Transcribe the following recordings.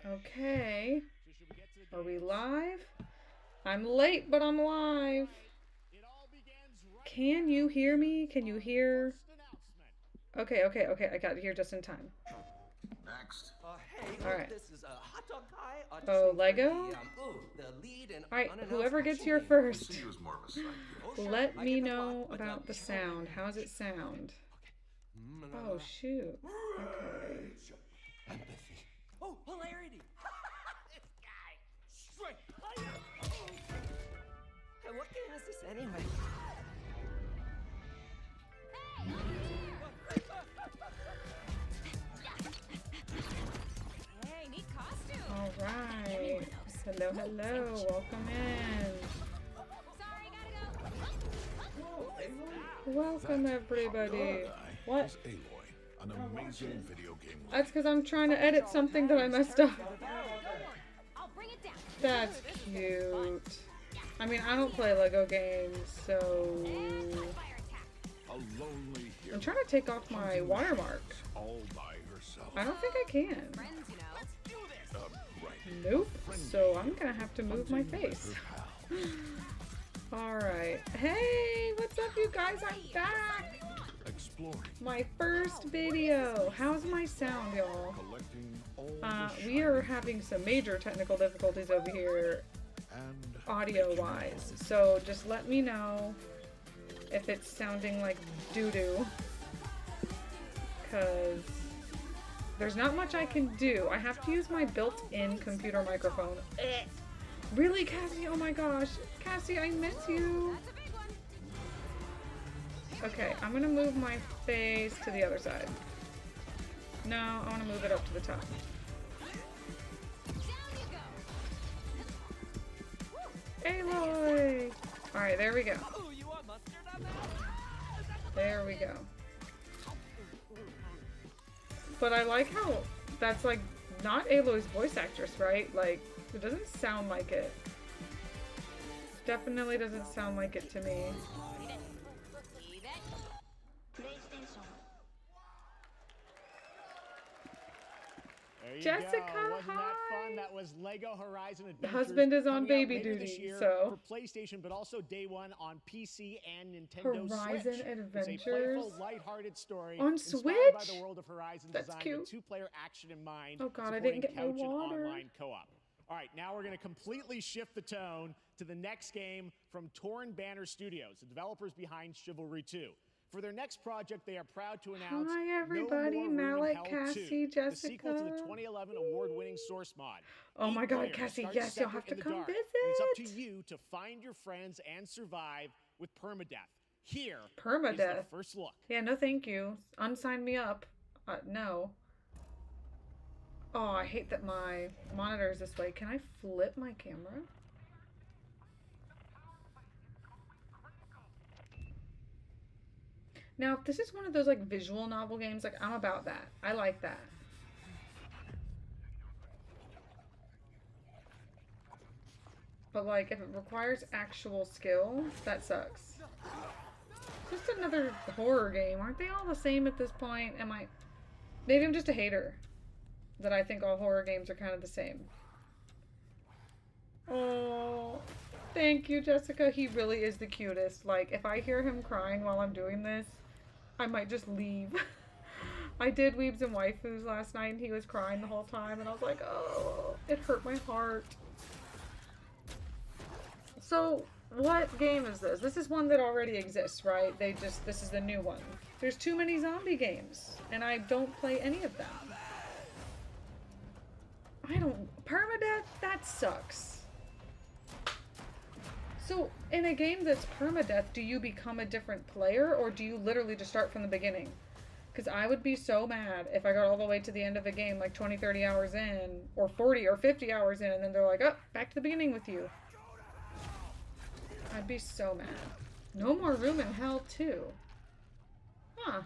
Okay. Are we live? I'm late, but I'm live. Can you hear me? Can you hear? Okay. I got here just in time. Next. Hey, all right. this is Hot Dog Kai. Oh, Lego? The lead and all right, whoever gets action here game. first, See you as more of a side character. let I me get the know plot, but, about the sound. How's it sound? Oh, shoot. Okay. Empathy. Oh, hilarity. This guy. Straight. Hey, what game is this anyway? Hey, neat costume. All right. Hello. Welcome in. Sorry, gotta go. Welcome, everybody. What? Is Aloy, an amazing video game. That's because I'm trying to edit something that I messed up. I'll bring it down. That's cute. I mean, I don't play Lego games, so Fire attack. A lonely hero. I'm trying to take off my watermark. All by herself. I don't think I can. Friends, you know. Right. Nope. So I'm gonna have to move my face. Alright. Hey, what's up, you guys? I'm back! Exploring. My first video. How's my sound, y'all? Collecting all the We are having some major technical difficulties over here, and audio-wise. So just let me know if it's sounding like doo-doo. Because there's not much I can do. I have to use my built-in computer microphone. Really, Cassie? Oh my gosh. Cassie, I miss you. That's a big one. Okay, I'm gonna move my face to the other side. No, I want to move it up to the top. Down you go. Aloy! Alright, there we go. Oh, you want mustard on that? There we go. But I like how that's like not Aloy's voice actress, right? Like, it doesn't sound like it. Definitely doesn't sound like it to me. Jessica, Wasn't that hi. fun? That was Lego Horizon The Adventures. husband is on coming out baby later this duty, year so for PlayStation, but also day one on PC and Nintendo Horizon Switch. Adventures It's a playful, lighthearted story on inspired by Switch? the world of Horizon That's design cute. with two-player action in mind. Oh God, I supporting didn't get my couch and water. online co-op. All right, now we're going to completely shift the tone to the next game from Torn Banner Studios, the developers behind Chivalry 2. For their next project, they are proud to announce Hi everybody, No More Room in Malik, Hell Cassie, 2, Jessica. the sequel to the 2011 award-winning Source mod. Oh my 8 God, players Cassie, start yes, you'll separate have to in the come dark, visit. and it's up to you to find your friends and survive with permadeath. Here is the Permadeath. first look. Yeah, no thank you. Unsign me up. No. Oh, I hate that my monitor is this way. Can I flip my camera? Now, if this is one of those like visual novel games, like I'm about that. I like that. But like if it requires actual skill, that sucks. Just another horror game. Aren't they all the same at this point? Maybe I'm just a hater. That I think all horror games are kind of the same. Oh, thank you, Jessica. He really is the cutest. Like, if I hear him crying while I'm doing this, I might just leave. I did Weebs and Waifus last night, and he was crying the whole time, and I was like, oh, it hurt my heart. So, what game is this? This is one that already exists, right? This is the new one. There's too many zombie games, and I don't play any of them. Permadeath? That sucks. So, in a game that's permadeath, do you become a different player, or do you literally just start from the beginning? Because I would be so mad if I got all the way to the end of a game, like 20, 30 hours in, or 40 or 50 hours in, and then they're like, oh, back to the beginning with you. I'd be so mad. No More Room in Hell, too. Huh.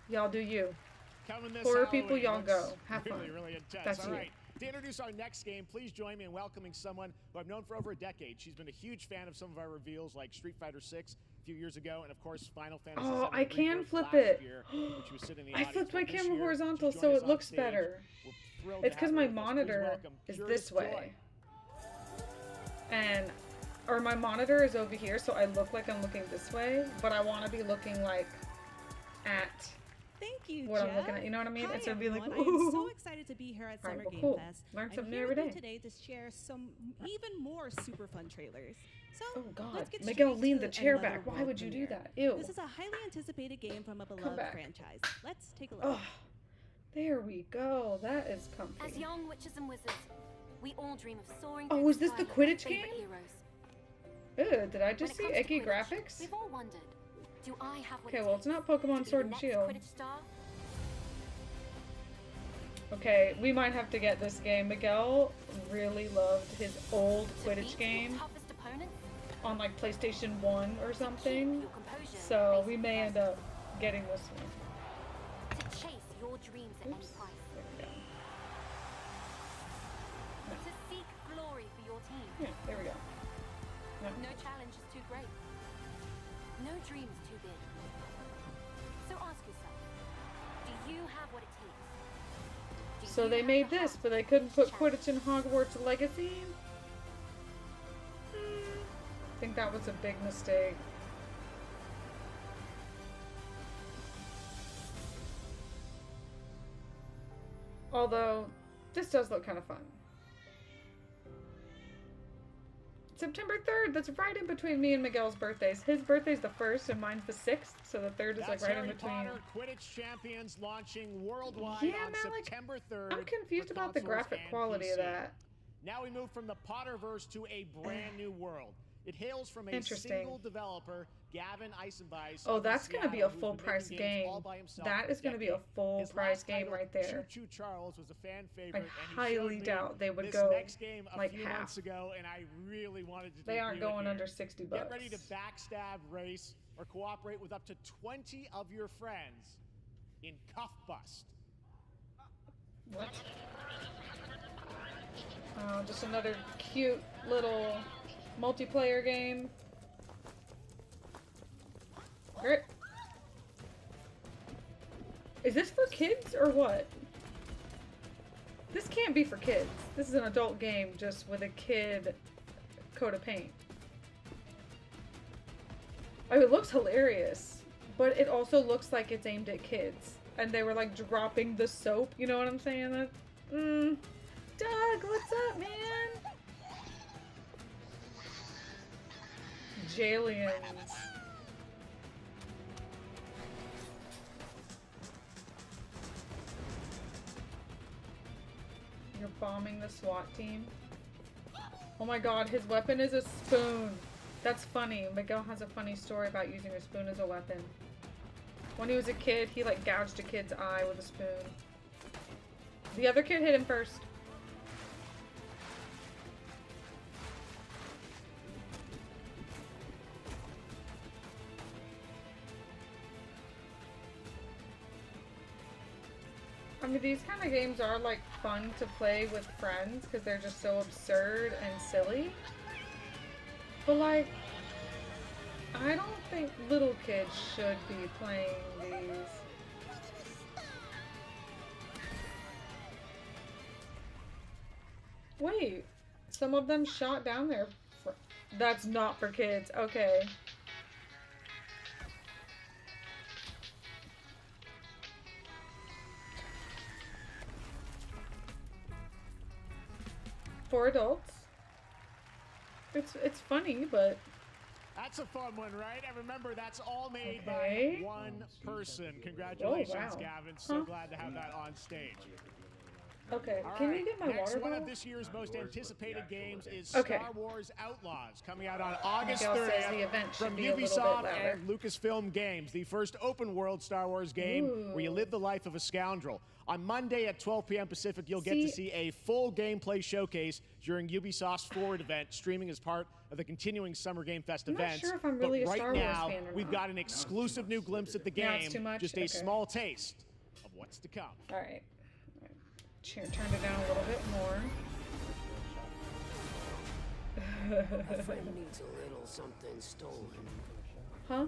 Y'all do you. Coming this Horror Halloween, people, y'all looks go. Have really, fun. really intense. That's All you. right. To introduce our next game, please join me in welcoming someone who I've known for over a decade. She's been a huge fan of some of our reveals like Street Fighter 6, few years ago, and of course Final Fantasy Oh, VII I can Rebirth flip last it. year, which was sitting in the I audience. flipped my Well, this camera year, horizontal she's so joined it us on looks stage. better. We're thrilled to It's because have my her with us. Please monitor welcome is Curious this Joy. way. And, or my monitor is over here, so I look like I'm looking this way, but I want to be looking like at Thank you, what Jeff. I'm looking at. You know what I mean? Hi, Instead of being like, everyone. I am so ooh. excited to be here at All right, Summer well, Game cool. Fest. Learn something I'm new here every with you day. today to share some even more super fun trailers. So Oh God, let's get Miguel, straight lean to the chair another back. Why world would you do premiere. that? Ew. This is a highly anticipated game from a beloved back. franchise. Let's take a look. Oh, there we go. That is comfy. As young witches and wizards, we all dream of soaring. Oh, through is this sky the like our Quidditch favorite game? Heroes. Ew, did I When just it see comes to icky Quidditch, graphics? We've all wondered, do I have what Okay, it well, it's takes not to Pokemon be Sword the and next Shield. Quidditch star? Okay, we might have to get this game. Miguel really loved his old To beat Quidditch your game toughest opponents? on like PlayStation 1 or something. Your composure So in we the may face end of up getting this one. To chase your dreams at any Oops. price. There we go. To seek glory for your team. Yeah, there we go. No. No challenge is too great. No dream is too big. So ask yourself, do you have what it takes? Do So you they have made the this, heart but they couldn't put to challenge? Quidditch in Hogwarts Legacy? I think that was a big mistake. Although, this does look kind of fun. September 3rd, that's right in between me and Miguel's birthdays. His birthday's the 1st and mine's the 6th, so the 3rd is like That's right Harry in between. Potter Quidditch Champions launching worldwide Yeah, on man, like, September 3rd. I'm confused for about the consoles graphic and quality of PC. that. Now we move from the Potterverse to a brand new world. It hails from a Interesting. single developer, Gavin Eisenbeis. Oh, up in that's gonna be a Seattle, who's been full-price making games game. all by himself That for is gonna be a decade. full-price His last game title, right there. Choo Choo Charles, was a fan I favorite, and he highly showed me doubt they would this go next game a like few half. months ago, and I really wanted to. They aren't debut it going here. under 60 bucks. Get ready to backstab, race, or cooperate with up to 20 of your friends in Cuff Bust. What? Oh, just another cute little multiplayer game. Great. Is this for kids or what? This can't be for kids. This is an adult game just with a kid coat of paint. Oh, it looks hilarious, but it also looks like it's aimed at kids. And they were like dropping the soap, you know what I'm saying? That, Doug, what's up, man? Jaliens. You're bombing the SWAT team? Oh my god, his weapon is a spoon. That's funny. Miguel has a funny story about using a spoon as a weapon. When he was a kid, he like gouged a kid's eye with a spoon. The other kid hit him first. I mean, these kind of games are like fun to play with friends because they're just so absurd and silly. But like, I don't think little kids should be playing these. Wait, some of them shot down there. That's not for kids. Okay. For adults. It's funny, but That's a fun one, right? And remember, that's all made Okay. by one person. Congratulations, wow. Gavin. So Huh. glad to have that on stage. okay. All Can right, you get my next water one of bottle? this year's most anticipated games is Okay. Star Wars Outlaws, coming out on August Miguel says 30th the event should from be a little bit Ubisoft louder. and Lucasfilm Games, the first open-world Star Wars game where you Ooh. live the life of a scoundrel. On Monday at 12 p.m. Pacific, you'll get to see a full gameplay showcase during Ubisoft's Forward event, streaming as part of the continuing Summer Game Fest I'm not events. sure if I'm really but a right Star Wars now, fan or we've not. got an exclusive new glimpse at the Now game, it's too much? just a Okay. small taste of what's to come. All right. Turned it down a little bit more. A friend needs a little something stolen. Huh?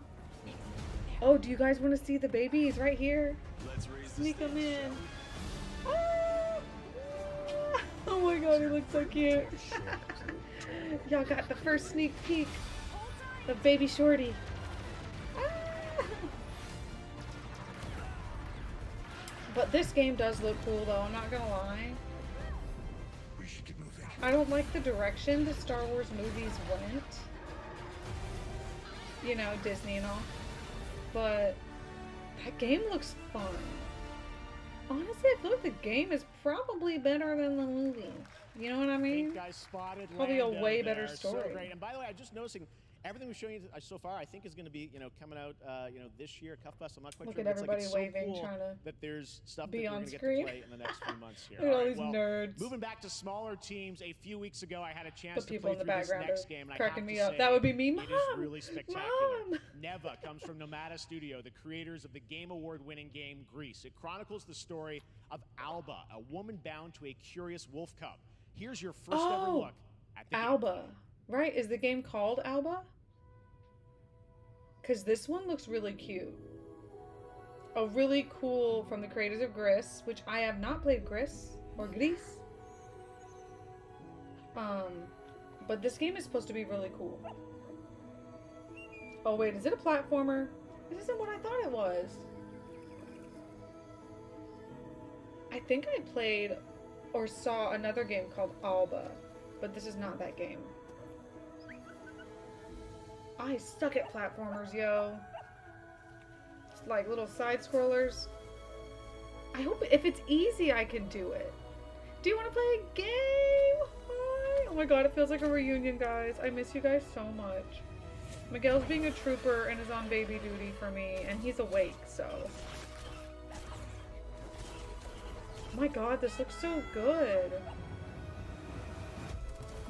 Oh, do you guys want to see the babies right here? Let's raise Sneak the them stakes, in. shall we? Ah! Oh my god, he looks so cute. Y'all got the first sneak peek of baby Shorty. Ah! But this game does look cool though, I'm not gonna lie. We should get moving. I don't like the direction the Star Wars movies went. You know, Disney and all. But that game looks fun. Honestly, I feel like the game is probably better than the movie. You know what I mean? Eight guys spotted. Probably a Lando way there. better story. So great. And by the way, I'm just noticing everything we've shown you so far. I think is going to be, coming out, this year. Cuff Fest. I'm not quite Look sure. at but everybody it's like, it's waving, so cool trying to that there's stuff be that we're on going to get screen. to play in the next few months here. Look at all right, these well, nerds. Moving back to smaller teams, a few weeks ago, I had a chance The to people play in the through this background next are game, and cracking I me have up. to That say, would be me. It is Mom! really spectacular. Mom! Neva comes from Nomada Studio, the creators of the Game Award-winning game Grease. It chronicles the story of Alba, a woman bound to a curious wolf cub. Here's your first ever look at the game. Alba. Right, is the game called Alba? Because this one looks really cute. A really cool, from the creators of Gris, which I have not played Gris or Gris. But this game is supposed to be really cool. Oh wait, is it a platformer? This isn't what I thought it was. I think I played or saw another game called Alba, but this is not that game. I suck at platformers, yo. It's like little side scrollers. I hope if it's easy, I can do it. Do you want to play a game? Hi. Oh my god, it feels like a reunion, guys. I miss you guys so much. Miguel's being a trooper and is on baby duty for me, and he's awake, so. Oh my god, this looks so good.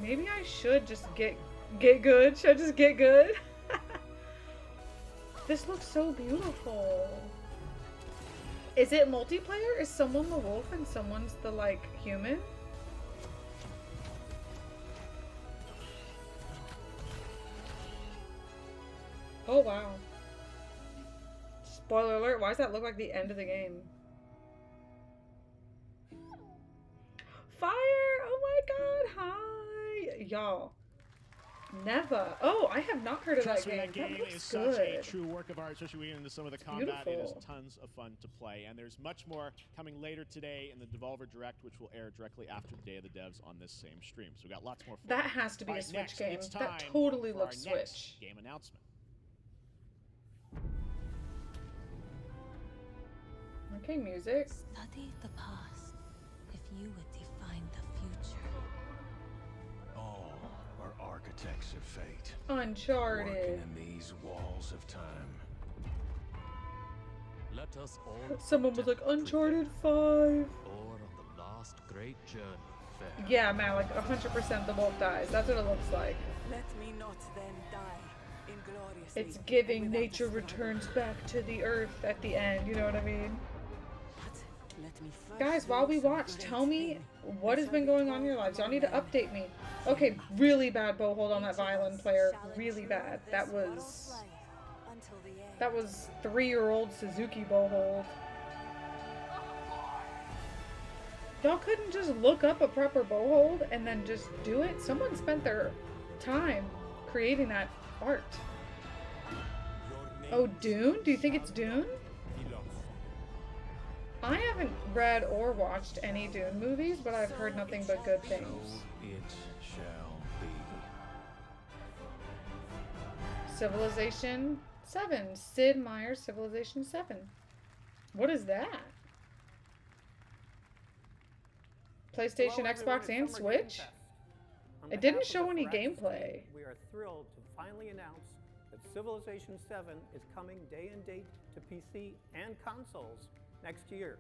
Maybe I should just get good. Should I just get good? This looks so beautiful. Is it multiplayer? Is someone the wolf and someone's the, like, human? Oh, wow. Spoiler alert, why does that look like the end of the game? Fire! Oh my god, hi! Y'all. Neva. Oh, I have not heard of Trust that me, game. that game That is looks such a good. true work of art, especially when we get into some of the combat. It Beautiful. is tons of fun to play, and there's much more coming later today in the Devolver Direct, which will air directly after the Day of the Devs on this same stream. So we got lots more fun. That has to be All a right, Switch next, game. it's That time totally for looks our next Switch. game announcement. Okay, music. Study the past if you would define the future. All are architects of fate. Uncharted. Working in these walls of time. Let us all Someone was like, protect Uncharted 5. or on the last great journey fair. Yeah, man, like 100% the wolf dies. That's what it looks like. Let me not then die ingloriously. It's giving and without nature a struggle. returns back to the earth at the end. You know what I mean? But let me first Guys, while do we some watch, great tell me thing. what has been going on in your lives. Y'all need to update me. Okay, really bad bow hold on that violin player. Really bad. That was 3-year-old Suzuki bow hold. Y'all couldn't just look up a proper bow hold and then just do it? Someone spent their time creating that art. Oh, Dune? Do you think it's Dune? I haven't read or watched any Dune movies, but I've heard nothing but good things. So it shall be. Civilization 7. Sid Meier's Civilization 7. What is that? PlayStation, Xbox, and Switch? It didn't show any gameplay. We are thrilled to finally announce that Civilization 7 is coming day and date to PC and consoles next year.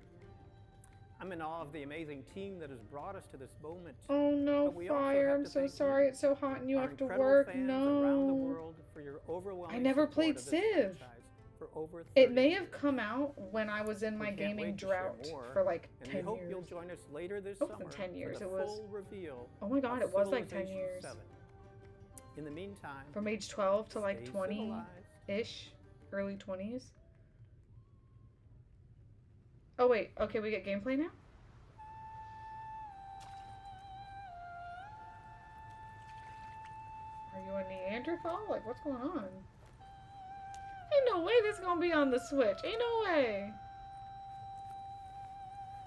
I'm in awe of the amazing team that has brought us to this moment. Oh no, But we also Fire. have I'm to so thank sorry you, it's so hot and you our have to incredible work. fans around the No. world for your overwhelming I never support played of this Civ. franchise for over It 30 may years. have come out when I was in my We can't gaming wait to share drought more, for like and 10 we hope years. you'll join us later this Oh, summer 10 years, for the it was- full reveal Oh my god, of it was like 10 Civilization years. 7. In the meantime, From age 12 to like stay 20. civilized, ish, early 20s. Oh wait, okay, we get gameplay now? Are you a Neanderthal? Like, what's going on? Ain't no way this gonna be on the Switch. Ain't no way.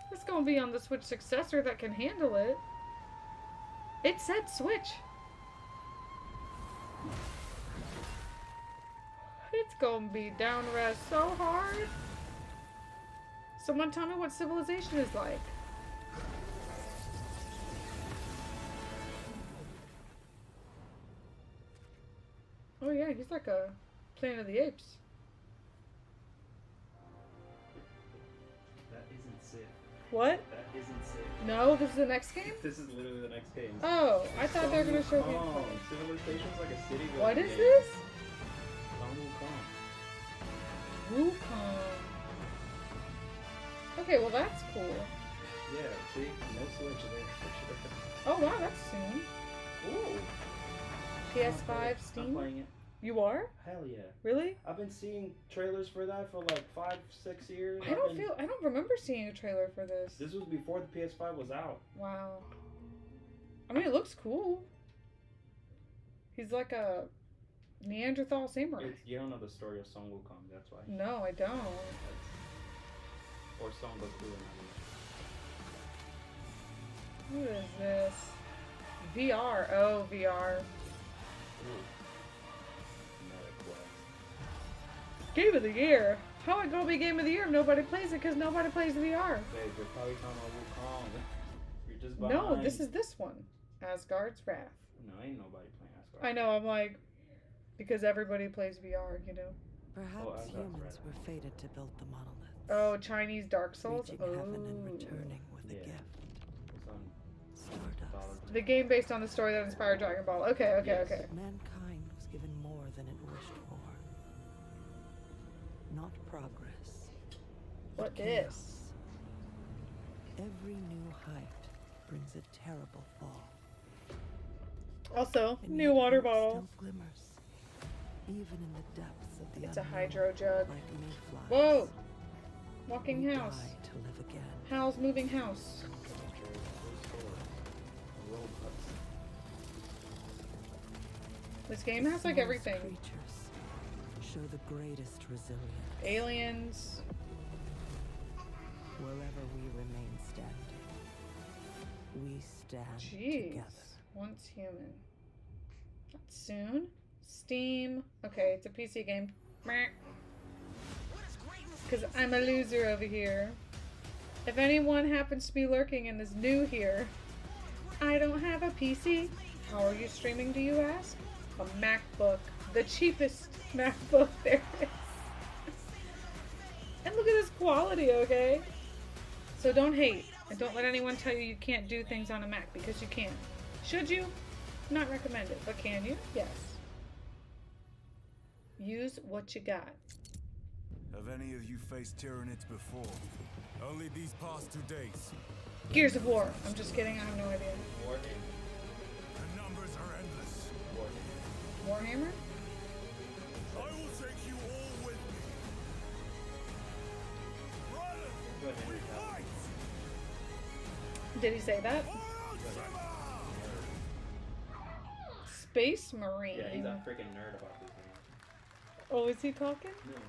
This gonna be on the Switch successor that can handle it. It said Switch. It's gonna be down res so hard. Someone tell me what Civilization is like. Oh yeah, he's like a Planet of the Apes. That isn't sick. What? That isn't sick. No, this is the next game? This is literally the next game. Oh, I thought they were gonna show me. Oh, Civilization's like a city. What is this? Wukong. Okay, well that's cool. Yeah, see? No Switch there for sure. Oh wow, that's soon. Ooh. PS5, Steam? I'm playing it. You are? Hell yeah. Really? I've been seeing trailers for that for like 5-6 years. I don't remember seeing a trailer for this. This was before the PS5 was out. Wow. I mean, it looks cool. He's like a Neanderthal samurai. You don't know the story of Son Wukong, that's why. No, I don't. Or Son Goku. What is this? VR. Oh, VR. Game of the Year. How it gonna be Game of the Year if nobody plays it because nobody plays VR? Babe, you're probably talking about Wukong. You're just behind. No, this is this one. Asgard's Wrath. No, ain't nobody playing Asgard. I know, I'm like, because everybody plays VR, you know? Perhaps humans were fated to build the monolith. Oh, Chinese Dark Souls? Reaching heaven and returning with a gift. Stardust. The game based on the story that inspired Dragon Ball. Okay, okay, okay. Mankind was given more than it wished for. Not progress. What chaos. this? Every new height brings a terrible fall. Also, And new yet water hope bottle. Still glimmers, even in the depths of the It's a unknown, hydro jug. like mayflies. Whoa! Walking who house. die to live again. Hal's moving house. This game has like Smallest everything. Creatures show the greatest resilience. Aliens. Wherever we remain standing, we stand Jeez. together. Once human. Not soon. Steam. Okay, it's a PC game. Because I'm a loser over here. If anyone happens to be lurking and is new here, I don't have a PC. How are you streaming, do you ask? A MacBook. The cheapest MacBook there is. And look at this quality, okay? So don't hate. And don't let anyone tell you can't do things on a Mac, because you can. Should you? Not recommended. But can you? Yes. Use what you got. Have any of you faced Tyranids before? Only these past 2 days. Gears of War. I'm just kidding. I have no idea. The numbers are endless. Warhammer? I will take you all with me. Brothers, we fight! Did he say that? Space Marine. Yeah, he's a freaking nerd about this game. Oh, is he talking? No,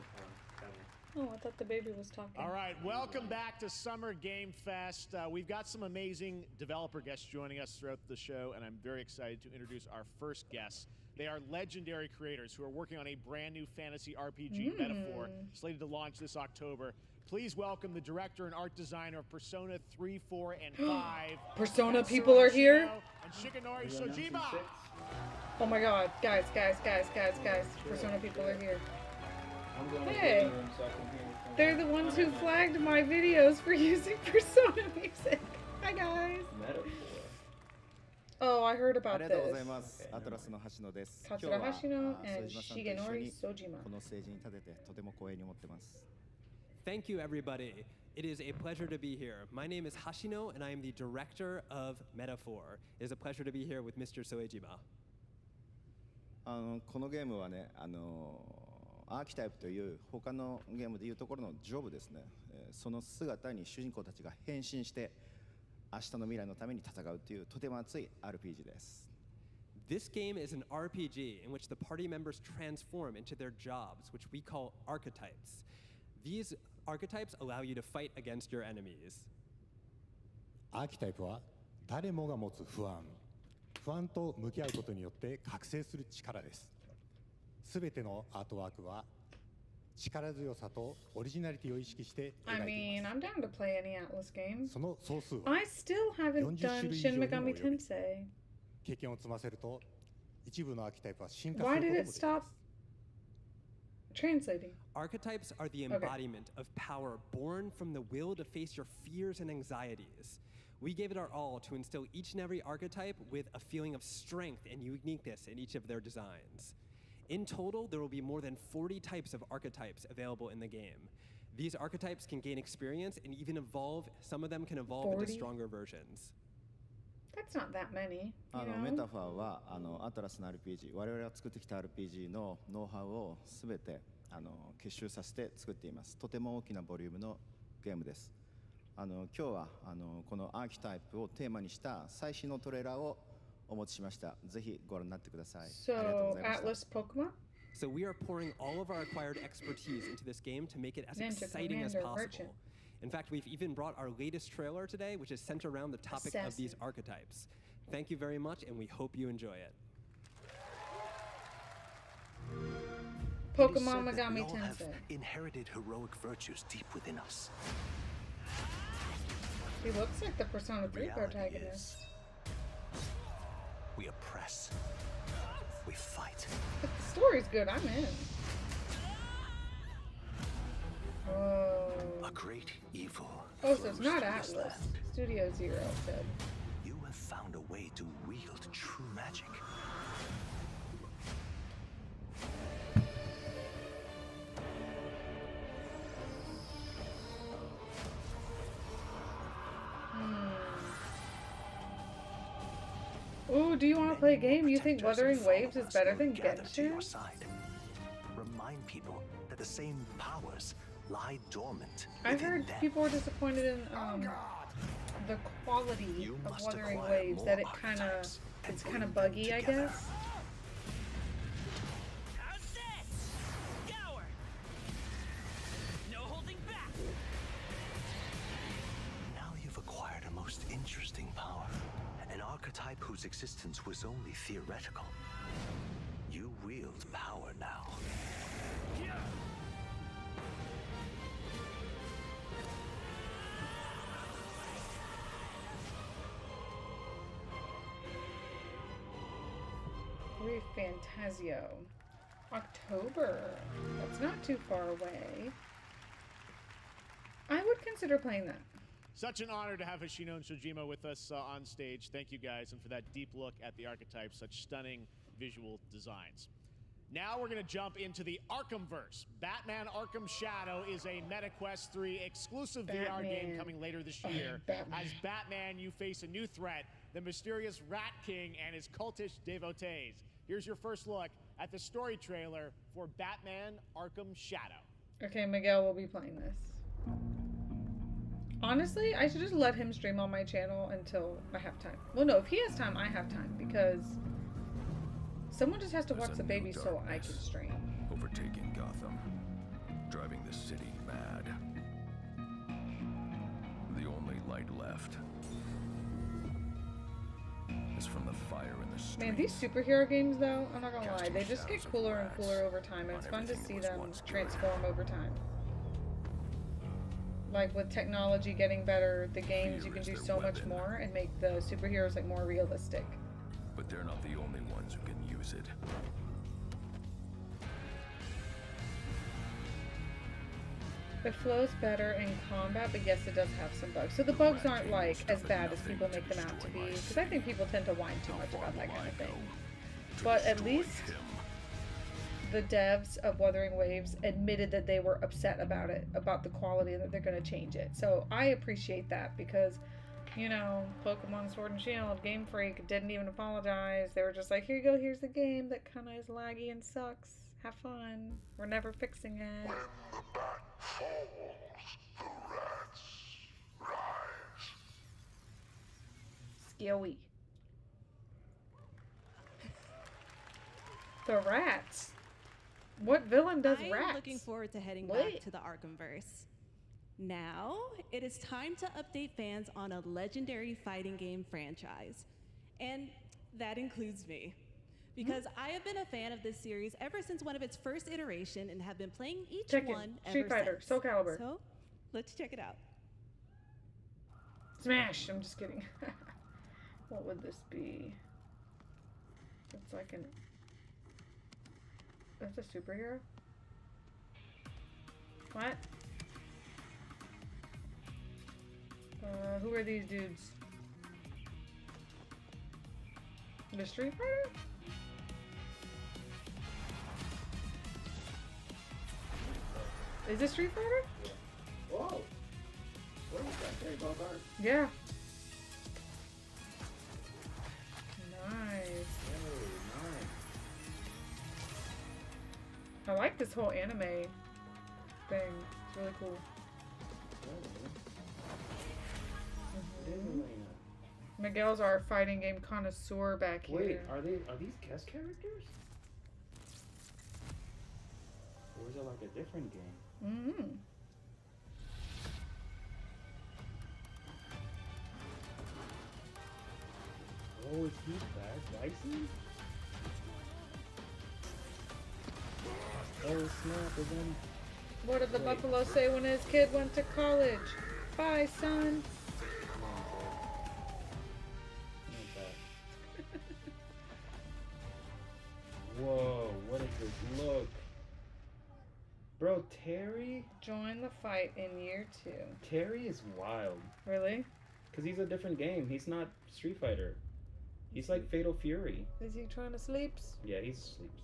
Oh, I thought the baby was talking. All right, welcome back to Summer Game Fest. We've got some amazing developer guests joining us throughout the show, and I'm very excited to introduce our first guests. They are legendary creators who are working on a brand new fantasy RPG Metaphor, slated to launch this October. Please welcome the director and art designer of Persona 3, 4, and 5. Persona people are here? And Shigenori Sojima. Oh my god. Guys. Persona people are here. Hey. They're the ones who flagged my videos for using Persona music. Hi guys. Oh, I heard about this. Katsura Hashino and Shigenori Sojima. Thank you, everybody. It is a pleasure to be here. My name is Hashino, and I am the director of Metaphor. It is a pleasure to be here with Mr. Soejima. このゲームはね、アーキタイプという他のゲームでいうところのジョブですね、その姿に主人公たちが変身して明日の未来のために戦うというとても熱い RPG です。This game is an RPG in which the party members transform into their jobs, which we call archetypes. These archetypes allow you to fight against your enemies. アーキタイプは誰もが持つ不安と向き合うことによって覚醒する力です。すべてのアートワークは力強さとオリジナリティを意識して描いています。I'm down to play any Atlas game. その総数は I still haven't done Shin Megami Tensei. 経験を積ませると一部のアーキタイプは進化する Why ことも did で it きます。 stop translating? Archetypes are the embodiment of power born from the will to face your fears and anxieties. We gave it our all to instill each and every archetype with a feeling of strength and uniqueness in each of their designs. In total, there will be more than 40 types of archetypes available in the game. These archetypes can gain experience and even evolve. Some of them can evolve into stronger versions. That's not that many. メタファーはアトラスの RPG、我々が作ってきた RPG のノウハウをすべて結集させて作っています。とても大きなボリュームのゲームです。今日はこのアーキタイプをテーマにした最新のトレーラーをお持ちしました。ぜひご覧になってください。So, Atlas Pokemon? So we are pouring all of our acquired expertise into this game to make it as exciting as possible. In fact, we've even brought our latest trailer today, which is centered around the topic of these archetypes. Thank you very much, and we hope you enjoy it. Pokemon Megami Tensei. Inherited heroic virtues deep within us. He looks like the Persona 3 protagonist. We oppress. We fight. But the story's good. I'm in. Whoa. A great evil. Oh, so it's not Atlas. Studio Zero said. You have found a way to wield true magic. Ooh, do you want to play a game? You think Wuthering Waves is better than Genshin? Remind people that the same powers lie dormant. I heard people were disappointed in the quality of Wuthering Waves. That it's kind of buggy, I guess. How's this? Gower. No holding back. Now you've acquired a most interesting power. An archetype whose existence was only theoretical. You wield power now. Fantasio. October. That's not too far away. I would consider playing that. Such an honor to have Hoshino and Shojima with us on stage. Thank you guys, and for that deep look at the archetypes, such stunning visual designs. Now we're going to jump into the Arkhamverse. Batman Arkham Shadow is a MetaQuest 3 exclusive VR game coming later this year. As Batman, you face a new threat, the mysterious Rat King and his cultish devotees. Here's your first look at the story trailer for Batman Arkham Shadow. Okay, Miguel will be playing this. Honestly, I should just let him stream on my channel until I have time. Well, no, if he has time, I have time, because someone just has to watch the baby so I can stream. Overtaking Gotham, driving the city mad. The only light left is from the fire in the streets. Man, these superhero games, though, I'm not gonna lie, they just get cooler and cooler over time, and it's fun to see them transform over time. Like, with technology getting better, the games, you can do so much more and make the superheroes, like, more realistic. But they're not the only ones who can use it. It flows better in combat, but yes, it does have some bugs. So the bugs aren't, like, as bad as people make them out to be, because I think people tend to whine too much about that kind of thing. But at least the devs of Wuthering Waves admitted that they were upset about it, about the quality, and that they're going to change it. So I appreciate that, because, you know, Pokemon Sword and Shield, Game Freak didn't even apologize. They were just like, here you go, here's the game that kind of is laggy and sucks. Have fun. We're never fixing it. When the bat falls, the rats rise. Scary. The rats. What villain does rats? I'm looking forward to heading What? back to the Arkhamverse. Now, it is time to update fans on a legendary fighting game franchise. And that includes me. Because I have been a fan of this series ever since one of its first iteration and have been playing each one ever Street Fighter, since. Soul Calibur. So, let's check it out. Smash! I'm just kidding. What would this be? It's like an... That's a superhero? What? Who are these dudes? The Street Fighter? Is this Street Fighter? Yeah. Whoa. What is that? Very well done. Yeah. Nice. Oh, nice. I like this whole anime thing. It's really cool. Miguel's our fighting game connoisseur back here. Wait, are these guest characters? Or is it like a different game? Mm-hmm. Oh, it's these bad Dyson? Oh snap, again. What did the buffalo say when his kid went to college? Bye, son. Whoa, what is this? Look. Bro, Terry? Join the fight in year 2. Terry is wild. Really? Because he's a different game. He's not Street Fighter. He's like Fatal Fury. Is he trying to sleep? Yeah, he sleeps.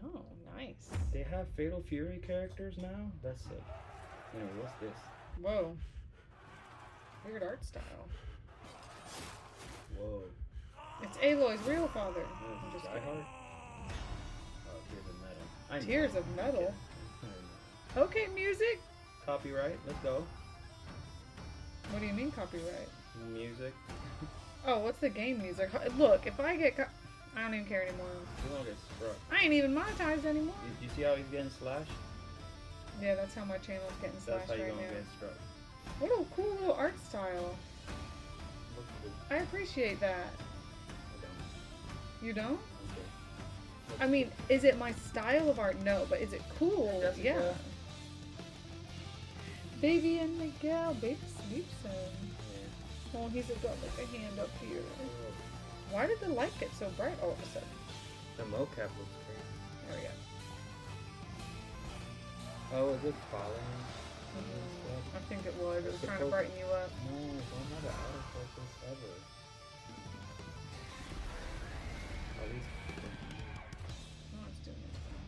Oh, nice. They have Fatal Fury characters now? That's sick. Anyway, what's this? Whoa. Weird art style. Whoa. It's Aloy's real father. Oh, I'm just Die kidding. Hard? Oh, Tears of Metal. I know. Tears of Metal? Okay, music. Copyright, let's go. What do you mean copyright? Music. Oh, what's the game music? Look, if I get I don't even care anymore. You won't get struck. I ain't even monetized anymore. You see how he's getting slashed? Yeah, that's how my channel's getting That's slashed how you're right gonna now. get struck. What a cool little art style. Looks cool. I appreciate that. I don't. You don't? Okay. I mean, is it my style of art? No, but is it cool? Jessica. Yeah. Baby and Miguel, baby sleeps in. Yeah. Oh, he's got like a hand up here. Why did the light get so bright all of a sudden? The mocap looks crazy. There we go. Oh, is it following? I think it was. It was trying to brighten you up. No, don't have it out of focus ever. At least. Oh, it's doing its thing.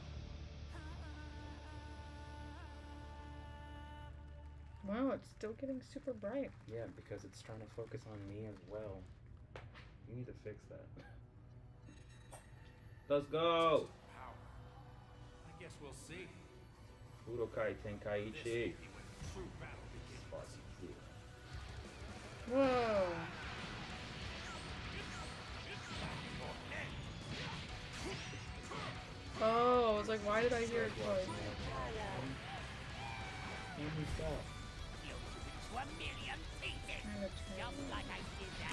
Wow, it's still getting super bright. Yeah, because it's trying to focus on me as well. You need to fix that. Let's go! I guess we'll see. Budokai Tenkaichi. Whoa. Oh, I was like, why did I hear it twice?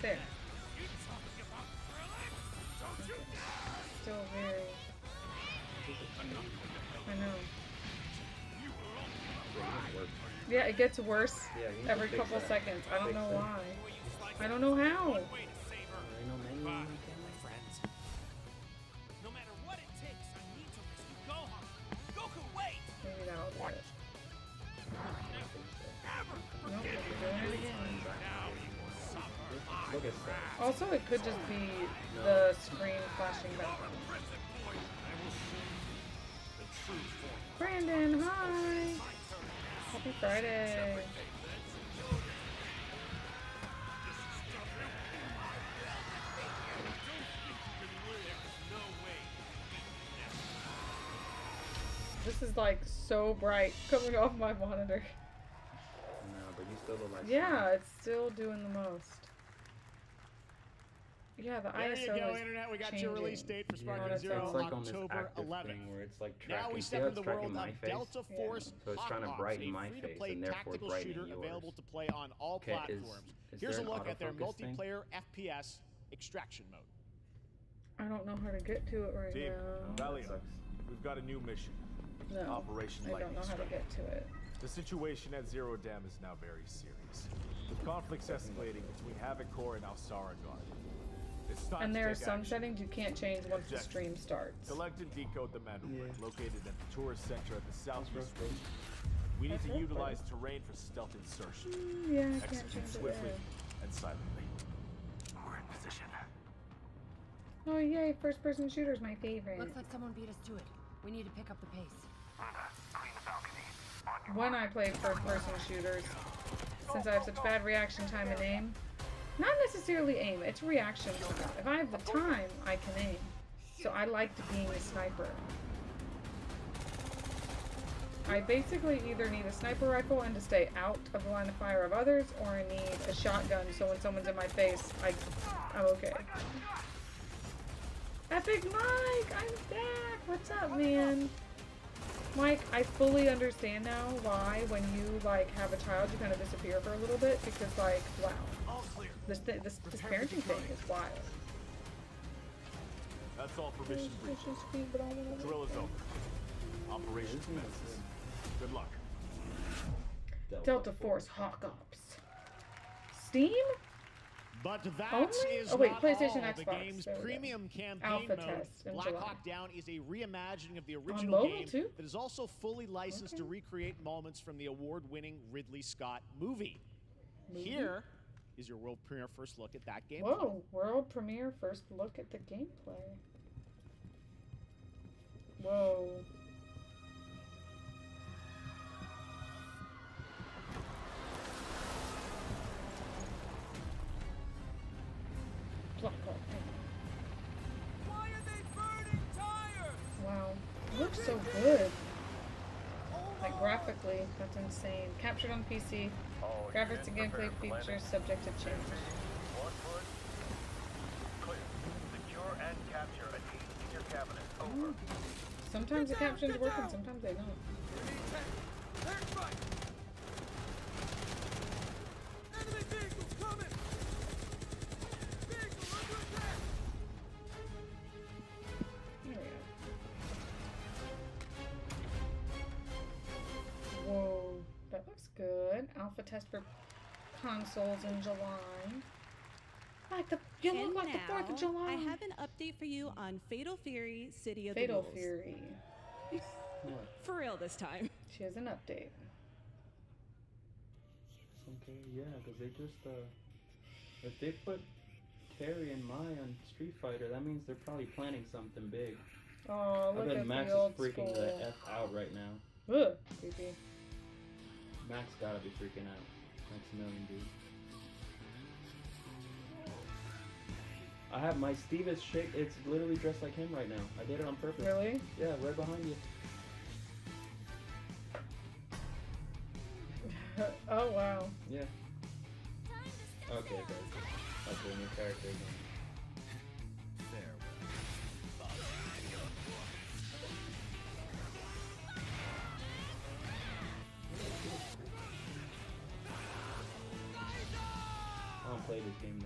There. Still very... I know. Yeah, it gets worse every couple seconds. I don't know why. I don't know how. No matter what it takes, I need to rescue Gohan. Goku, wait! Maybe that'll do it. Nope, we're doing it again. Look at that. Also, it could just be the screen flashing back. Brandon, hi! Happy Friday! This is like so bright coming off my monitor. No, but you still look like. Yeah, it's still doing the most. Yeah, the there ISO you go, is Internet. We got changing. your release date for Sparking Yeah, Zero, it's like on this October active 11th. thing where it's like tracking. Now we See step how into it's the world tracking my of face? Delta Force So it's trying to Hot brighten Ops, my a face free-to-play and therefore tactical brightening shooter yours. available to play on all Okay, platforms. is Here's a there an look at their autofocus thing? multiplayer FPS extraction mode. I don't know how to get to it right Team, now. Valiant, we've got a new mission. No, Operation I don't Lightning know how to Strike. get to it. The situation at Zero Dam is now very serious. With conflicts escalating between Havoc Corps and Al-Sara Guard. It's time And to there are take some action. settings you can't change once the Objective. stream starts. Select and decode the Mandelbrot, located at the tourist center at the southeast rough, rim. We need That's to rough, utilize terrain for stealth insertion. Yeah, I can't Execute change it swiftly there. and silently. We're in position. Oh yay, first person shooter's my favorite. Looks like someone beat us to it. We need to pick up the pace. When I play first person shooters, since I have such bad reaction time and aim, not necessarily aim, it's reaction time. If I have the time, I can aim. So I liked being a sniper. I basically either need a sniper rifle and to stay out of the line of fire of others, or I need a shotgun so when someone's in my face, I'm okay. Epic Mike, I'm back! What's up, man? Mike, I fully understand now why when you, like, have a child, you kind of disappear for a little bit, because, like, wow. This parenting thing is wild. That's all for mission brief. Drill is over. Operation commences. Good luck. Delta Force Hawk Ops. Steam? But that Only? is Oh, wait, not PlayStation, all. Xbox. The game's There we go. premium campaign Alpha mode, test in Black July. Hawk Down, is a reimagining of the On original mobile, game too? that is also fully licensed to recreate moments from the award-winning Ridley Scott movie. Here is your world premiere first look at that gameplay. Whoa, world premiere first look at the gameplay. Whoa. Black Hawk Down. Why are they burning tires? Wow, it looks so good. Like graphically, that's insane. Captured on PC. Graphics and gameplay features subject to change. Clear. Secure and capture a key in your cabinet. Over. Sometimes the captions work and sometimes they don't. Enemy vehicles coming! Vehicle under attack! Here we go. Whoa, that looks good. Alpha test for consoles in July. Like the you look And like the 4th of July. I have an update for you on Fatal Fury: City of Fatal the Wolves. Fury. For real this time. She has an update. Okay, yeah, because they just if they put Terry and Mai on Street Fighter, that means they're probably planning something big. Oh, I look bet at Max the old is freaking school. the F out right now. Ugh, creepy. Max gotta be freaking out. Maximilian, dude. I have my Stevis shake. It's literally dressed like him right now. I did it on purpose. Really? Yeah, right behind you. Oh wow. Yeah. Okay, guys. Okay, new character again. I don't play this game though.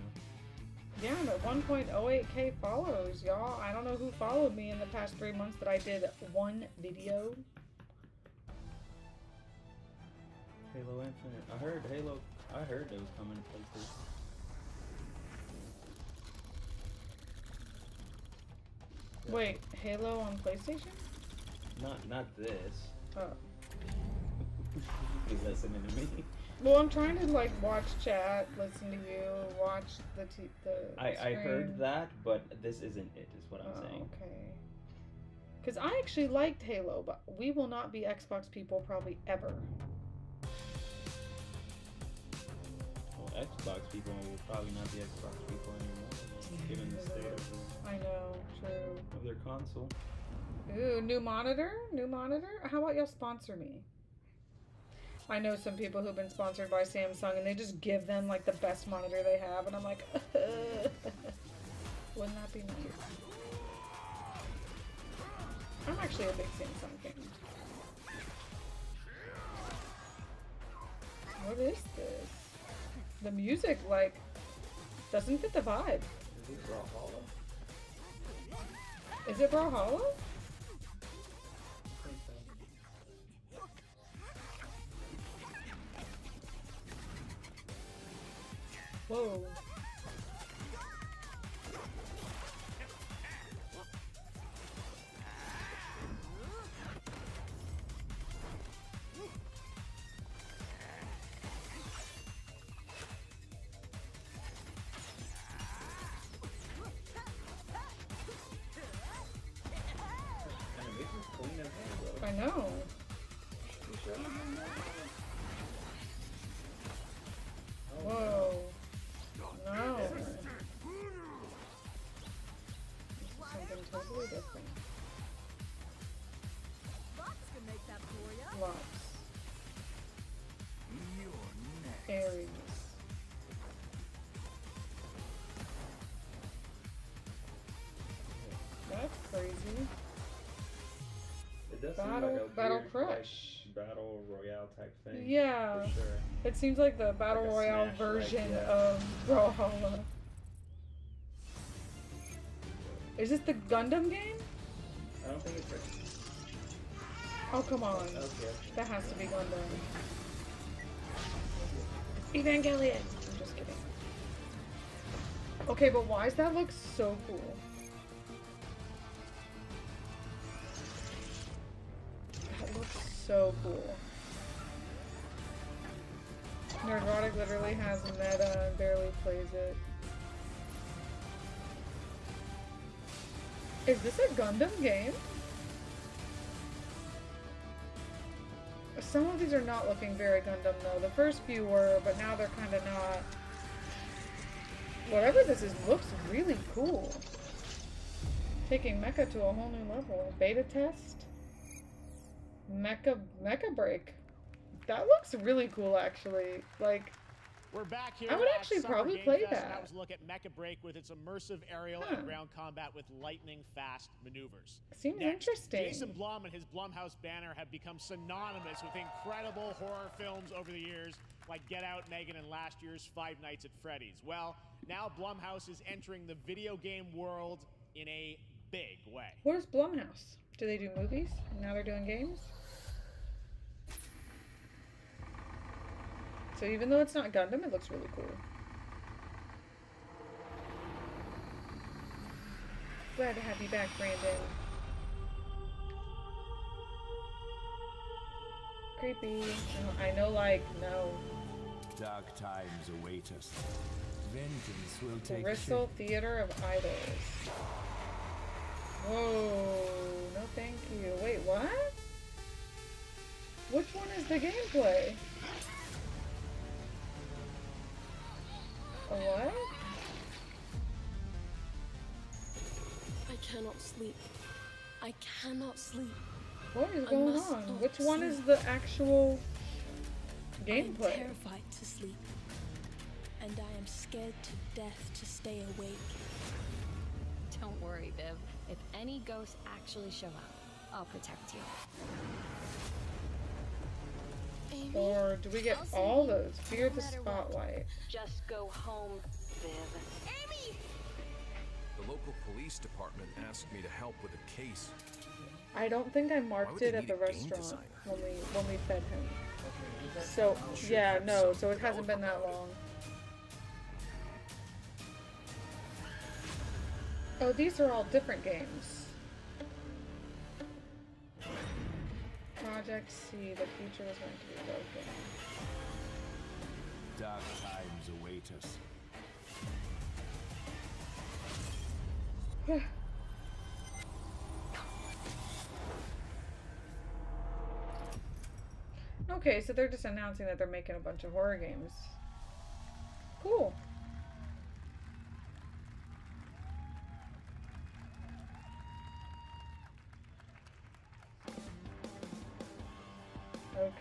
Yeah, but 1.08k followers, y'all. I don't know who followed me in the past 3 months that I did one video. Halo Infinite. I heard it was coming to PlayStation. Wait, Halo on PlayStation? Not this. Oh. He's listening to me. Well, I'm trying to like watch chat, listen to you, watch the I screen. heard that, but this isn't it, is what I'm saying. Okay. Because I actually liked Halo, but we will not be Xbox people probably ever. Well, Xbox people will probably not be Xbox people anymore, given the state of I know, true. their console. Ooh, new monitor? New monitor? How about y'all sponsor me? I know some people who've been sponsored by Samsung and they just give them like the best monitor they have, and I'm like, wouldn't that be nice? I'm actually a big Samsung fan. What is this? The music, like, doesn't fit the vibe. Is it Brawlhalla? Is it Brawlhalla? Whoa. Animation's clean as hell, bro. I know. You sure? Oh, Whoa. No. Something totally different. Lots can make that for ya. Lots. Aries. That's crazy. It does Battle- seem like a Battle weird, Crush. Like, battle royale type thing. Yeah. For sure. It seems like the Battle Like a Royale Smash, version like, yeah. of Brawlhalla. Is this the Gundam game? I don't think it's like. Oh, come on. Okay. That has to be Gundam. Evangelion! I'm just kidding. Okay, but why does that look so cool? That looks so cool. Nerdrotic literally has meta and barely plays it. Is this a Gundam game? Some of these are not looking very Gundam though. The first few were, but now they're kind of not. Whatever this is looks really cool. Taking Mecha to a whole new level. Beta test? Mecha Break. That looks really cool actually. Like, We're back here. I would at actually Summer probably Game play Fest, and that. that was a look at Mecha Break with its immersive aerial and ground combat with lightning-fast maneuvers. Seems Next, interesting. Jason Blum and his Blumhouse banner have become synonymous with incredible horror films over the years, like Get Out, Megan, and last year's Five Nights at Freddy's. Well, now Blumhouse is entering the video game world in a big way. Where's Blumhouse? Do they do movies? And now they're doing games? So even though it's not Gundam, it looks really cool. Glad to have you back, Brandon. Creepy. I know, like, no. Dark times await us. Vengeance will take Bristol Theater of Idols. Whoa, no thank you. Wait, what? Which one is the gameplay? A what? I cannot sleep. I cannot sleep. What is I going must on? not Which one is sleep. the actual I gameplay? am terrified to sleep. And I am scared to death to stay awake. Don't worry, Viv. If any ghosts actually show up, I'll protect you. Amy, Or do we get I'll see all you those? Fear no the matter what. spotlight. Just go home, Viv. Amy! The local police department asked me to help with a case. I don't think I Why marked would it they at the need a game restaurant designer? when we fed him. So yeah, no, so it hasn't been that long. Oh, these are all different games. Project C, the future was meant to be broken. Dark times await us. Okay, so they're just announcing that they're making a bunch of horror games. Cool.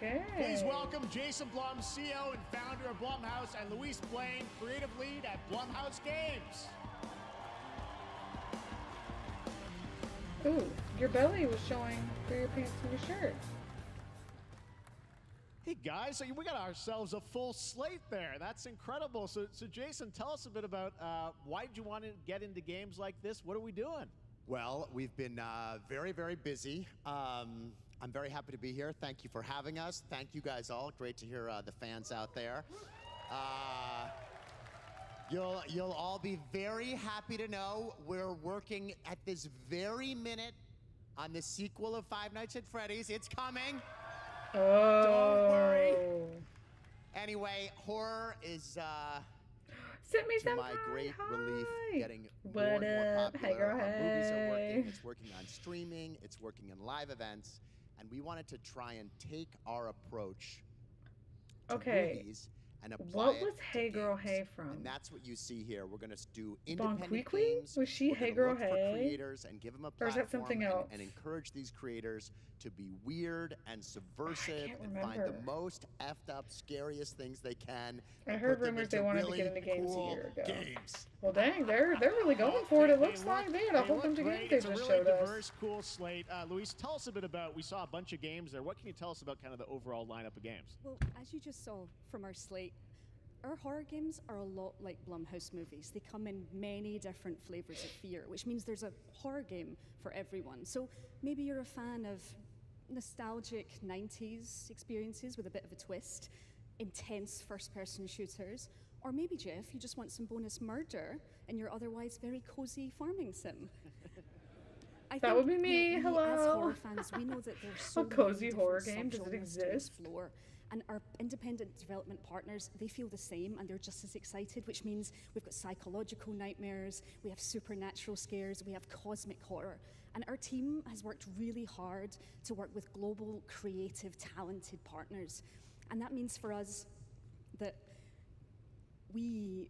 Okay. Please welcome Jason Blum, CEO and founder of Blumhouse, and Luis Blaine, creative lead at Blumhouse Games. Ooh, your belly was showing through your pants and your shirt. Hey guys, so we got ourselves a full slate there. That's incredible. So Jason, tell us a bit about why did you want to get into games like this? What are we doing? Well, we've been very, very busy. I'm very happy to be here. Thank you for having us. Thank you guys all. Great to hear the fans out there. You'll all be very happy to know we're working at this very minute on the sequel of Five Nights at Freddy's. It's coming. Oh. Don't worry. Anyway, horror is Send me to some my great relief getting What more and more up? popular. Hey, girl, Our movies are working. hey. It's working on streaming. It's working in live events. And we wanted to try and take our approach to movies and apply What it was to Hey Girl games. Hey from? And that's what you see here. We're going to do Bon independent Qui Qui? games. Was she We're Hey gonna Girl look for Hey? creators and give them a Or is platform that something else? and encourage these creators to be weird and subversive can't and find the remember. most effed up, scariest things they can. I and heard put them rumors they into wanted really to get into games cool a year ago. Games. Well, dang, they're really going for it. It looks like they had a whole look bunch of great. games they It's just a really showed us. diverse, cool slate. Luis, tell us a bit about, we saw a bunch of games there. What can you tell us about kind of the overall lineup of games? Well, as you just saw from our slate, our horror games are a lot like Blumhouse movies. They come in many different flavors of fear, which means there's a horror game for everyone. So maybe you're a fan of nostalgic 90s experiences with a bit of a twist, intense first-person shooters, or maybe, Jeff, you just want some bonus murder in your otherwise very cozy farming sim. That would be me. We Hello. as horror fans, we know that there's so A cozy many horror different game? Does it subgenres to exist? explore. And our independent development partners, they feel the same and they're just as excited, which means we've got psychological nightmares, we have supernatural scares, we have cosmic horror. And our team has worked really hard to work with global, creative, talented partners. And that means for us that we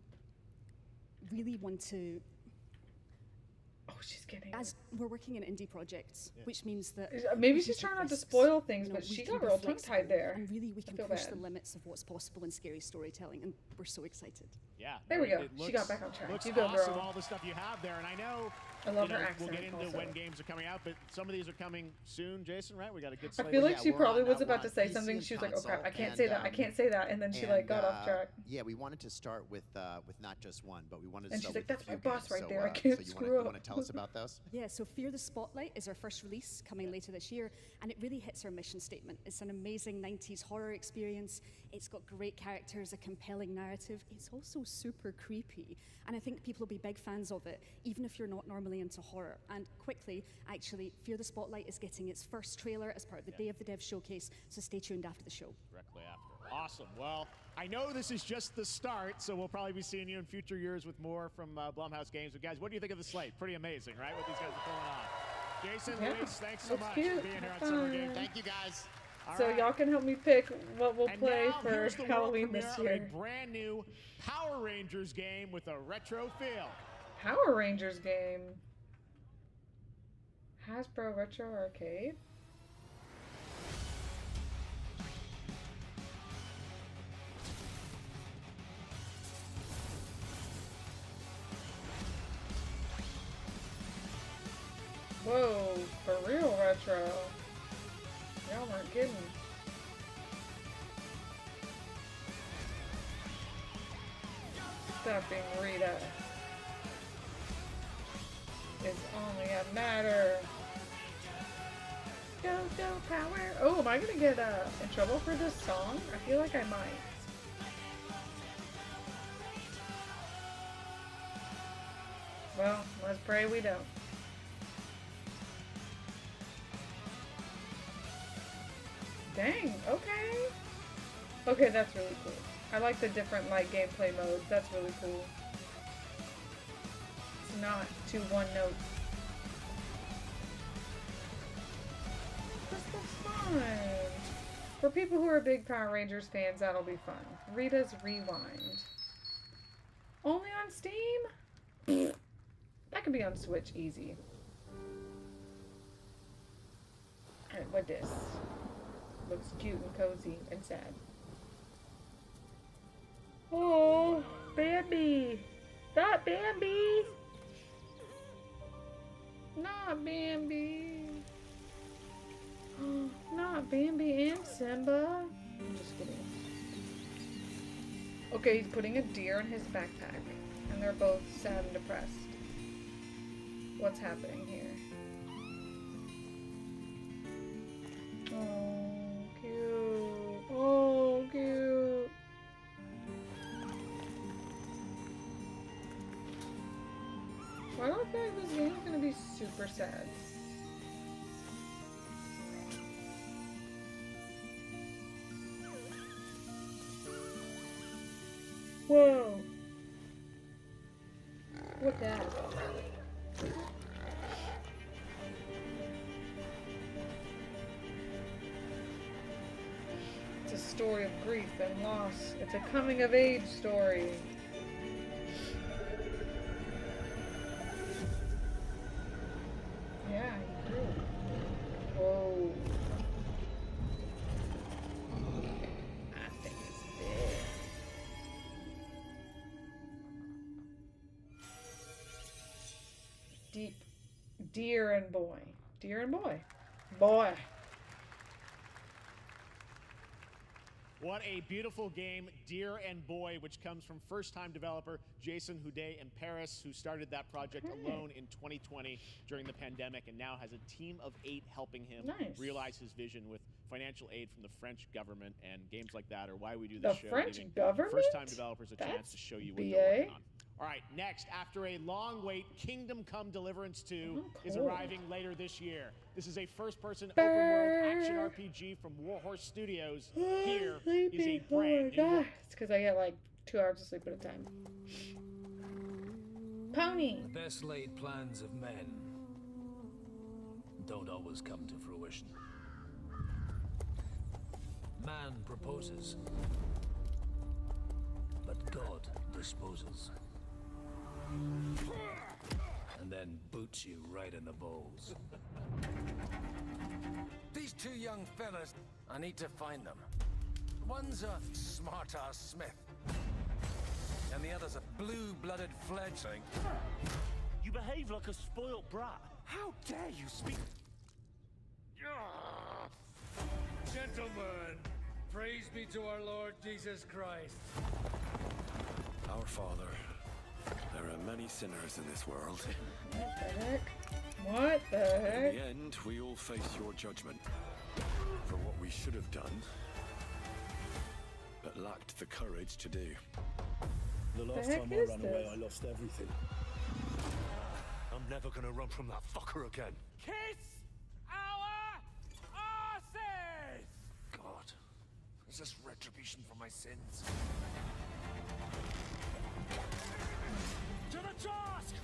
really want to, oh, she's getting as we're working in indie projects, which means that Maybe we she's can trying take not to risks. spoil things, You know, but we she can got be real tongue-tied flexible, there. and really we I can feel push bad. the limits of what's possible in scary storytelling, and we're so excited. Yeah. There we go. It She got back on track. Looks You go, awesome, girl. all the stuff you have there. And I know I love you know, her we'll accent get into also. when games are coming out, but some of these are coming soon, Jason, right? We got a good slate. I feel like she we're probably on, was we're about on to say PC something. and She was like, "Oh crap, I console, can't say that. I and, can't say that," and then she like got off track. Yeah, we wanted to start with not just one, but we wanted to And start she's like, with "That's a few my boss games. right So, there. I so can't you screw wanna, up." You want to tell us about those? Yeah, so Fear the Spotlight is our first release coming later this year, and it really hits our mission statement. It's an amazing 90s horror experience. It's got great characters, a compelling narrative. It's also super creepy, and I think people will be big fans of it, even if you're not normally into horror. And quickly, actually, Fear the Spotlight is getting its first trailer as part of the Day of the Dev showcase, so stay tuned after the show. Directly after. Awesome. Well, I know this is just the start, so we'll probably be seeing you in future years with more from Blumhouse Games. But guys, what do you think of the slate? Pretty amazing, right? What these guys are pulling on. Jason, Yeah, Luis, thanks so looks much cute. for being here on Have Summer fun. Game. Thank you, guys. All So right. y'all can help me pick what we'll And play now, for here's the world Halloween this premiere of year. a brand new Power Rangers game with a retro feel. Power Rangers game. Hasbro Retro Arcade. Whoa, for real retro. Y'all weren't kidding. Stuffing Rita is only a matter. Go, go, power. Oh, am I gonna get in trouble for this song? I feel like I might. Well, let's pray we don't. Dang, okay. Okay, that's really cool. I like the different like gameplay modes. That's really cool. It's not to one note. This looks fun. For people who are big Power Rangers fans, that'll be fun. Rita's Rewind. Only on Steam? That could be on Switch easy. Alright, what this? looks cute and cozy and sad. Oh, Bambi! Not Bambi! Not Bambi! Not Bambi and Simba. I'm just kidding. Okay, he's putting a deer in his backpack, and they're both sad and depressed. What's happening here? Oh, cute. Oh, cute. Why do I feel like this game's gonna be super sad? Whoa. What that? It's a story of grief and loss. It's a coming of age story. Yeah, he grew. Whoa. That thing is big. Deep. Deer and boy. Deer and boy. Boy. What a beautiful game, Deer and Boy, which comes from first-time developer Jason Houdet in Paris, who started that project alone in 2020 during the pandemic and now has a team of 8 helping him realize his vision with financial aid from the French government. And games like that are why we do this show, French giving government? first-time developers a chance to show you what they're working on. All right, next, after a long wait, Kingdom Come Deliverance 2 is arriving later this year. This is a first-person open-world action RPG from Warhorse Studios. Here is a brand new look. It's because I get like 2 hours of sleep at a time. Pony! The best laid plans of men don't always come to fruition. Man proposes, but God disposes. And then boots you right in the balls. These 2 young fellas, I need to find them. One's a smart-ass Smith, and the other's a blue-blooded fledgling. You behave like a spoilt brat. How dare you speak? Gentlemen, praise be to our Lord Jesus Christ. Our Father, there are many sinners in this world. What the heck? What the heck? In the end, we all face your judgment for what we should have done, but lacked the courage to do. The last time I ran away, I lost everything. I'm never gonna run from that fucker again. Kiss our asses! God, is this retribution for my sins? To the task!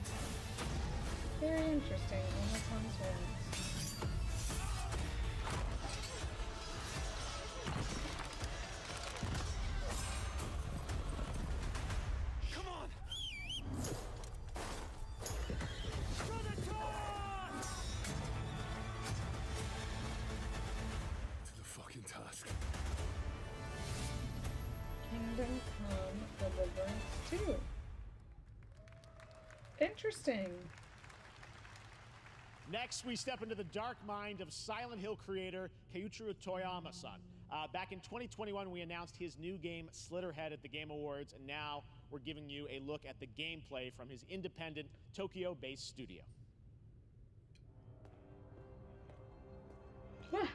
Very interesting. Almost one's wins. Come on! To the task! To the fucking task. Kingdom Come Deliverance 2. Interesting. Next, we step into the dark mind of Silent Hill creator Keiichiro Toyama-san. Back in 2021, we announced his new game, Slitterhead, at the Game Awards, and now we're giving you a look at the gameplay from his independent, Tokyo-based studio. Alright,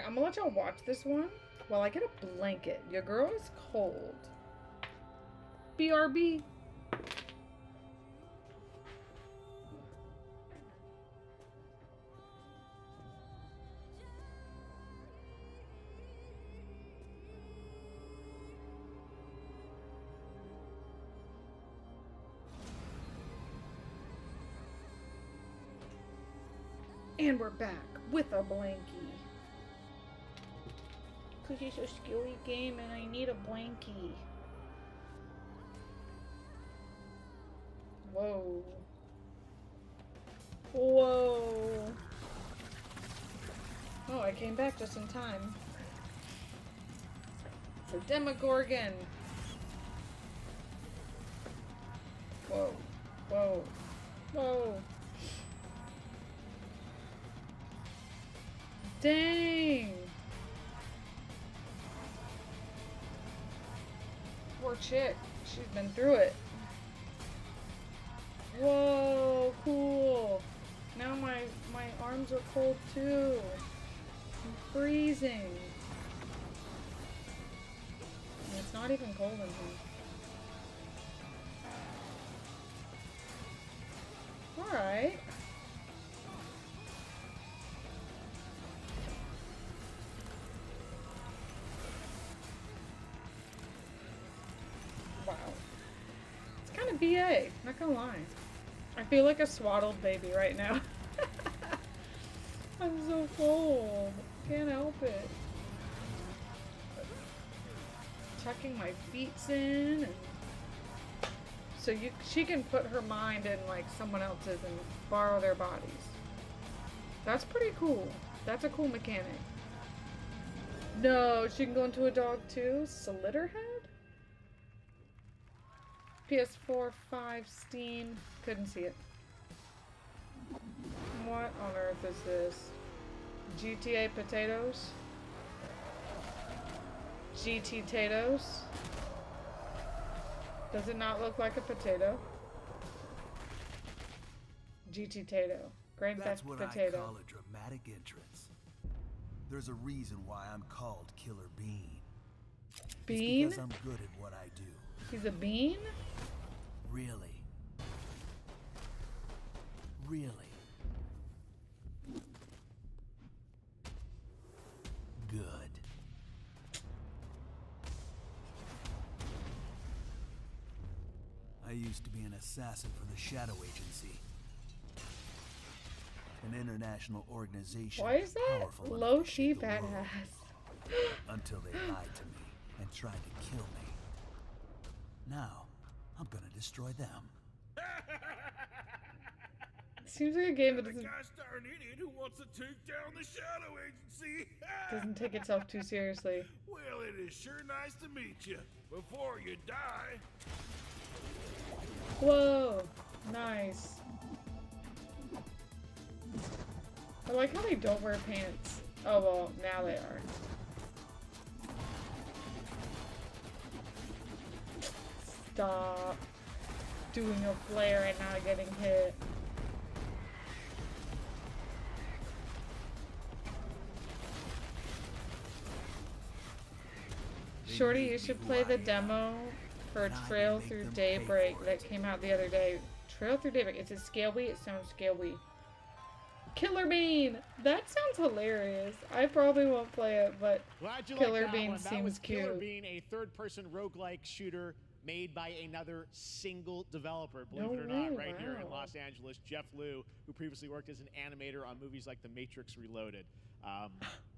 I'm gonna let y'all watch this one while I get a blanket. Your girl is cold. BRB. And we're back with a blankie. Cause it's a scary game and I need a blankie. Whoa. Whoa. Oh, I came back just in time. For Demogorgon. Whoa. Whoa. Whoa. Dang. Poor chick. She's been through it. Whoa, cool. Now my arms are cold too. I'm freezing. And it's not even cold in here. Alright. Wow. It's kind of BA, not gonna lie. I feel like a swaddled baby right now. I'm so cold. Can't help it. Tucking my feet in, and so she can put her mind in like someone else's and borrow their bodies. That's pretty cool. That's a cool mechanic. No, she can go into a dog too. Slitterhead? PS4, 5, Steam. Couldn't see it. What on earth is this? GTA potatoes? GT potatoes? Does it not look like a potato? GT potato. Grand That's Theft what potato. I call a dramatic entrance. There's a reason why I'm called Killer Bean. Bean? It's because I'm good at what I do. He's a bean? Really. Really. Good. I used to be an assassin for the Shadow Agency. An international organization. Why is that powerful enough to low-key shake the world. badass? Until they lied to me and tried to kill me. Now, I'm gonna destroy them. Seems like a game that Gosh darn idiot who wants to take down the Shadow Agency. doesn't take itself too seriously. Well, it is sure nice to meet you. Before you die. Whoa, nice. I like how they don't wear pants. Oh well, now they are. Stop doing a flare and not getting hit. Shorty, you should play the demo for Trail Through Daybreak that came out the other day. Trail Through Daybreak. It's a Scaleby. It sounds Scaleby. Killer Bean! That sounds hilarious. I probably won't play it, but Glad you Killer like that Bean one. That seems was Killer cute. Bean, a third-person roguelike shooter made by another single developer, believe No it or not, way, right here in wow. Los Angeles. Jeff Liu, who previously worked as an animator on movies like The Matrix Reloaded.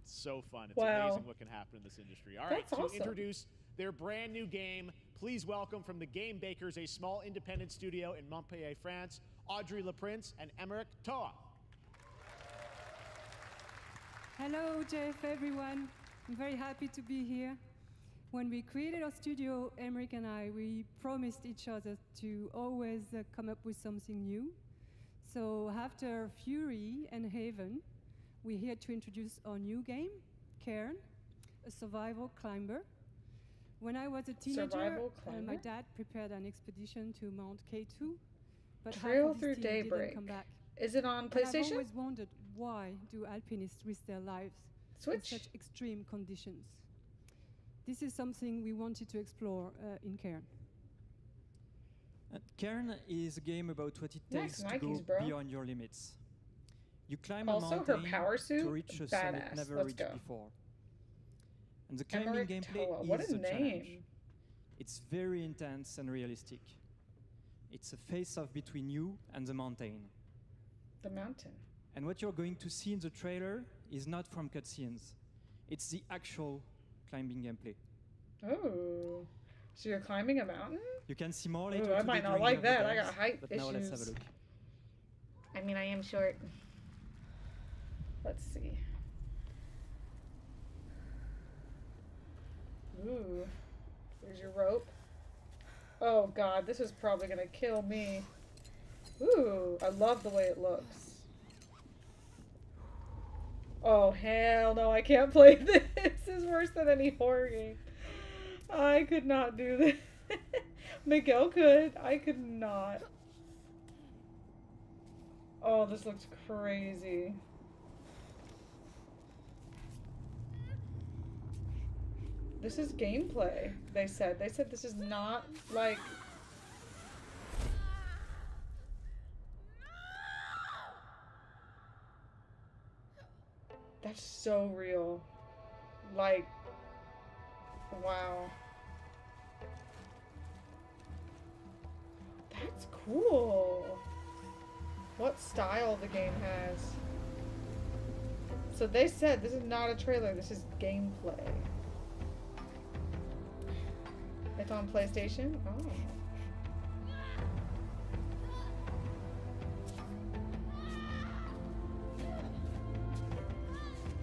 So fun. It's Wow. amazing what can happen in this industry. All right, That's to awesome. introduce their brand new game, please welcome from the Game Bakers, a small independent studio in Montpellier, France, Audrey Laprince and Emmerich Toa. Hello, Jeff, everyone. I'm very happy to be here. When we created our studio, Emmerich and I, we promised each other to always come up with something new. So after Fury and Haven, we're here to introduce our new game, Cairn, a survival climber. When I was a teenager, Survival my climber? dad prepared an expedition to Mount K2, but half Trail of his Through team didn't Daybreak. come back. Is it on And I've PlayStation? always wondered, why do alpinists risk their lives Switch? in such extreme conditions? This is something we wanted to explore in Cairn. Cairn is a game about what it Nice takes to go Nikes, bro. beyond your limits. You climb Also, a her mountain power suit, to reach a badass. summit never Let's reached go. before. And the climbing Emmerich gameplay Toa. What is a a challenge. name. It's very intense and realistic. It's a face-off between you and the mountain. The mountain. And what you're going to see in the trailer is not from cutscenes. It's the actual climbing gameplay. Oh. So you're climbing a mountain? You can see more later Ooh, I today might not during like the that. I dance, got height but now let's have a issues. look. I mean, I am short. Let's see. Ooh. Here's your rope. Oh god, this is probably gonna kill me. Ooh, I love the way it looks. Oh hell no, I can't play this. This is worse than any horror game. I could not do this. Miguel could. I could not. Oh, this looks crazy. This is gameplay, they said. They said this is not like... That's so real. Like, wow. That's cool. What style the game has. So they said this is not a trailer, this is gameplay. It's on PlayStation? Oh.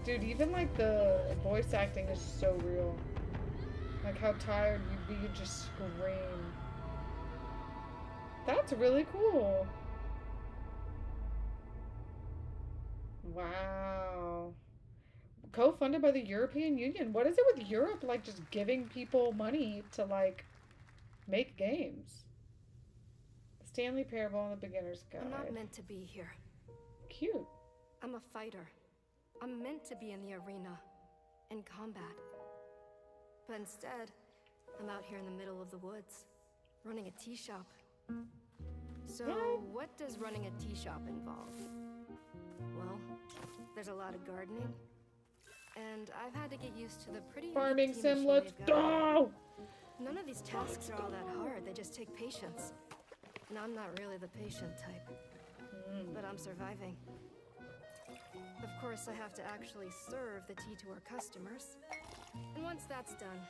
Dude, even like the voice acting is so real. Like how tired you'd be, you'd just scream. That's really cool. Wow. Co-funded by the European Union. What is it with Europe, like, just giving people money to, like, make games? The Stanley Parable and the Beginner's Guide. I'm not meant to be here. Cute. I'm a fighter. I'm meant to be in the arena, in combat. But instead, I'm out here in the middle of the woods, running a tea shop. So, what does running a tea shop involve? Well, there's a lot of gardening. And I've had to get used to the pretty farming sim, let's go! None of these tasks are all that hard, they just take patience. And I'm not really the patient type. But I'm surviving. Of course, I have to actually serve the tea to our customers. And once that's done,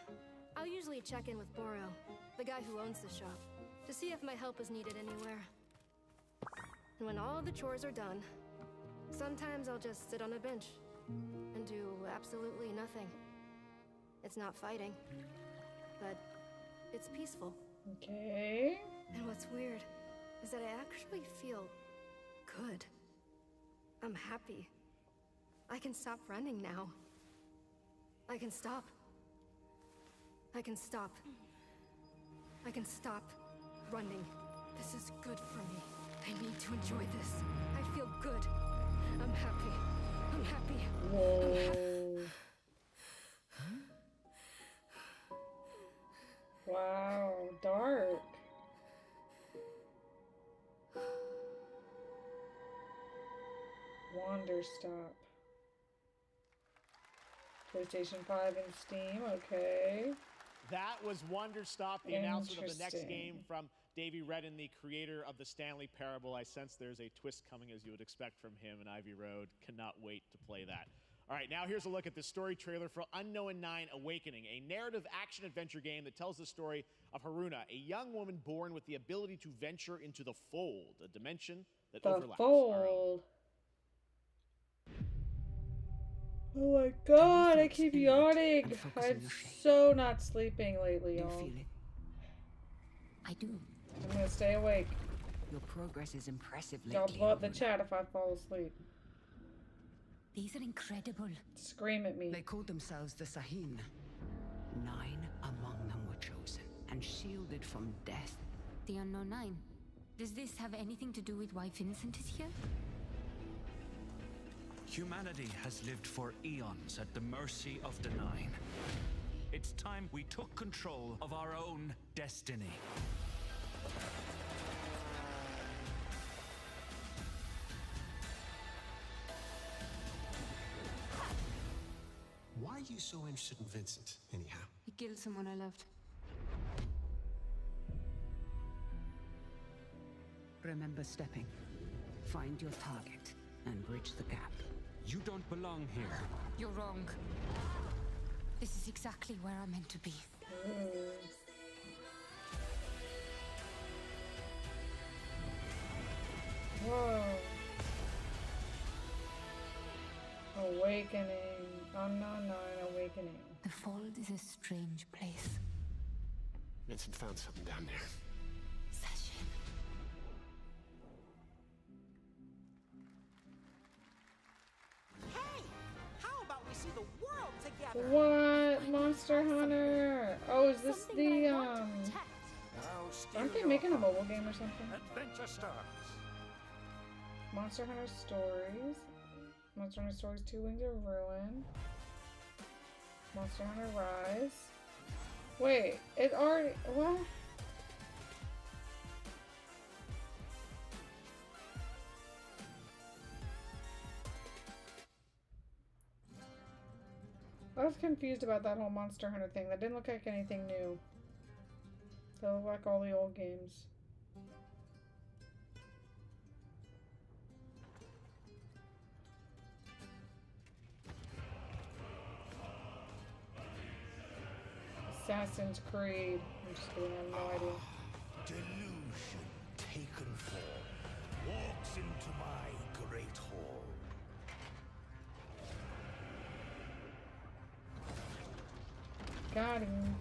I'll usually check in with Boro, the guy who owns the shop, to see if my help is needed anywhere. And when all the chores are done, sometimes I'll just sit on a bench and do absolutely nothing. It's not fighting, but it's peaceful. Okay. And what's weird is that I actually feel good. I'm happy. I can stop running now. I can stop. I can stop. I can stop running. This is good for me. I need to enjoy this. I feel good. I'm happy. I'm happy. Whoa. Wow, dark. Wander Stop. PlayStation 5 and Steam, okay. That was Wonder Stop, the announcement of the next Interesting. game from Davey Redden, the creator of the Stanley Parable. I sense there's a twist coming, as you would expect from him in Ivy Road. Cannot wait to play that. All right, now here's a look at the story trailer for Unknown 9 Awakening, a narrative action-adventure game that tells the story of Haruna, a young woman born with the ability to venture into the Fold, a dimension that overlaps our own. Fold. Oh my god, I keep yawning. I'm so not sleeping lately, y'all. I do. I'm gonna stay awake. Your progress is impressive Y'all lately. blow up the chat if I fall asleep. These are incredible. Scream at me. They called themselves the Sahin. 9 among them were chosen and shielded from death. The Unknown 9. Does this have anything to do with why Vincent is here? Humanity has lived for eons at the mercy of the Nine. It's time we took control of our own destiny. Why are you so interested in Vincent, anyhow? He killed someone I loved. Remember stepping. Find your target and bridge the gap. You don't belong here. You're wrong. This is exactly where I'm meant to be. Whoa. Awakening. Unknown 9 Awakening. The Fold is a strange place. Vincent found something down there. Session. Hey! How about we see the world together? What? Monster Hunter? Oh, is this the, aren't they making a mobile game or something? Adventure starts. Monster Hunter Stories. Monster Hunter Stories 2 Wings of Ruin. Monster Hunter Rise. Wait, it already, what? I was confused about that whole Monster Hunter thing. That didn't look like anything new. They look like all the old games. Assassin's Creed. I'm just kidding, I have no idea. Delusion taken form walks into my great hall. Got him.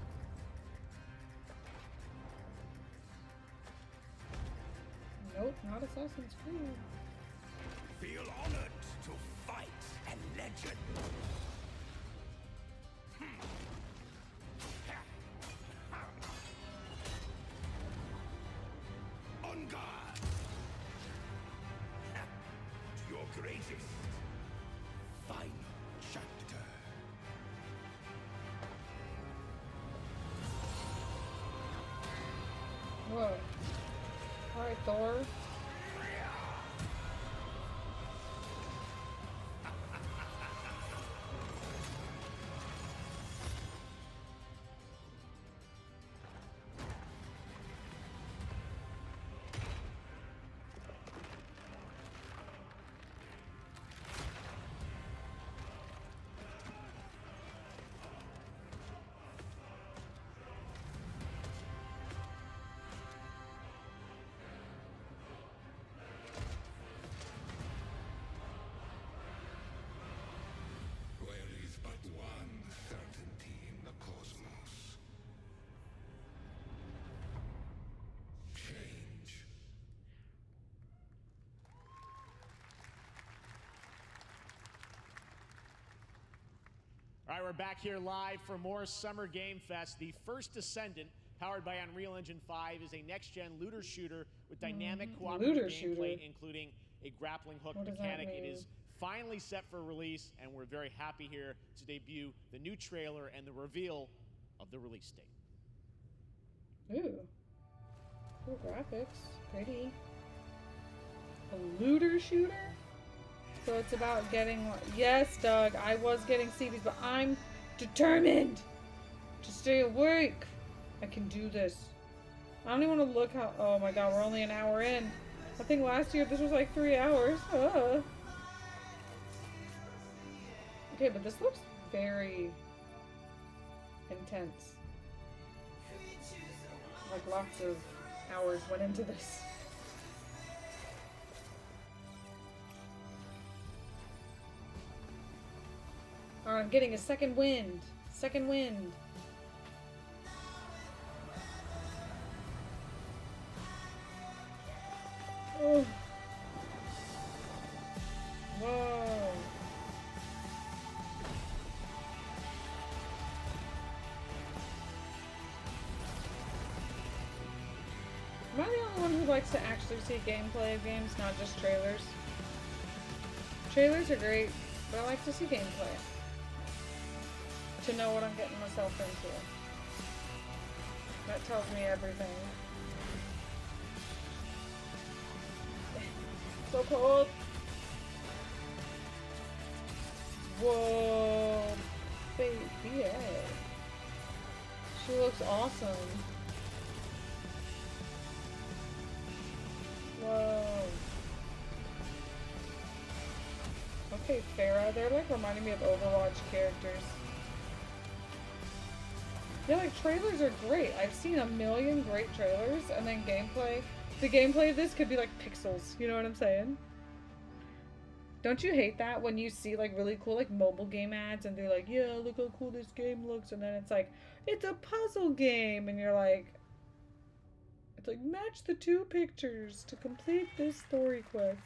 Nope, not Assassin's Creed. Feel honored to fight a legend. On guard. To your greatest final chapter. Whoa. Alright, Thor. There is but one certainty in the cosmos. Change. All right, we're back here live for more Summer Game Fest. The first Descendant, powered by Unreal Engine 5, is a next-gen looter shooter with dynamic cooperative Looter gameplay, shooter. including a grappling hook What does that mechanic. It mean? is finally set for release, and we're very happy here to debut the new trailer and the reveal of the release date. Ooh. Cool graphics. Pretty. A looter shooter? So it's about getting... Yes, Doug, I was getting CDs, but I'm determined to stay awake. I can do this. I don't even want to look how... Oh my god, we're only an hour in. I think last year this was like 3 hours. Okay, but this looks very intense. Like lots of hours went into this. Oh, I'm getting a second wind. Second wind. Oh. Whoa. Am I the only one who likes to actually see gameplay of games, not just trailers? Trailers are great, but I like to see gameplay. To know what I'm getting myself into. That tells me everything. So cold. Whoa. Baby. She looks awesome. Whoa. Okay, Farah. They're like reminding me of Overwatch characters. Yeah, like trailers are great. I've seen a million great trailers, and then gameplay. The gameplay of this could be like pixels. You know what I'm saying? Don't you hate that when you see like really cool like mobile game ads and they're like, yeah, look how cool this game looks, and then it's like, it's a puzzle game, and you're like, it's like, match the two pictures to complete this story quest.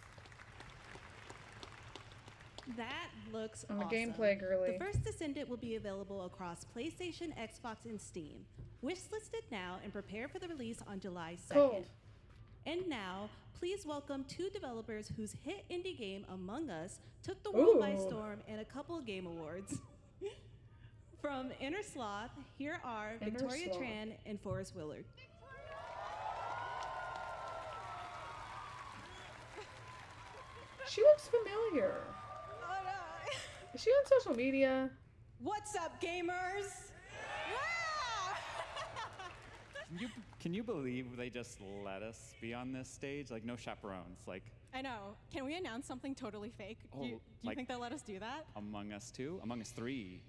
That looks I'm a awesome. gameplay girly. The first Descendant will be available across PlayStation, Xbox, and Steam. Wishlisted now and prepare for the release on July 2nd. Cool. And now, please welcome two developers whose hit indie game, Among Us, took the world by storm in a couple of game awards. From Inner Sloth, here are Victoria Tran and Forrest Willard. She looks familiar. Oh no. Is she on social media? What's up, gamers? Can you believe they just let us be on this stage? Like, no chaperones. Like, I know. Can we announce something totally fake? Do you like think they'll let us do that? Among Us 2? Among Us 3?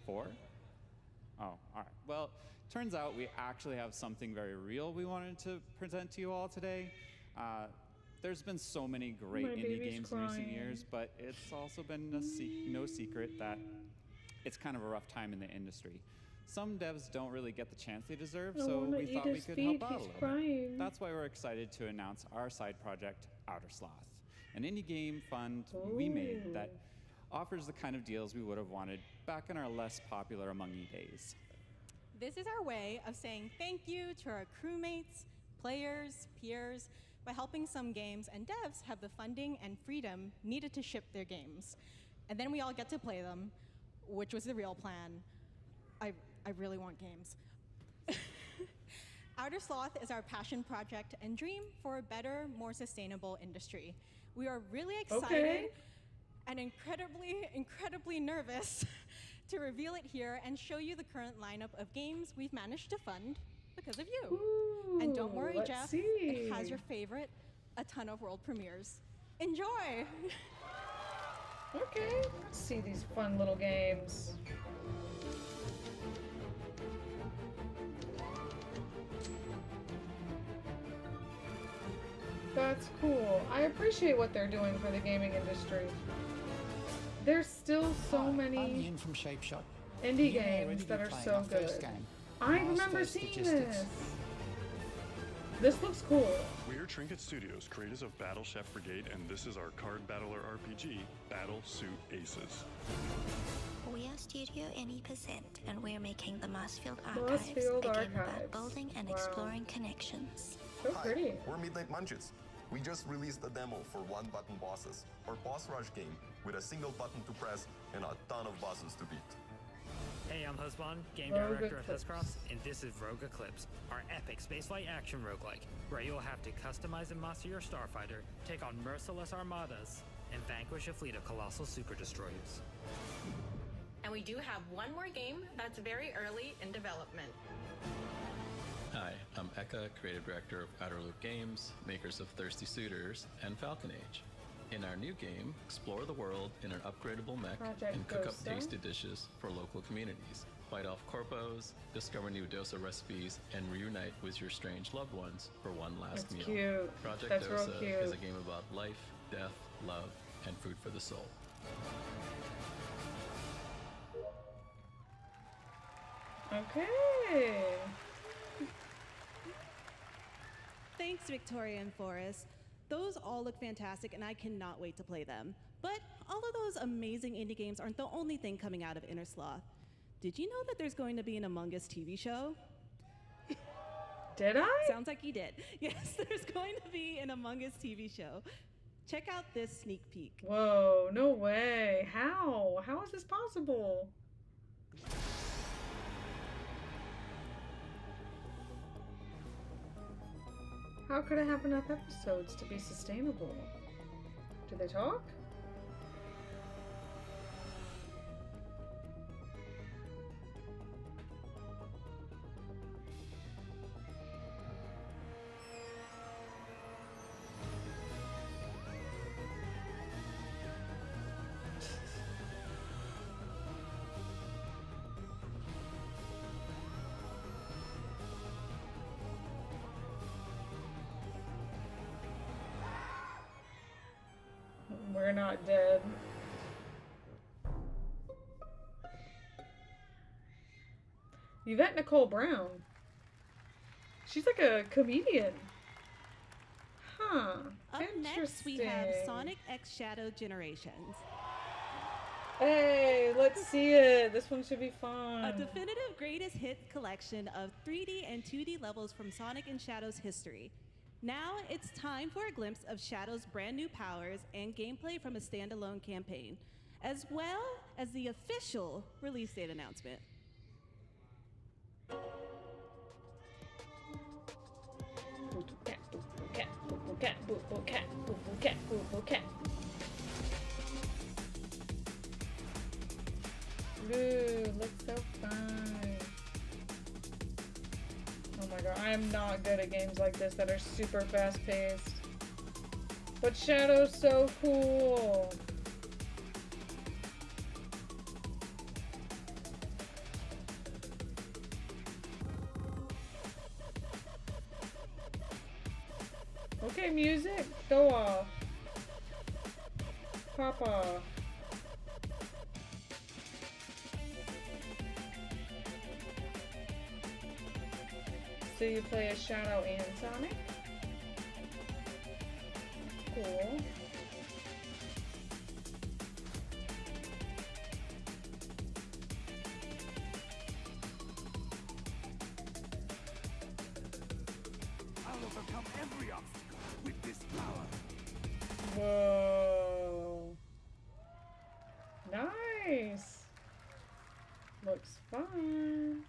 4? Oh, all right. Well, turns out we actually have something very real we wanted to present to you all today. There's been so many great indie games in recent years, but it's also been no secret that it's kind of a rough time in the industry. Some devs don't really get the chance they deserve, so we thought we could help out a little bit. That's why we're excited to announce our side project, Outer Sloth, an indie game fund we made that offers the kind of deals we would have wanted back in our less popular Among Us days. This is our way of saying thank you to our crewmates, players, peers, by helping some games and devs have the funding and freedom needed to ship their games. And then we all get to play them, which was the real plan. I really want games. Outer Sloth is our passion project and dream for a better, more sustainable industry. We are really excited and incredibly nervous to reveal it here and show you the current lineup of games we've managed to fund because of you. Ooh, and don't worry, Jeff, see. it has your favorite, a ton of world premieres. Enjoy! Okay, let's see these fun little games. That's cool. I appreciate what they're doing for the gaming industry. There's still so many from Shape Shot. indie games that are so good. I remember seeing this. This looks cool. We're Trinket Studios, creators of Battle Chef Brigade, and this is our card battler RPG, Battle Suit Aces. We are Studio NE%, and we're making the Mossfield Mossfield Archives, a game about Archives. building and exploring connections. So pretty. Hi, we're Midnight Munches. We just released a demo for one-button bosses, our boss rush game, with a single button to press and a ton of bosses to beat. Hey, I'm Husband, game Rogue director of Eclipse. Huscross, and this is Rogue Eclipse, our epic spaceflight action roguelike, where you'll have to customize and master your starfighter, take on merciless armadas, and vanquish a fleet of colossal super destroyers. And we do have one more game that's very early in development. Hi, I'm Eka, creative director of Outer Loop Games, makers of Thirsty Suitors and Falcon Age. In our new game, explore the world in an upgradable mech Project and cook up Dosa. tasty dishes for local communities. Fight off corpos, discover new dosa recipes, and reunite with your strange loved ones for one last That's meal. cute. Project That's real Dosa cute. is a game about life, death, love, and food for the soul. Okay. Thanks, Victoria and Forrest. Those all look fantastic, and I cannot wait to play them. But all of those amazing indie games aren't the only thing coming out of Inner Sloth. Did you know that there's going to be an Among Us TV show? Did I? Sounds like you did. Yes, there's going to be an Among Us TV show. Check out this sneak peek. Whoa, no way. How? How is this possible? How could it have enough episodes to be sustainable? Do they talk? We're not dead. Yvette Nicole Brown. She's like a comedian. Huh. Up next, we have Sonic X Shadow Generations. Hey, let's see it. This one should be fun. A definitive greatest hit collection of 3D and 2D levels from Sonic and Shadow's history. Now it's time for a glimpse of Shadow's brand new powers and gameplay from a standalone campaign, as well as the official release date announcement. Ooh, looks so fun. Oh my god, I am not good at games like this that are super fast paced. But Shadow's so cool. Okay, music, go off. Pop off. So you play as Shadow and Sonic? Cool. I'll overcome every obstacle with this power. Whoa. Nice. Looks fun.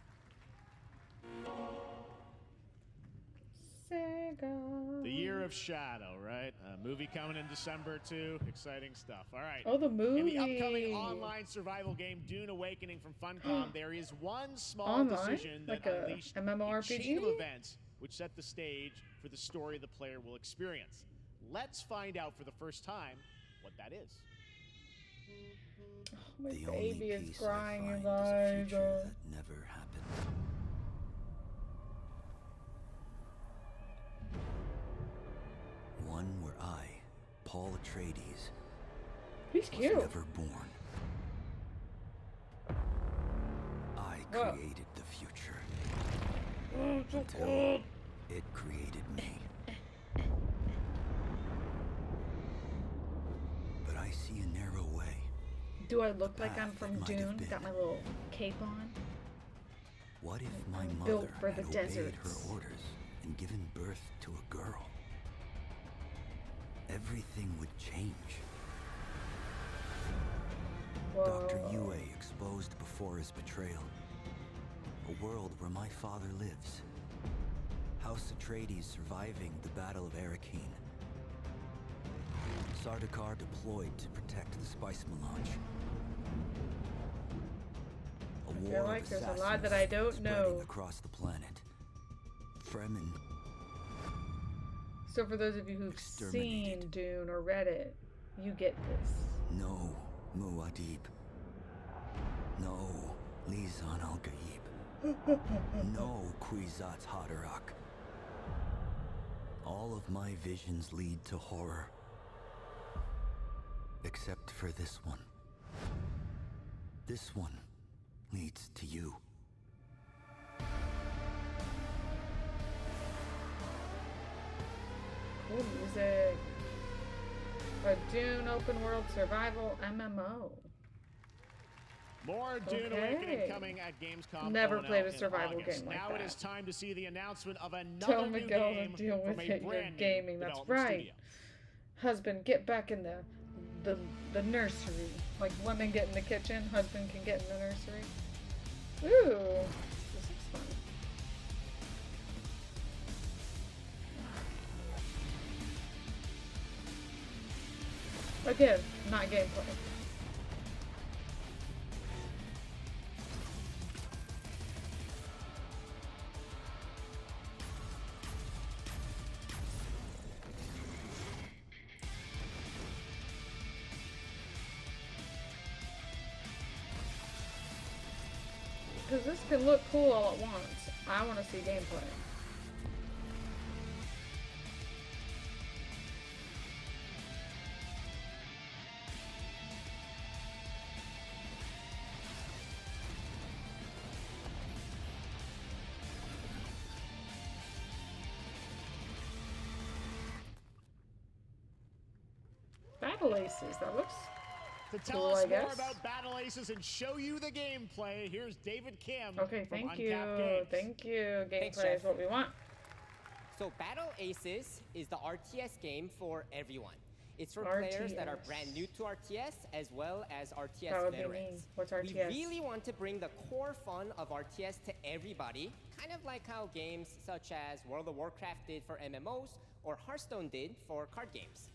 Sega. The Year of Shadow, right? A movie coming in December too. Exciting stuff. All right. Oh, the movie. In the upcoming online survival game Dune Awakening from Funcom, there is one small decision that like a unleashed MMORPG? a chain of events which set the stage for the story the player will experience. Let's find out for the first time what that is. Oh, my baby is crying, you guys. Never happened. One where I, Paul Atreides, He's was cute. never born. I created the future. Until it created me. But I see a narrow way. Do I look like I'm from Dune? Got my little cape on? What if my built mother for had the obeyed deserts. her orders and given birth to a girl? Everything would change. Dr. Yue exposed before his betrayal. A world where my father lives. House Atreides surviving the Battle of Arrakeen. Sardaukar deployed to protect the spice melange. A I war feel of like there's a lot assassins that I don't spreading know. across the planet. Fremen. So for those of you who've seen Dune or read it, you get this. No Muad'Dib. No Lisan al-Gaib. No Kwisatz Haderach. All of my visions lead to horror. Except for this one. This one leads to you. Cool music. A Dune open world survival MMO. More Dune Awakening coming at Gamescom. Never ONL played a in survival August. game like now that. it is time to see the announcement of another Tell new Miguel to game deal from with a it. You're brand new gaming. That's development right. studio. Husband, get back in the nursery. Like women get in the kitchen, husband can get in the nursery. Ooh, this is fun. Again, not gameplay. Because this can look cool all at once. I want to see gameplay. Battle Aces. That looks To tell cool, us I more guess. about Battle Aces and show you the gameplay, here's David Kim Okay, from thank you. Uncapped Games. Thank you. Thanks, Gameplay Jeff. is what we want. So Battle Aces is the RTS game for everyone. It's for players that are brand new to RTS as well as RTS That would be me. veterans. What's RTS? We really want to bring the core fun of RTS to everybody, kind of like how games such as World of Warcraft did for MMOs or Hearthstone did for card games.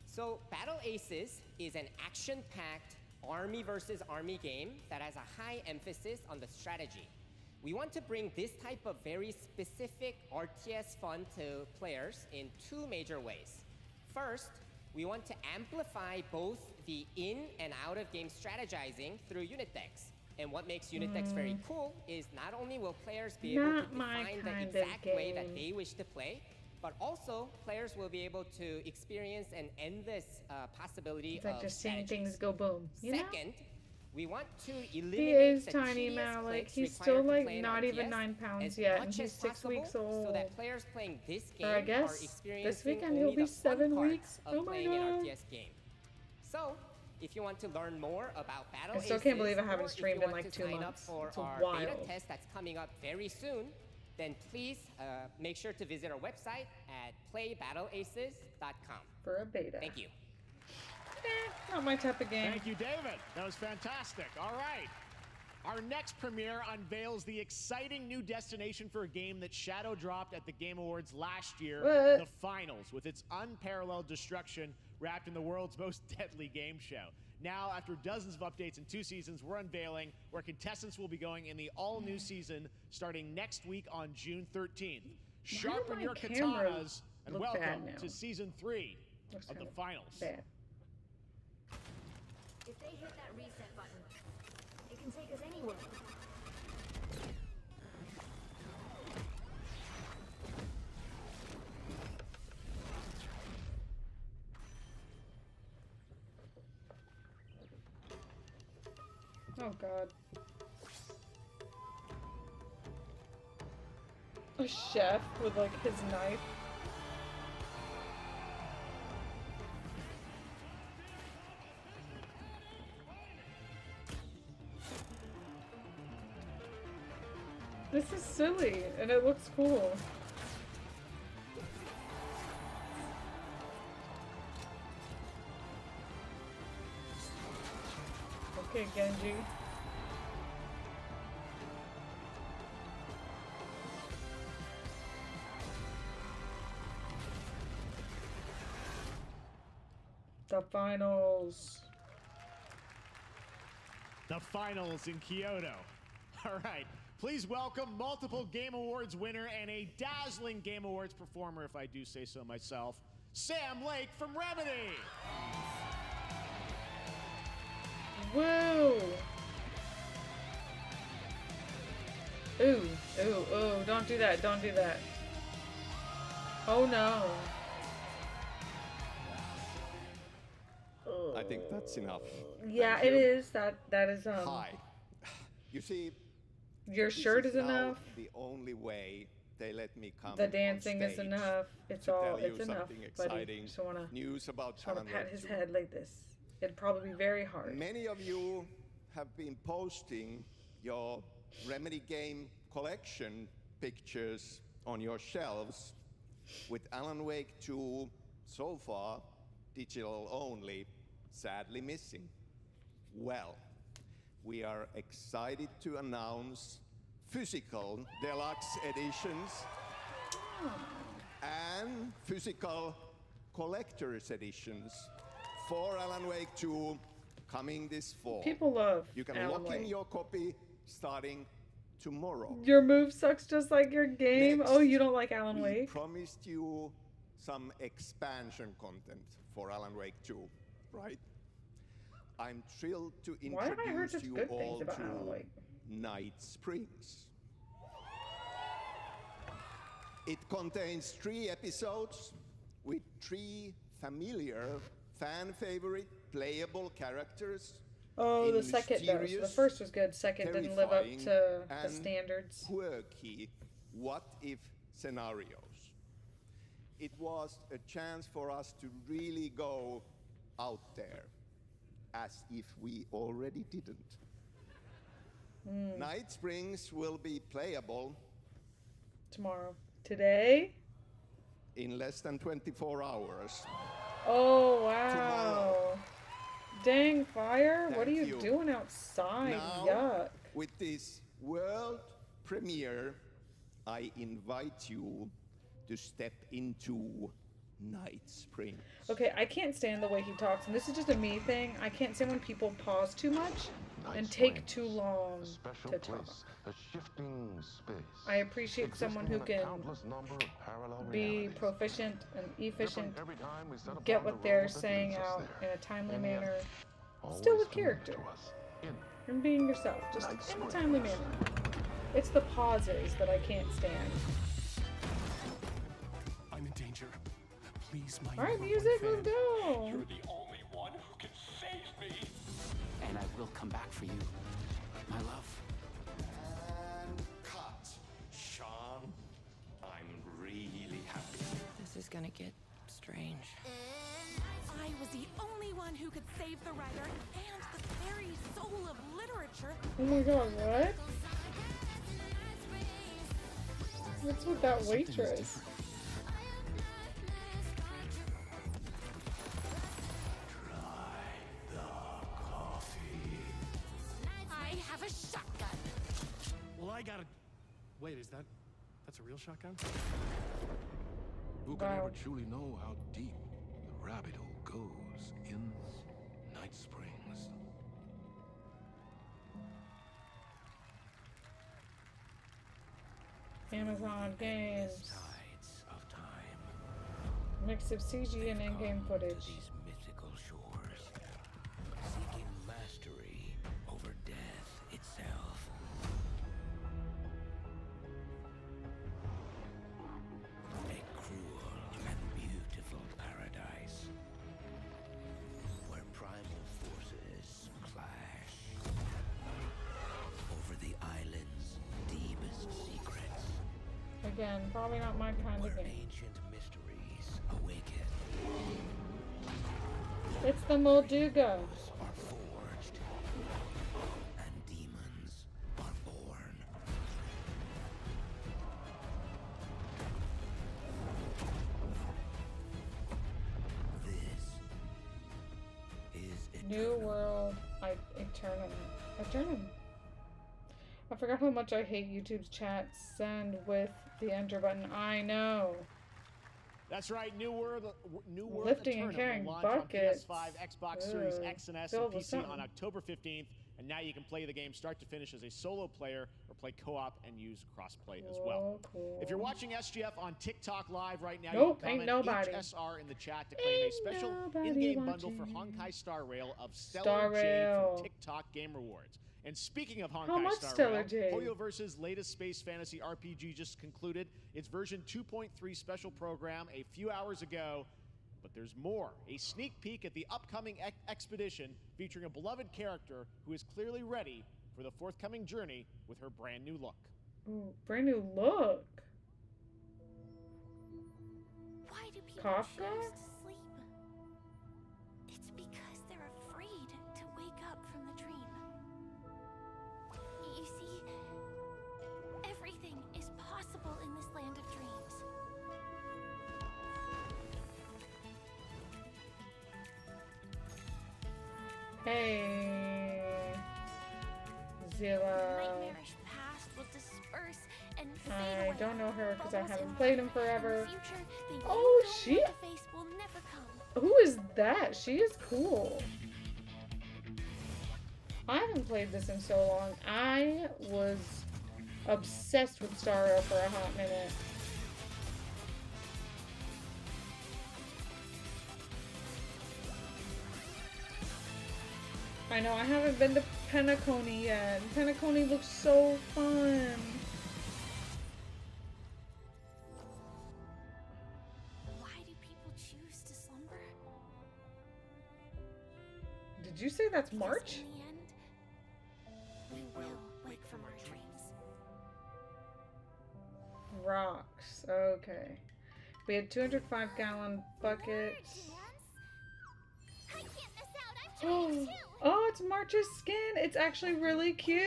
So Battle Aces is an action-packed army versus army game that has a high emphasis on the strategy. We want to bring this type of very specific RTS fun to players in two major ways. First, we want to amplify both the in and out of game strategizing through unit decks. And what makes unit decks very cool is not only will players be able to define the exact way that they wish to play, but also players will be able to experience an endless possibility It's like of just seeing strategies. things go boom. You know? Second, we want to He eliminate is the tiny, tedious Malik. clicks He's required still to like play an not even RTS 9 pounds as yet, much and he's as 6 weeks possible, old. so that players playing this game Or I are guess experiencing this weekend only he'll be the fun 7 parts weeks. of Oh my playing god. an RTS game. So, if you want to learn more about Battle I still Aces, can't believe I or haven't if you streamed in want like to 2 sign up months. for It's our beta wild. test that's coming up very soon, then please make sure to visit our website at playbattleaces.com. For a beta. Thank you. Not my type of game. Thank you, David. That was fantastic. All right. Our next premiere unveils the exciting new destination for a game that shadow dropped at the Game Awards last year, What? the Finals, with its unparalleled destruction wrapped in the world's most deadly game show. Now, after dozens of updates and 2 seasons, we're unveiling where contestants will be going in the all-new season starting next week on June 13th. Sharpen my your camera katanas and look bad welcome now? to Season 3 Looks of the kind of Finals. bad. If they hit that reset button, it can take us anywhere. Oh god. A chef with like his knife. This is silly and it looks cool. Okay, Genji. The finals. The finals in Kyoto. All right. Please welcome multiple Game Awards winner and a dazzling Game Awards performer, if I do say so myself, Sam Lake from Remedy. Woo! Ooh, ooh, ooh, don't do that, don't do that. Oh no. I think that's enough. Yeah, Thank it you. is. That is Hi. You see, Your this shirt is now enough. The only way they let me come. The on dancing is stage enough. It's to all tell you it's enough, something buddy. exciting. Just wanna News about just wanna Alan pat Wake his 2. head like this. It'd probably be very hard. Many of you have been posting your Remedy game collection pictures on your shelves with Alan Wake 2 so far digital only, sadly missing. Well, we are excited to announce physical deluxe editions and physical collector's editions for Alan Wake 2 coming this fall. People love You can Alan lock in Wake. your copy starting tomorrow. Your move sucks just like your game. Next, Oh, you don't like Alan we Wake? promised you some expansion content for Alan Wake 2, right? I'm thrilled to Why have I heard introduce such you good all things about Alan to Wake? Night Springs. It contains 3 episodes with 3 familiar, fan-favorite, playable characters. Oh, in the second does. The mysterious, first was good. Second didn't live up terrifying, to the and standards. quirky what-if scenarios. It was a chance for us to really go out there, as if we already didn't. Night Springs will be playable tomorrow. Today? In less than 24 hours. Oh, wow. Tomorrow. Dang, Fire. Thank what are you you. doing outside? Now, Yuck. with this world premiere, I invite you to step into Night Springs. Okay, I can't stand the way he talks, and this is just a me thing. I can't stand when people pause too much and take too long to talk. A shifting space. I appreciate someone who can be proficient and efficient, get what they're saying out in a timely manner, still with character, and being yourself, just in a timely manner. It's the pauses that I can't stand. I'm in danger. Please, my All right, number music, one let's fan. go. You're the only one who can save me. And I will come back for you, my love. And cut. Sean, I'm really happy. This is gonna get strange. I was the only one who could save the writer and the very soul of literature. Oh my god, what? What's with that waitress? I have a shotgun. Well, I gotta. Wait, that's a real shotgun? Who can Wow. ever truly know how deep the rabbit hole goes in Night Springs? Amazon Games. Mix of CG and in-game footage. Mythical shores, seeking mastery over death itself. A cruel and beautiful paradise where primal forces clash over the island's deepest secrets. Again, probably not my kind of game. Ancient mysteries awaken. It's the Molduga. Are forged, and demons are born. This is New World Eternum. I forgot how much I hate YouTube's chat. Send with the enter button. I know. That's right, New World Lifting and Eternum carrying will launch buckets. on PS5, Xbox Series Ugh, X and S, filled and with PC something. on October 15th. And now you can play the game start to finish as a solo player or play co-op and use cross-play as well. Cool. If you're watching SGF on TikTok Live right now, Nope, you can ain't comment nobody. HSR in the chat to claim a special nobody in-game bundle for watching. Honkai Star Rail of Star Stellar J Rail. from TikTok Game Rewards. And speaking of How Honkai much Star Stellar Rail, J? Hoyoverse's latest space fantasy RPG just concluded its version 2.3 special program a few hours ago. But there's more. A sneak peek at the upcoming expedition featuring a beloved character who is clearly ready for the forthcoming journey with her brand new look. Ooh, brand new look. Why do people Kafka? choose to sleep? It's because they're afraid to wake up from the dream. You see, everything is possible in this land of dreams. Hey, The Zilla. nightmarish past will disperse and fade I away. don't know her because I Bubbles haven't in played him light, and forever. the future that you Oh, don't she. want to face will never come. Who is that? She is cool. I haven't played this in so long. I was obsessed with Star Rail for a hot minute. I know, I haven't been to Penacony yet. Penacony looks so fun. Why do people choose to slumber? Did you say that's March? In the end, we will wake from our dreams. Rocks. Okay. We had 205-gallon buckets. Oh, it's March's skin. It's actually really cute.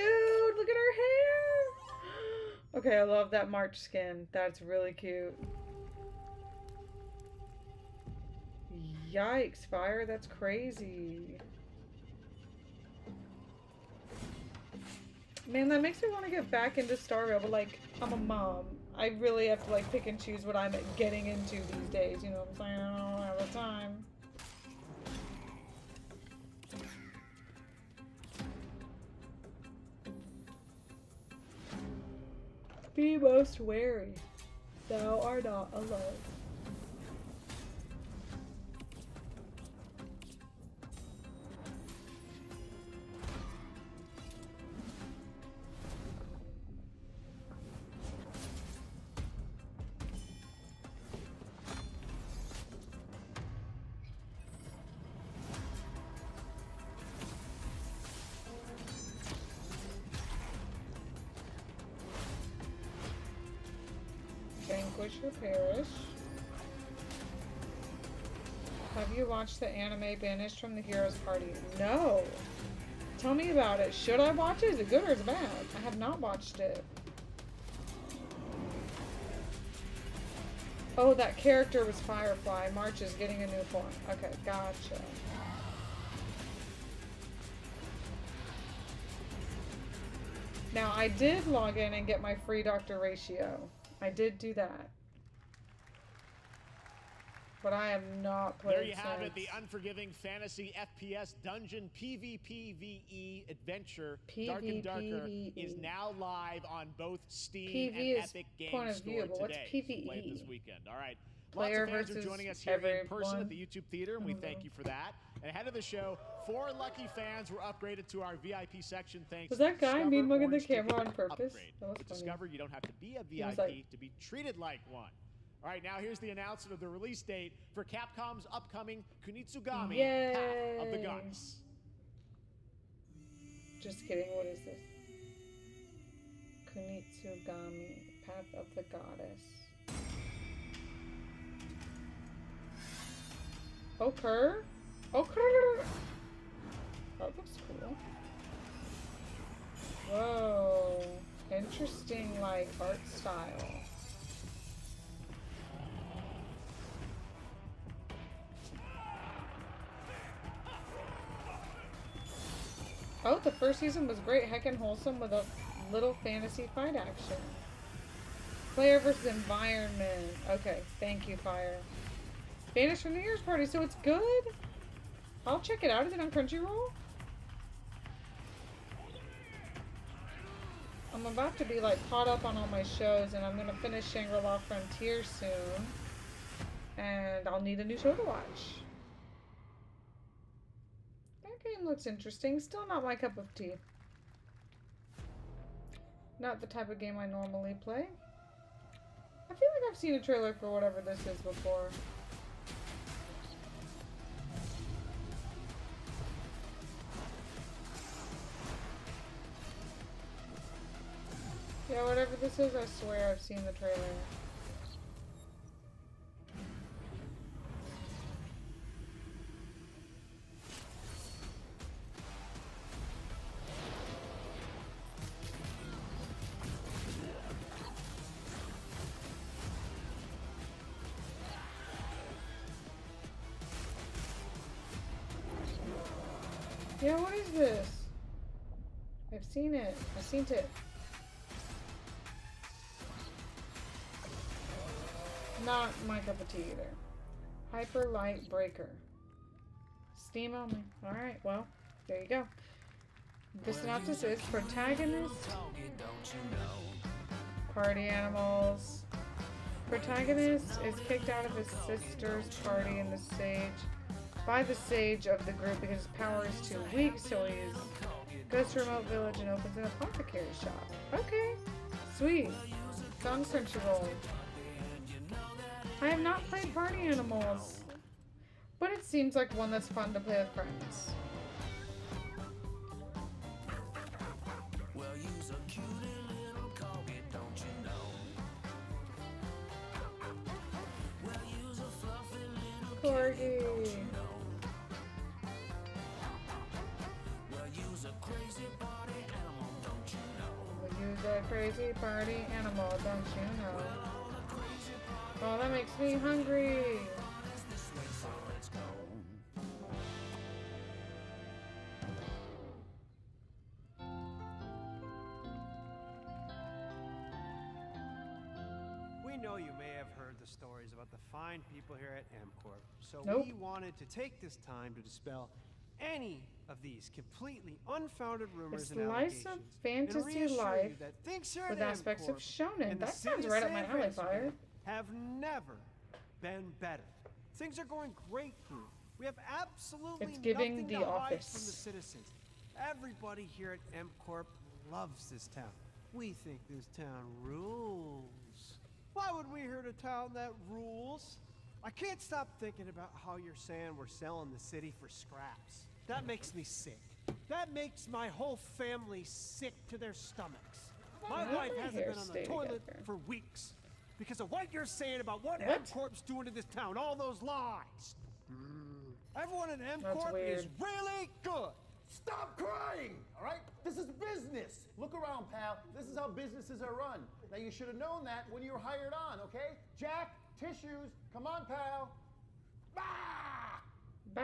Look at her hair. Okay, I love that March skin. That's really cute. Yikes, Fire. That's crazy. Man, that makes me want to get back into Star Rail, but like, I'm a mom. I really have to like pick and choose what I'm getting into these days. You know what I'm saying? I don't have the time. Be most wary. Thou art not alone. Vanquish or perish. Have you watched the anime Banished from the Hero's Party? No. Tell me about it. Should I watch it? Is it good or is it bad? I have not watched it. Oh, that character was Firefly. March is getting a new form. Okay, gotcha. Now, I did log in and get my free Dr. Ratio. I did do that. But I have not played There you have since. it, the unforgiving fantasy FPS dungeon PvPvE adventure Dark and Darker is now live on both Steam PV and is Epic Games point of Store view, but what's today. PvE? Play it this weekend. All right. Player Lots of fans are versus joining us here in person everyone. at the YouTube Theater, and we thank you for that. And ahead of the show, 4 lucky fans were upgraded to our VIP section thanks Was that guy to Discover mean mugging the Orange Ticket camera on purpose? Upgrade. That was With funny. Discover, you don't have to be a He was VIP like- to be treated like one. All right, now here's the announcement of the release date for Capcom's upcoming Kunitsugami Path of the Yay. Goddess. Just kidding, what is this? Kunitsugami, Path of the Goddess. Okur? Okur! That looks cool. Whoa. Interesting, like, art style. Oh, the first season was great, heckin' wholesome with a little fantasy fight action. Player versus environment. Okay, thank you, Fire. Banished from the Year's Party, so it's good? I'll check it out. Is it on Crunchyroll? I'm about to be like caught up on all my shows, and I'm gonna finish Shangri-La Frontier soon. And I'll need a new show to watch. That game looks interesting. Still not my cup of tea. Not the type of game I normally play. I feel like I've seen a trailer for whatever this is before. Yeah, whatever this is, I swear I've seen the trailer. Yeah, what is this? I've seen it. I've seen it. Not my cup of tea either. Hyper Light Breaker. Steam only. Alright, well, there you go. The synopsis is protagonist. Party animals. Protagonist is kicked out of his sister's party in the sage by the sage of the group because his power is too weak, so he goes to a remote village and opens an apothecary shop. Okay, sweet. It's on Crunchyroll. I have not played Party Animals, but it seems like one that's fun to play with friends. Corgi. crazy party animal, don't you know? Oh, that makes me hungry. We know you may have heard the stories about the fine people here at MCorp, so Nope. we wanted to take this time to dispel any of these completely unfounded A rumors and slice allegations, of and fantasy reassure life you that things here with at aspects of MCorp shonen. and the That city sounds of right up San my alley, Francisco Fire. have never been better. Things are going great here. We have absolutely It's giving nothing The to hide Office. from the citizens. Everybody here at MCorp loves this town. We think this town rules. Why would we here at a town that rules? I can't stop thinking about how you're saying we're selling the city for scraps. That makes me sick. That makes my whole family sick to their stomachs. My Why wife do my hasn't hair been on the stay toilet together? for weeks because of what you're saying about what What? MCorp's doing to this town, all those lies. Everyone in That's MCorp is weird. really good. Stop crying, all right? This is business. Look around, pal. This is how businesses are run. Now, you should have known that when you were hired on, okay? Jack, tissues. Come on, pal. Bah! Bah.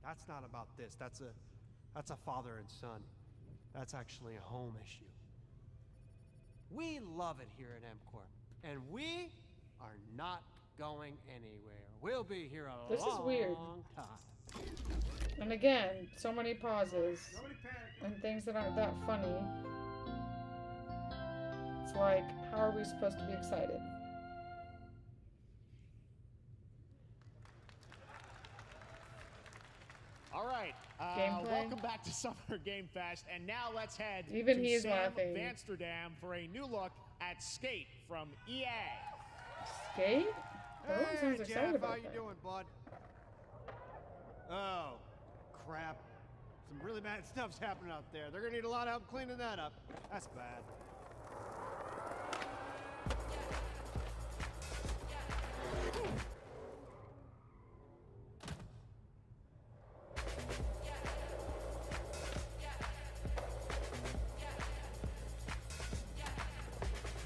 That's not about this. That's a father and son. That's actually a home issue. We love it here at MCorp, and we are not going anywhere. We'll be here a This is long weird. time. And again, so many pauses and things that aren't that funny. It's like, how are we supposed to be excited? All right, Gameplay? welcome back to Summer Game Fest, and now let's head Even to he is Sam laughing. Amsterdam for a new look at Skate from EA. Skate? Everyone Hey, sounds Jeff, excited how about you that. doing, bud? Oh, crap. Some really bad stuff's happening out there. They're gonna need a lot of help cleaning that up. That's bad.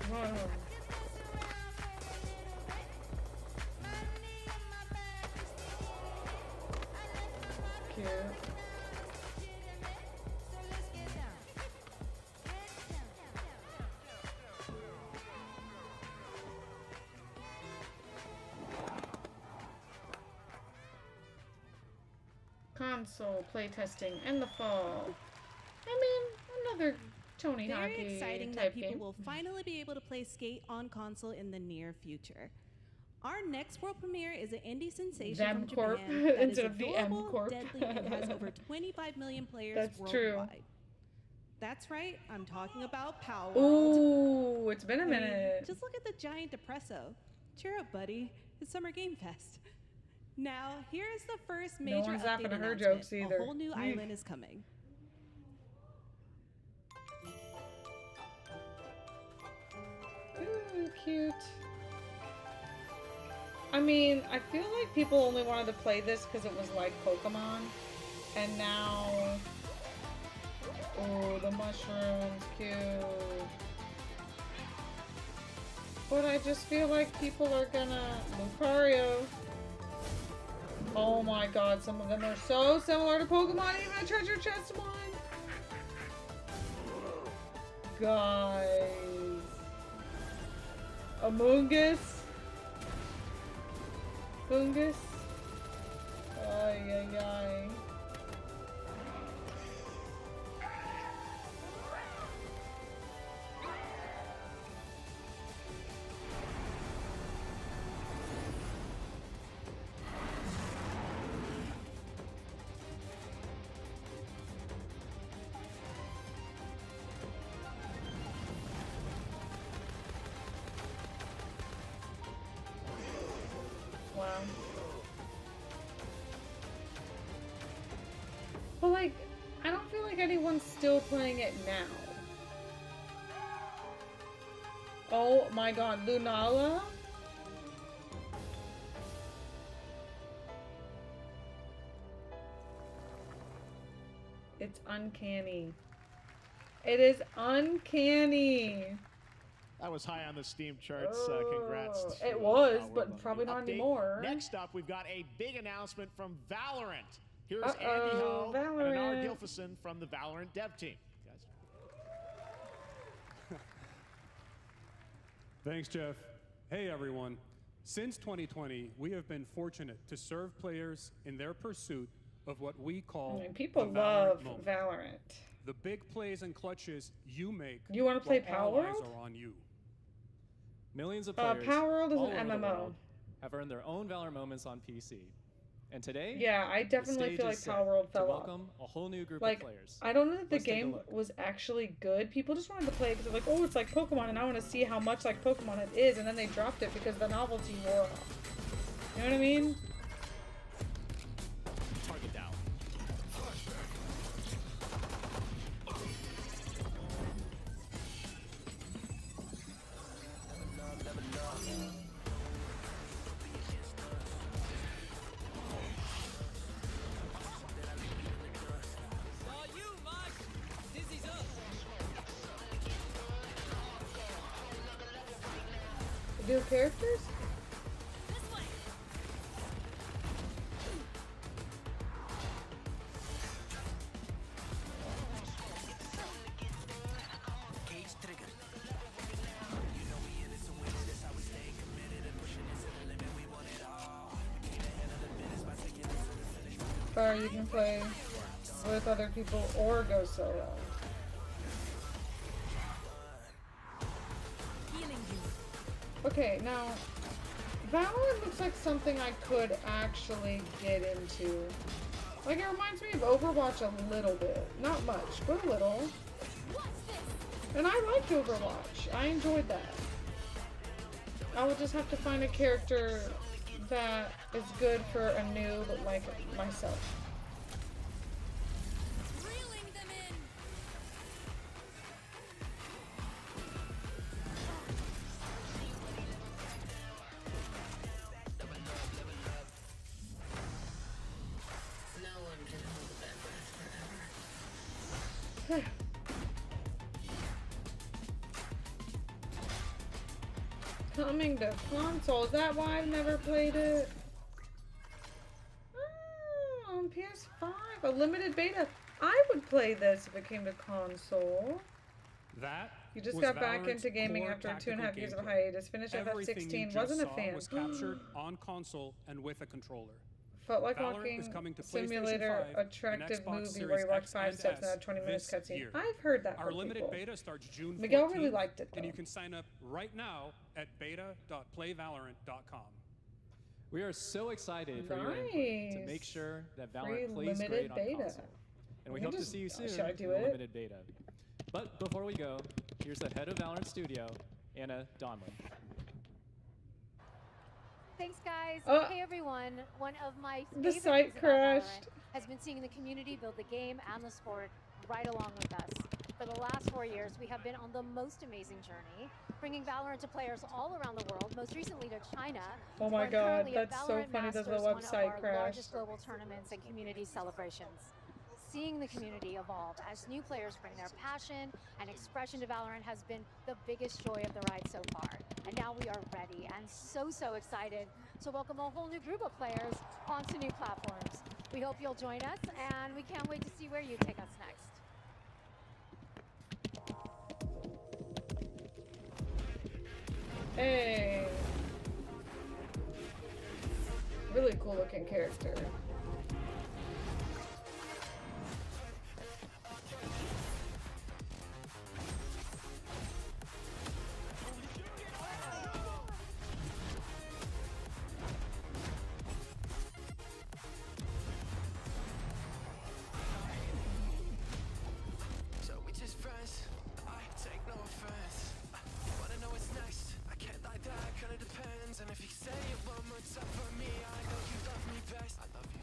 Whoa. Cute. Console playtesting in the fall. I mean, another Tony Very Hawk exciting type that people game. will finally be able to play Skate on console in the near future. Our next world premiere is an indie sensation Them from Corp Japan that is instead of the M adorable, Corp. deadly, and has over 25 million players That's worldwide. true. That's right, I'm talking about Power World. Ooh, it's been a I mean, minute. just look at the giant depresso. Cheer up, buddy. It's Summer Game Fest. Now, here is the first No major one's update laughing at her announcement. jokes either. A whole new Mm. island is coming. Ooh, cute. I mean, I feel like people only wanted to play this because it was like Pokemon. And now... Oh, the mushrooms, cute. But I just feel like people are gonna... Lucario. Oh my god, some of them are so similar to Pokemon, even a treasure chest one. Guys. Amoongus. Fungus. Ay, ay, ay. Wow. But like, I don't feel like anyone's still playing it now. Oh my god, Lunala? It's uncanny. It is uncanny. That was high on the Steam charts. Congrats. To, it was, World but on the probably new not update. Anymore. Next up, we've got a big announcement from Valorant. Here's Andy Ho and Anar Gilfison from the Valorant dev team. Guys. Thanks, Jeff. Hey, everyone. Since 2020, we have been fortunate to serve players in their pursuit of what we call people the love moment. Valorant. The big plays and clutches you make. You want to play while Power all World? eyes are on you. Millions of players Power World is all an over the MMO. world have earned their own Valor moments on PC. And today, yeah, I definitely feel like Power World fell off. Welcome a whole new group like, of players. I don't know that the game was actually good. People just wanted to play it because they're like, oh, it's like Pokemon, and I want to see how much like Pokemon it is, and then they dropped it because the novelty wore off. You know what I mean? Target down. New characters? Or you can play with other people or go solo. Okay, now, Valorant looks like something I could actually get into. Like, it reminds me of Overwatch a little bit. Not much, but a little. And I liked Overwatch. I enjoyed that. I would just have to find a character that is good for a noob like myself. Coming to console. Is that why I've never played it? Oh, on PS5. A limited beta. I would play this if it came to console. That You just was got back Valorant's into gaming core after tactical 2.5 years of gameplay. hiatus. Finished Everything you FF16. just Wasn't a saw fan. was captured on console and with a controller. Felt like Valorant walking is coming to simulator PlayStation 5 and attractive Xbox movie Series where you walk X 5 and steps and S had 20 minutes this cutscene. year. I've heard that Our from limited people. beta starts June 14th. Miguel really liked it, and though. you can sign up right now at beta.playvalorant.com. We are so excited for your input to make sure that Valorant Free plays limited great on beta. console. And we You hope to just- see you soon should I in do the it? limited beta. But before we go, here's the head of Valorant Studio, Anna Donlin. Thanks, guys. Hey, everyone. One of my The favorite site things about Valorant crashed. has been seeing the community build the game and the sport right along with us. For the last 4 years, we have been on the most amazing journey, bringing Valorant to players all around the world, most recently to China. Oh my where I'm God, currently at that's so Valorant funny that the Masters, one of website our crashed. largest global tournaments and community celebrations. Seeing the community evolve as new players bring their passion and expression to Valorant has been the biggest joy of the ride so far. And now we are ready and so excited to welcome a whole new group of players onto new platforms. We hope you'll join us, and we can't wait to see where you take us next. Hey. Really cool looking character. So we just friends, I take no offense. Wanna know what's next? I can't lie, that kinda depends. And if you say it one more time for me, I know you love me best. I love you.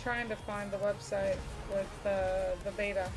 trying to find the website with the beta.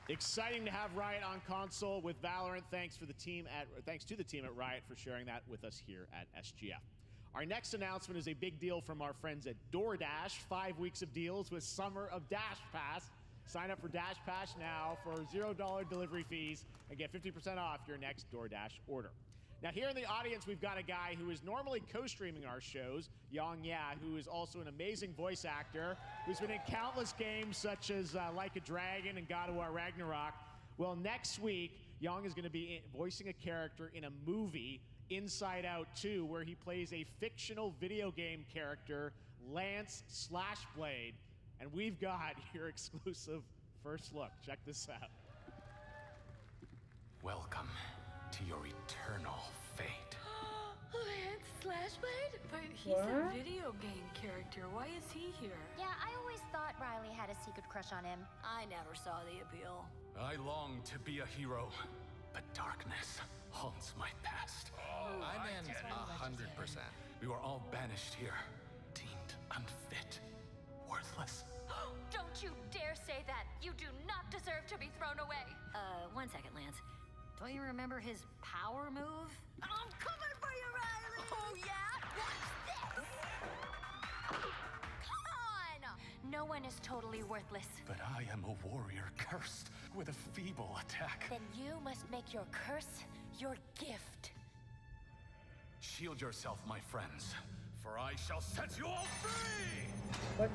Exciting to have Riot on console with Valorant. Thanks to the team at Riot for sharing that with us here at SGF. Our next announcement is a big deal from our friends at DoorDash. 5 weeks of deals with Summer of Dash Pass. Sign up for Dash Pass now for $0 delivery fees and get 50% off your next DoorDash order. Now, here in the audience, we've got a guy who is normally co-streaming our shows, Yang Ya, who is also an amazing voice actor, who's been in countless games such as Like a Dragon and God of War Ragnarok. Well, next week, Yang is going to be voicing a character in a movie, Inside Out 2, where he plays a fictional video game character, Lance Slashblade. And we've got your exclusive first look. Check this out. Welcome to your eternal fate. Lance Slashblade? But he's a video game character. Why is he here? Yeah, I always thought Riley had a secret crush on him. I never saw the appeal. I long to be a hero, but darkness haunts my past. I'm in 100%. We were all banished here, deemed unfit, worthless. Don't you dare say that! You do not deserve to be thrown away! 1 second, Lance. Don't you remember his power move? I'm coming for you, Riley! Oh, yeah? What's this? Come on! No one is totally worthless. But I am a warrior cursed with a feeble attack. Then you must make your curse your gift. Shield yourself, my friends, for I shall set you all free! What?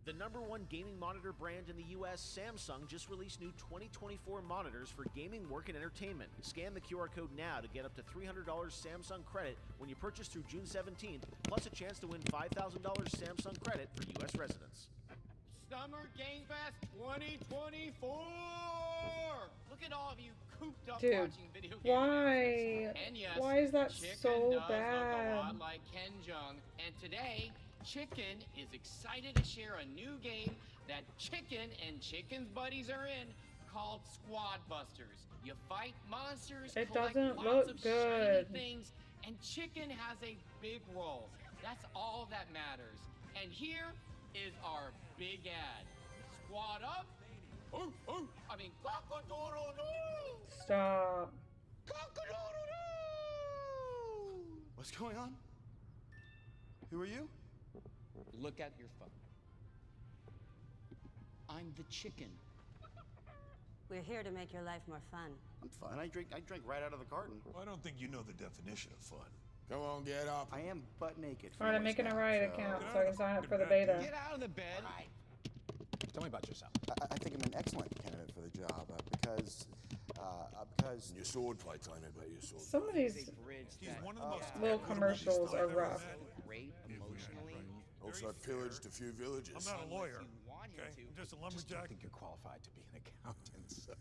The #1 gaming monitor brand in the US, Samsung, just released new 2024 monitors for gaming, work, and entertainment. Scan the QR code now to get up to $300 Samsung credit when you purchase through June 17th, plus a chance to win $5,000 Samsung credit for US residents. Summer Game Fest 2024! Look at all of you cooped up Dude, watching video game why? announcements. And yes, Why is that Chicken so does bad? look a lot like Ken Jeong. And today, Chicken is excited to share a new game that Chicken and Chicken's buddies are in called Squad Busters. You fight monsters, It collect doesn't lots look of good. shiny things, and Chicken has a big role. That's all that matters. And here is our big ad. Squad up. I mean, cock-a-doodle-doo! Stop. Cock-a-doodle-doo! What's going on? Who are you? Look at your phone. I'm the chicken. We're here to make your life more fun. I'm fine. I drink right out of the carton. I don't think you know the definition of fun. Come on, get up. I am butt naked. Alright, I'm making a Riot account so I can sign up for the beta. Get out of the bed. Tell me about yourself. I think I'm an excellent candidate for the job because your sword play. Tell me about your sword. Some of these little commercials are rough. Great emotionally. Also, I pillaged a few villages. I'm not a lawyer. Okay, I'm just a I lumberjack. think you're qualified to be an accountant, so.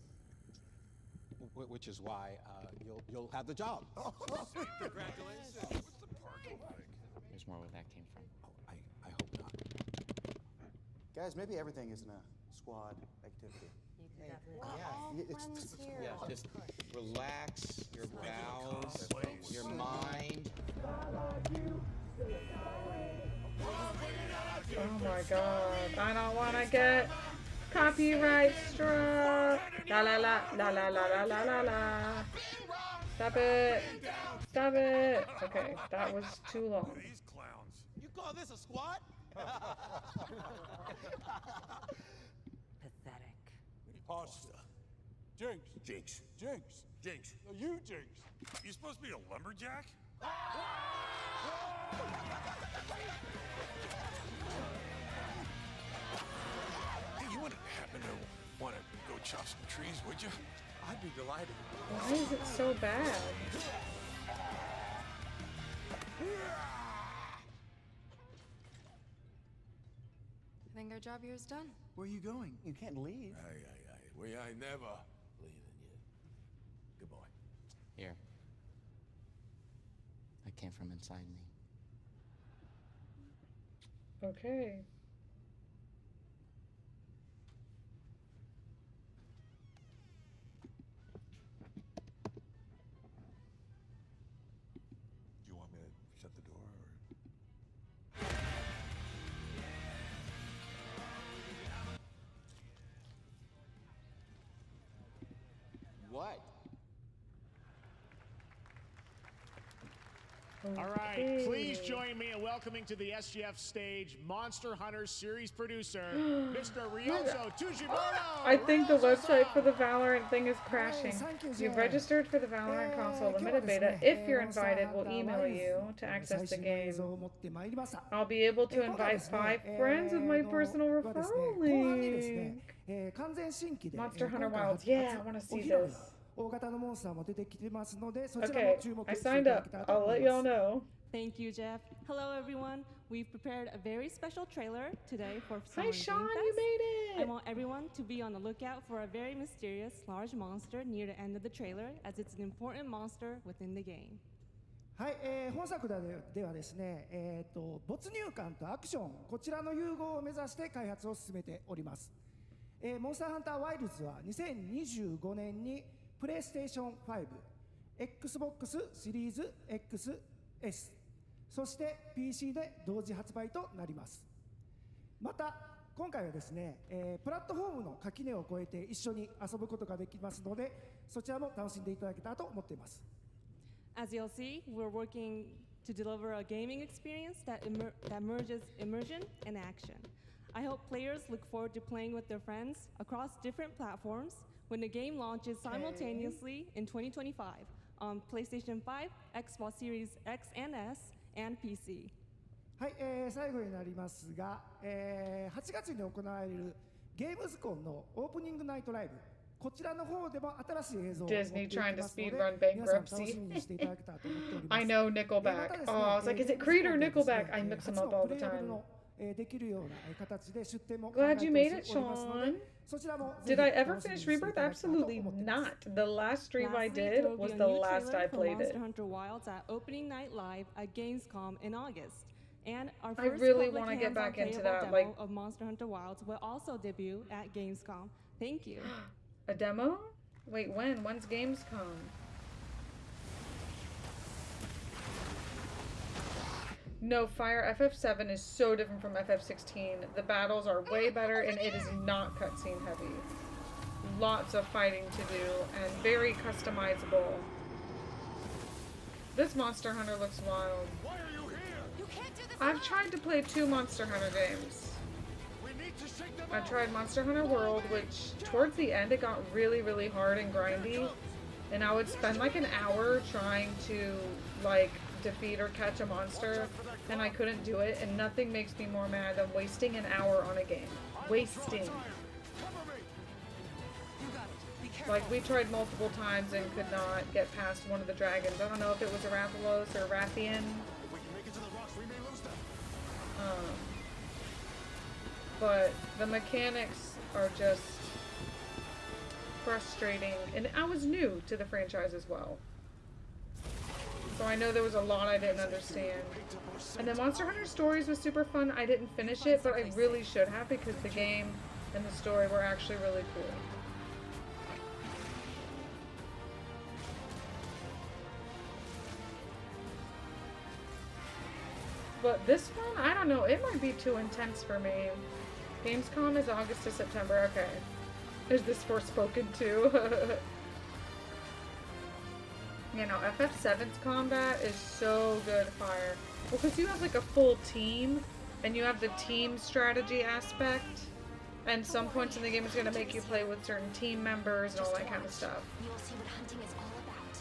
Which is why you'll have the job. Congratulations. What's the parking like? There's more where that came from. Oh, I hope not. guys, maybe everything isn't a squad activity. Yeah, just relax your bowels, your mind. Oh my god. I don't want to get copyright struck. La la la la la la la la la la. Stop it. Stop it. Okay, that was too long. These clowns. You call this a squat? Pathetic. Pasta. Jinx. Jinx. No, you Jinx. You supposed to be a lumberjack? Hey, you wouldn't happen to want to go chop some trees, would you? I'd be delighted. Why is it so bad? think our job here is done. Where are you going? You can't leave. We ain't never leaving you. Good boy. Here. That came from inside me. Okay. Do you want me to shut the door or? What? All right, please join me in welcoming to the SGF stage Monster Hunter series producer, Mr. Ryozo Tujimoto. I think the website for the Valorant thing is crashing. You've registered for the Valorant console limited beta. If you're invited, we'll email you to access the game. I'll be able to invite 5 friends with my personal referral link. Monster Hunter Wilds. Yeah, I want to see this. Okay, I signed up. I'll let y'all know. Thank you, Jeff. Hello, everyone. We've prepared a very special trailer today for Summer Hi, Sean, Game Fest. you made it! I want everyone to be on the lookout for a very mysterious large monster near the end of the trailer, as it's an important monster within the game. はい、本作ではですね、没入感とアクション、こちらの融合を目指して開発を進めております。モンスターハンターワイルズは2025年にプレイステーション5、Xbox シリーズ XS、そして PC で同時発売となります。また今回はですね、プラットフォームの垣根を越えて一緒に遊ぶことができますので、そちらも楽しんでいただけたらと思っています。As you'll see, we're working to deliver a gaming experience that merges immersion and action. I hope players look forward to playing with their friends across different platforms when the game launches simultaneously in 2025 on PlayStation 5, Xbox Series X and S, and PC. はい、最後になりますが、8月に行われるゲームズコンのオープニングナイトライブ、こちらの方でも新しい映像を持っていきますので、皆さん楽しみにしていただけたらと思っております。I know Nickelback. Oh, I was like, is it Creed or Nickelback? I mix them up all the time. Glad you made it, Sean. Did I ever finish Rebirth? Absolutely not. The last stream I did was the last I played it. Monster Hunter Wilds at opening night live at Gamescom in August. And our I first really public want to get back hands-on into playable that. demo Like of Monster Hunter Wilds will also debut at Gamescom. Thank you. a demo? Wait, when? When's Gamescom? No, Fire FF7 is so different from FF16. The battles are way better and it is not cutscene heavy. Lots of fighting to do and very customizable. This Monster Hunter looks wild. Why are you here? You can't do this. I've tried to play 2 Monster Hunter games. We need to shake them I tried Monster Hunter World, which towards the end it got really, really hard and grindy. And I would spend like an hour trying to like defeat or catch a monster and I couldn't do it, and nothing makes me more mad than wasting an hour on a game. Wasting. Like we tried multiple times and could not get past one of the dragons. I don't know if it was a Rathalos or a Rathian. If we can make it to the rocks, we may lose them. But the mechanics are just frustrating, and I was new to the franchise as well. So I know there was a lot I didn't understand. And the Monster Hunter Stories was super fun. I didn't finish it, but I really should have because the game and the story were actually really cool. But this one, I don't know, it might be too intense for me. Gamescom is August to September, okay. Is this Forspoken too? You know, FF7's combat is so good, Fire. Well, because you have like a full team, and you have the team strategy aspect, and some points in the game is going to make you play with certain team members and all that kind of stuff. You'll see what hunting is all about.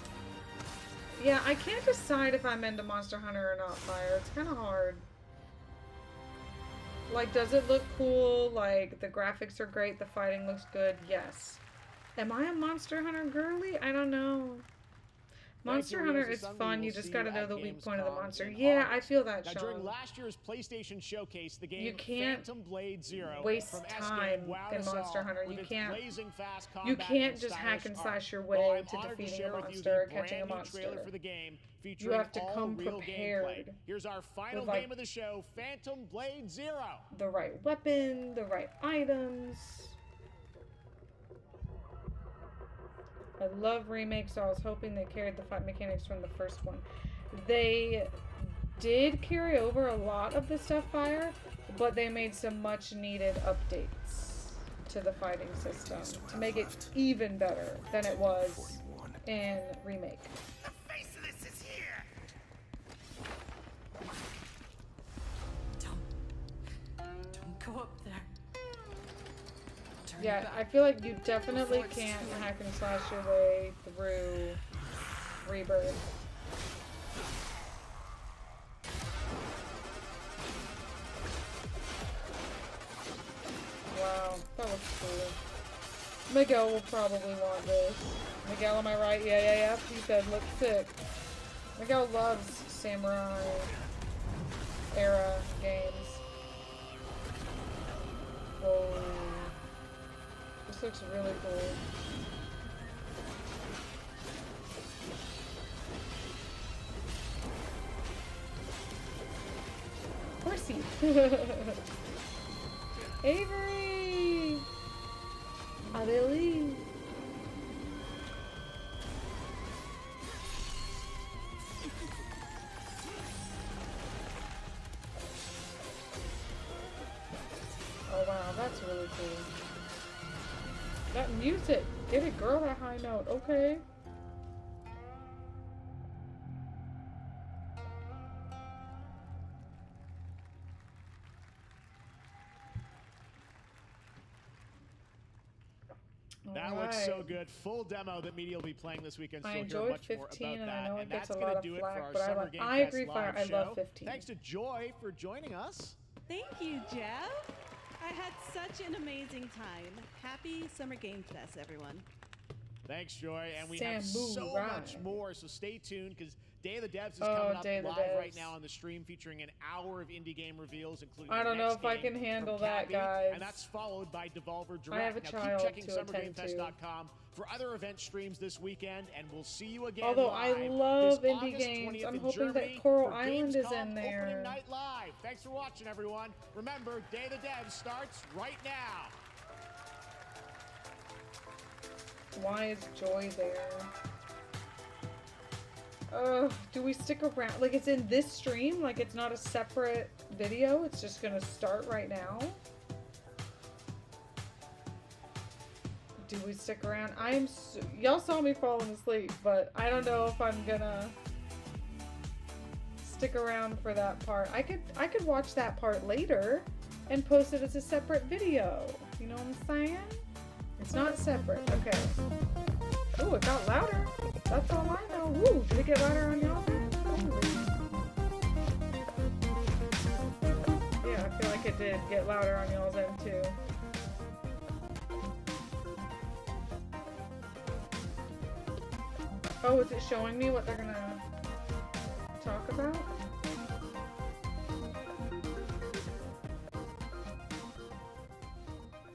Yeah, I can't decide if I'm into Monster Hunter or not, Fire. It's kind of hard. Like, does it look cool? Like, the graphics are great, the fighting looks good? Yes. Am I a Monster Hunter girly? I don't know. Monster Thank you, Hunter Rio's is Assembly. fun. We'll You just see gotta you know at the weak point of the Gamescom monster. in Yeah, I August. feel that, Now, Sean. during last year's PlayStation Showcase, the game You can't Phantom Blade Zero waste from SK time wowed in us Monster all Hunter. with You its can't. blazing fast combat You can't and just hack and stylish slash art. your Well, way I'm to honored defeating share a with you monster the or catching a brand new trailer monster. for the game, You featuring have to all come real gameplay. prepared Here's our final with, like, game of the show, Phantom Blade Zero. the right weapon, the right items. I love remakes, so I was hoping they carried the fight mechanics from the first one. They did carry over a lot of the stuff fire, but they made some much needed updates to the fighting system to make it even better than it was in remake. The face of this is here. Don't go up there. Turn Yeah, back. I feel like you definitely can't hack and slash your way through Rebirth. Wow, that looks cool. Miguel will probably want this. Miguel, am I right? Yeah. He said, looks sick. Miguel loves samurai era games. Whoa. This looks really cool. Horsey. Avery! Adelie! Oh wow, that's really cool. That music! Get it, girl, that high note. Okay. That looks so good. Full demo that media will be playing this weekend, so I you'll hear enjoyed much 15, more about and that. I know it And gets that's a going lot to of do it flack, for our but Summer Game I Fest agree, live Fire. I show. love 15. Thanks to Joy for joining us. Thank you, Jeff. I had such an amazing time. Happy Summer Game Fest, everyone. Thanks, Joy. And we have so much more, so stay tuned because Day of the Devs is coming up live right now on the stream, featuring an hour of indie game reveals, including I the don't know next if I game can handle from that, Cappy, guys. And that's followed by Devolver Direct. I have a now child keep checking to attend to. summergamefest.com for other event streams this weekend, and we'll see you again Although live I love this indie August games, 20th I'm in hoping Germany that Coral for Island is Gamescom in there. Opening Night Live. Thanks for watching, everyone. Remember, Day of the Devs starts right now. Why is Joy there? Do we stick around? Like, it's in this stream? Like, it's not a separate video? It's just gonna start right now? Do we stick around? Y'all saw me falling asleep, but I don't know if I'm gonna stick around for that part. I could watch that part later and post it as a separate video. You know what I'm saying? It's not separate. Okay. Oh, it got louder. That's all I know. Woo, did it get louder on y'all? Yeah, I feel like it did get louder on y'all's end too. Oh, is it showing me what they're gonna talk about?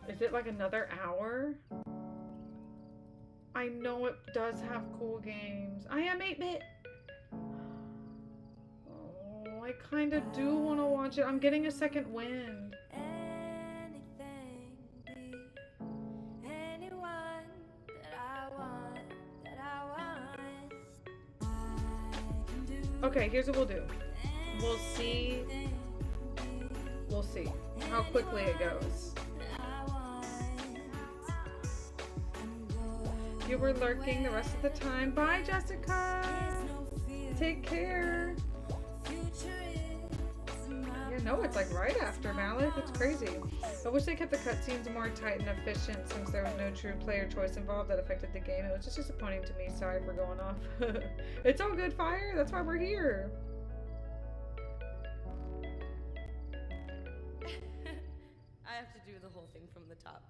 Is it like another hour? I know it does have cool games. I am 8-bit. Oh, I kind of do want to watch it. I'm getting a second wind. Okay, here's what we'll do. We'll see how quickly it goes. You were lurking the rest of the time. Bye, Jessica. Take care. Yeah, no, it's like right after Malik. It's crazy. I wish they kept the cutscenes more tight and efficient since there was no true player choice involved that affected the game. It was just disappointing to me. Sorry for going off. It's all good, Fire. That's why we're here. I have to do the whole thing from the top.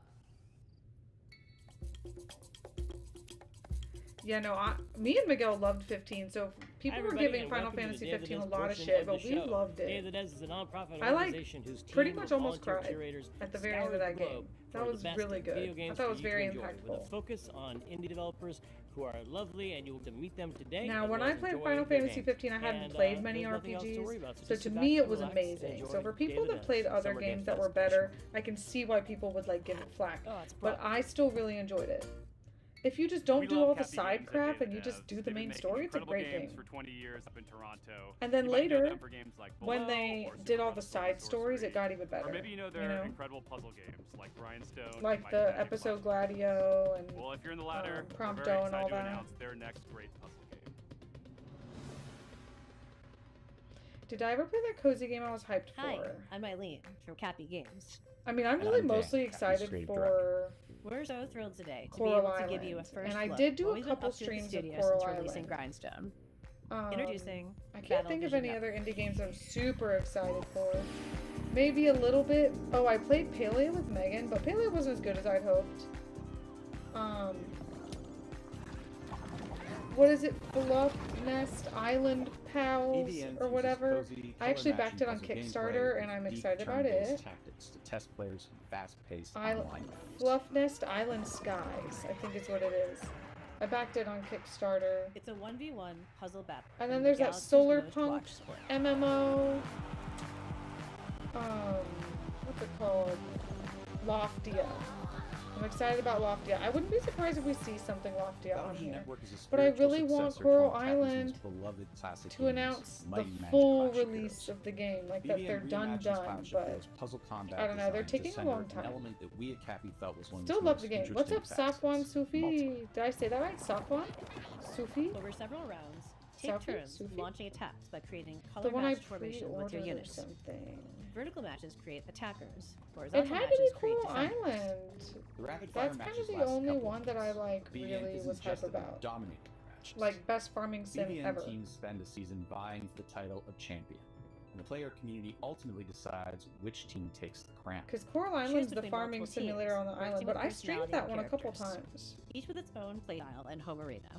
Yeah, no, me and Miguel loved 15, so people were giving Final Fantasy 15 a lot of shit, but we loved it. Day of the Des is a nonprofit I organization whose pretty team much of almost volunteer cried curators at the very end scour of that the game. globe That for the was best really in video good. games I thought it was for you to very enjoy, with impactful. a focus on indie developers who are lovely, and you'll get to meet them today. Now, as when well I as played enjoy Final their Fantasy games. 15, I hadn't And, played many there's nothing else to worry RPGs, about, so just to sit back, me it was relax, amazing. enjoy So for Day of people the that Des, played other Summer Game games that Fest were edition. better, I can see why people would like give it flack. Oh, it's a But problem. I still really enjoyed it. If you just don't We do love all the Cappy side Games at crap Day of and you the just Devs. do the They've been main making story, it's a incredible great games game. for 20 years up in Toronto. And then You might know later, them for games like when Below they or did all Super the side stories, it got even better. Or maybe you know their incredible puzzle games like Grindstone. Like and the Mighty Magic episode Puzzle. Gladio and Well, if you're in the latter, we're Prompto very and all excited to that. announce their next great puzzle game. Did I ever play that cozy game I was hyped Hi, for? I'm Eileen from Cappy Games. I mean, I'm And really I'm Dan, mostly Cappy's excited creative for We're so thrilled today to Coral be able to give you a Island. first And I look did do what a we've been couple up to at the streams of studio Coral since releasing Island. Grindstone. Um, Introducing I can't think of BABYYY any other indie games I'm super excited for. Maybe a little bit. Oh, I played Paleo with Megan, but Paleo wasn't as good as I'd hoped. What is it? Fluff Nest Island Pals EVN or whatever. uses cozy, I actually backed it on color-matching puzzle Kickstarter, gameplay and I'm with deep excited about turn-based it. Tactics to test players in fast-paced Island, online Fluff Nest Island Skies, I think is what it is. I backed it on Kickstarter. It's a 1v1 puzzle battle. And then in there's the that galaxy's Solar most Punk watched sport. MMO. What's it called? Loftia. I'm excited about Loftia. I wouldn't be surprised if we see something Loftia on BABYYY here. Network is a But I spiritual really want successor Coral to Island Capcom's beloved classic to games, announce the Mighty Magic full Clash of release Heroes. of the game, like that BBN they're done, reimagines done. Clash of But Heroes puzzle combat I don't know, they're design to taking a center long an time. element that we at Cappy felt was one of Still its love most the game. What's up, interesting Safwan facets. Sufi? Did I say that right? Safwan? Sufi? Over several rounds, take Safi? turns Sufi? launching attacks by creating The color one I matched formations with pre-ordered your or units. something. Vertical matches create attackers. It Horizontal had to be matches create Coral defenders. Island. The rapid fire That's kind matches of the last a only couple one of that I minutes. like BBN really isn't was just hype about about. dominating matches. Like best farming sim BBN ever. teams spend a season vying for the title of champion, and the player community ultimately decides which team takes the crown. Because Coral Choose Island's the between farming multiple simulator teams, on the bursting island, with but I streamed personality that and one a couple characters, times. each with its own playstyle and home arena.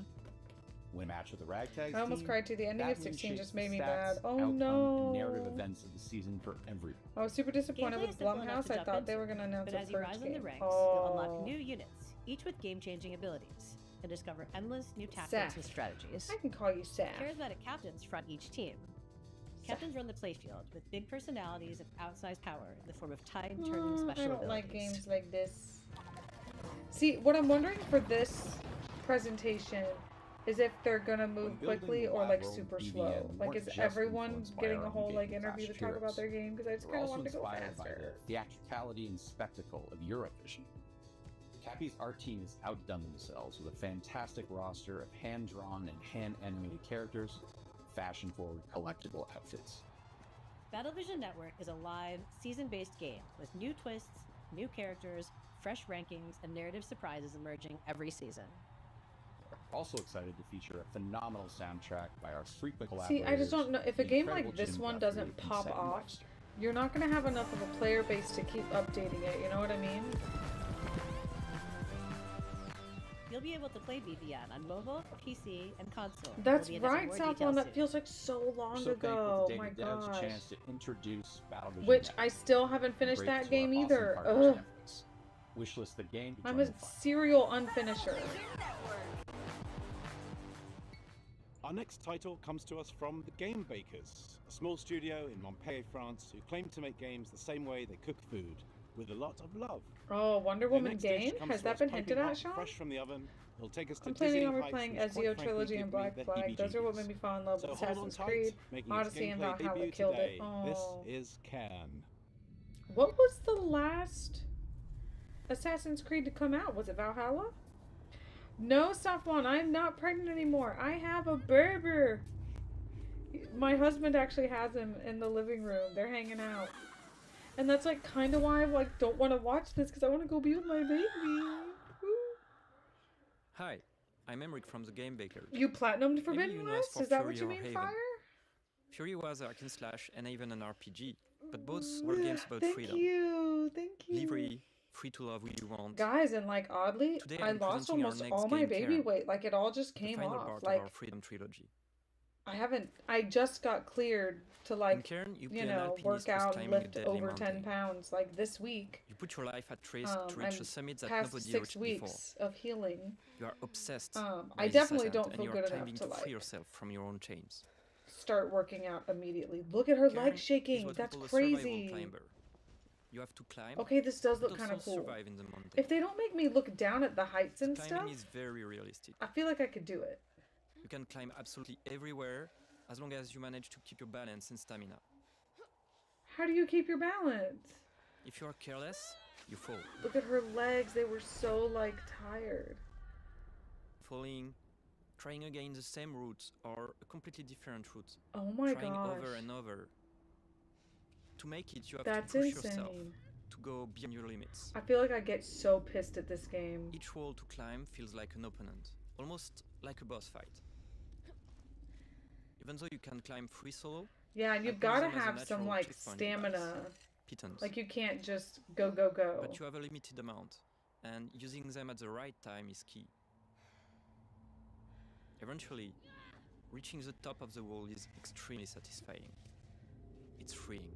Win a match with the Ragtag I almost team, cried too. The ending of that 16 reshapes just made me stats, mad. Oh outcome, no. and narrative events of the season for everyone. I was super disappointed Gameplay with is simple enough Blumhouse. to I jump thought they into, were going to announce but a as you purge rise in game. the ranks, you'll unlock Oh. new units, each with game-changing abilities, and discover endless new tactics Seth. and strategies. I can call you Saf. Charismatic captains front each team. Captains run the playfield with big personalities and outsized power in the form of time-turning special I don't abilities. like games like this. See, what I'm wondering for this presentation is if they're gonna move building quickly the or live like world super BBN slow. Like, weren't is just everyone influenced by getting our a whole own like game, interview to Clash talk of about their Heroes. game? Because I just We're kind of also wanted to go inspired by faster. the theatricality and spectacle of Eurovision. Cappy's art team has outdone themselves with a fantastic roster of hand-drawn and hand-animated characters, fashion-forward collectible outfits. BattleVision Network is a live, season-based game with new twists, new characters, fresh rankings, and narrative surprises emerging every season. Also excited to feature a phenomenal soundtrack by our frequent See, collaborators. I just don't know if a the game incredible like this Jim one Guthrie doesn't and pop Sam off, Webster. you're not gonna have enough of a player base to keep updating it. You know what I mean? You'll be able to play BBN on mobile, PC, and console. That's We'll be announcing right, more Southland. details That soon. feels like so long So thankful ago. to Oh my David Dev's gosh. chance to introduce BattleVision Which Network. I still haven't finished Great that to game our awesome either. partners Ugh. Netflix. Wishlist the game to I'm join a the fun. serial unfinisher. Our next title comes to us from the Game Bakers, a small studio in Montpellier, France, who claim to make games the same way they cook food, with a lot of love. Oh, Wonder Their Woman next dish game? comes Has to that us been piping hinted at, hot, Sean? fresh from the oven. It'll take us to I'm planning dizzying on heights replaying which, quite Ezio frankly, Trilogy give and me Black the Flag. Those are what heebie-jeebies. made me fall in love So with hold on Assassin's tight, Creed. making its Odyssey and gameplay Valhalla debut killed today. it. Oh. This is Can. What was the last Assassin's Creed to come out? Was it Valhalla? No, Safwan, I'm not pregnant anymore. I have a baby. My husband actually has him in the living room. They're hanging out. And that's like kind of why I like don't want to watch this, because I want to go be with my baby. Woo. Hi, I'm Emric from the Game Bakers. You platinumed Maybe Forbidden you know us West? for Is that what Fury you or mean, Haven. Fire? Fury was a hack and slash and even an RPG, but both were games about Thank freedom. you. Thank you. Livery, free to love who you want. Guys, and like oddly, Today I I'm lost presenting our almost next all my game, baby Karen, weight. Like it all just the came final off. part Like of our Freedom Trilogy. I just got cleared to like, Karen, you you play an know, alpinist work who's out, climbing a lift deadly over 10 mountain. pounds like this week. You put your life at risk to reach I'm a summit that past nobody 6 reached weeks before. of healing. You are obsessed I by this definitely ascent, don't and feel you are good enough climbing to to free like yourself from your own chains. start working out immediately. Look at her Karen legs is shaking. what we That's call a survival crazy. climber. You have to climb. Okay, this does but look kind of also cool. survive in the mountain. If they don't make me look down at the heights and Climbing stuff, is very realistic. I feel like I could do it. You can climb absolutely everywhere as long as you manage to keep your balance and stamina. How do you keep your balance? If you are careless, you fall. Look at her legs. They were so like tired. Falling, trying again the same route or a completely different route. Oh my trying gosh. over and over. To make it, you have That's to push insane. yourself to go beyond your limits. I feel like I get so pissed at this game. Each wall to climb feels like an opponent, almost like a boss fight. Even though you can climb free solo, Yeah, and you've got to have some like stamina. Pitons. Like you can't just go, go, go. But you have a limited amount, and using them at the right time is key. Eventually, reaching the top of the wall is extremely satisfying. It's freeing.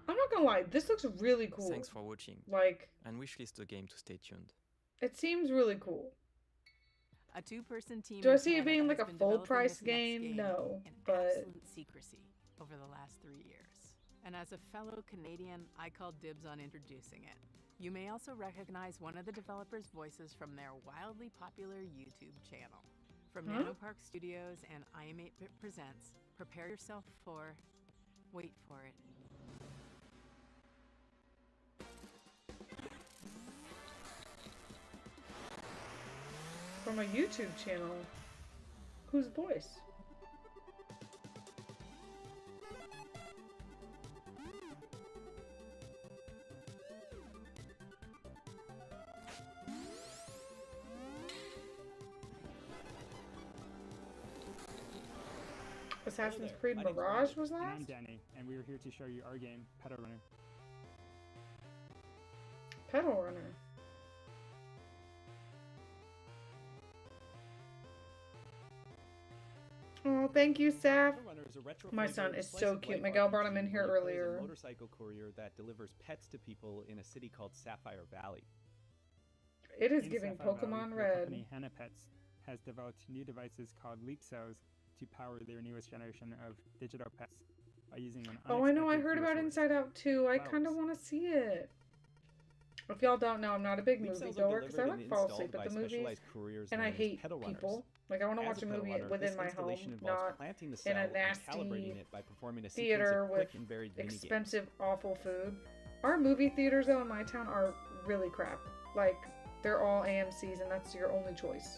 I'm not gonna lie, this looks really cool. Thanks for watching. Like, and wishlist the game to stay tuned. it seems really cool. A two-person team. Do I in see it Canada being like has a been full developing price this next game? No, in but absolute secrecy over the last 3 years. And as a fellow Canadian, I call dibs on introducing it. You may also recognize one of the developers' voices from their wildly popular YouTube channel. From Huh? Nanopark Studios and IM8-Bit Presents, prepare yourself for... wait for it. from a YouTube channel. Whose voice? Assassin's Creed Mirage was And last? I'm Danny, and we are here to show you our game, Pedal Runner. Pedal Runner. Oh, thank you, Saf. My son is so cute. Miguel brought him in here earlier. A motorcycle courier that delivers pets to people in a city called Sapphire Valley. It is In giving Sapphire Pokemon Valley, the Red. company Hannah Pets has developed new devices called Leap Cells to power their newest generation of digital pets by using an Oh, I know. I unexpected heard fuel about source. Inside Out too. I kind of want to see it. If y'all don't know, I'm not a big Leap movie cells are goer because I delivered like and fall installed asleep at by the movies, specialized couriers and I known as hate pedal runners. people. Like I want to As watch a pedal movie runner, within this my home, installation involves not planting the in cell a and nasty calibrating it by performing a sequence theater of with quick and varied mini games. expensive, awful food. Our movie theaters though in my town are really crap. Like they're all AMC's, and that's your only choice.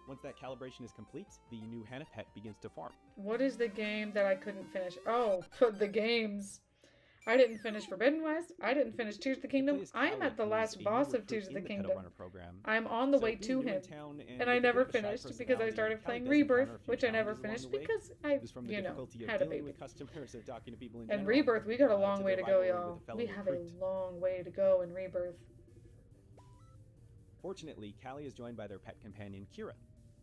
Once that calibration is complete, the new Hannah Pet begins to form. What is the game that I couldn't finish? Oh, the games. I didn't finish Forbidden West. I didn't finish Tears of the Kingdom. Plays I'm Colic, at the who's last a new boss of recruit Tears of the in the Pedal Kingdom. Runner program. I'm on the So way being to new in him, town and I with a never bit of a shy finished because I personality, started Callie playing does Rebirth, encounter a few which I never challenges finished along the way. because I, It was from the you know, difficulty of had a dealing baby. with customers or talking to people in And general, Rebirth, we got a long to way the to go, rivalry y'all. with a fellow We have a recruit. long way to go in Rebirth. Fortunately, Callie is joined by their pet companion, Kira.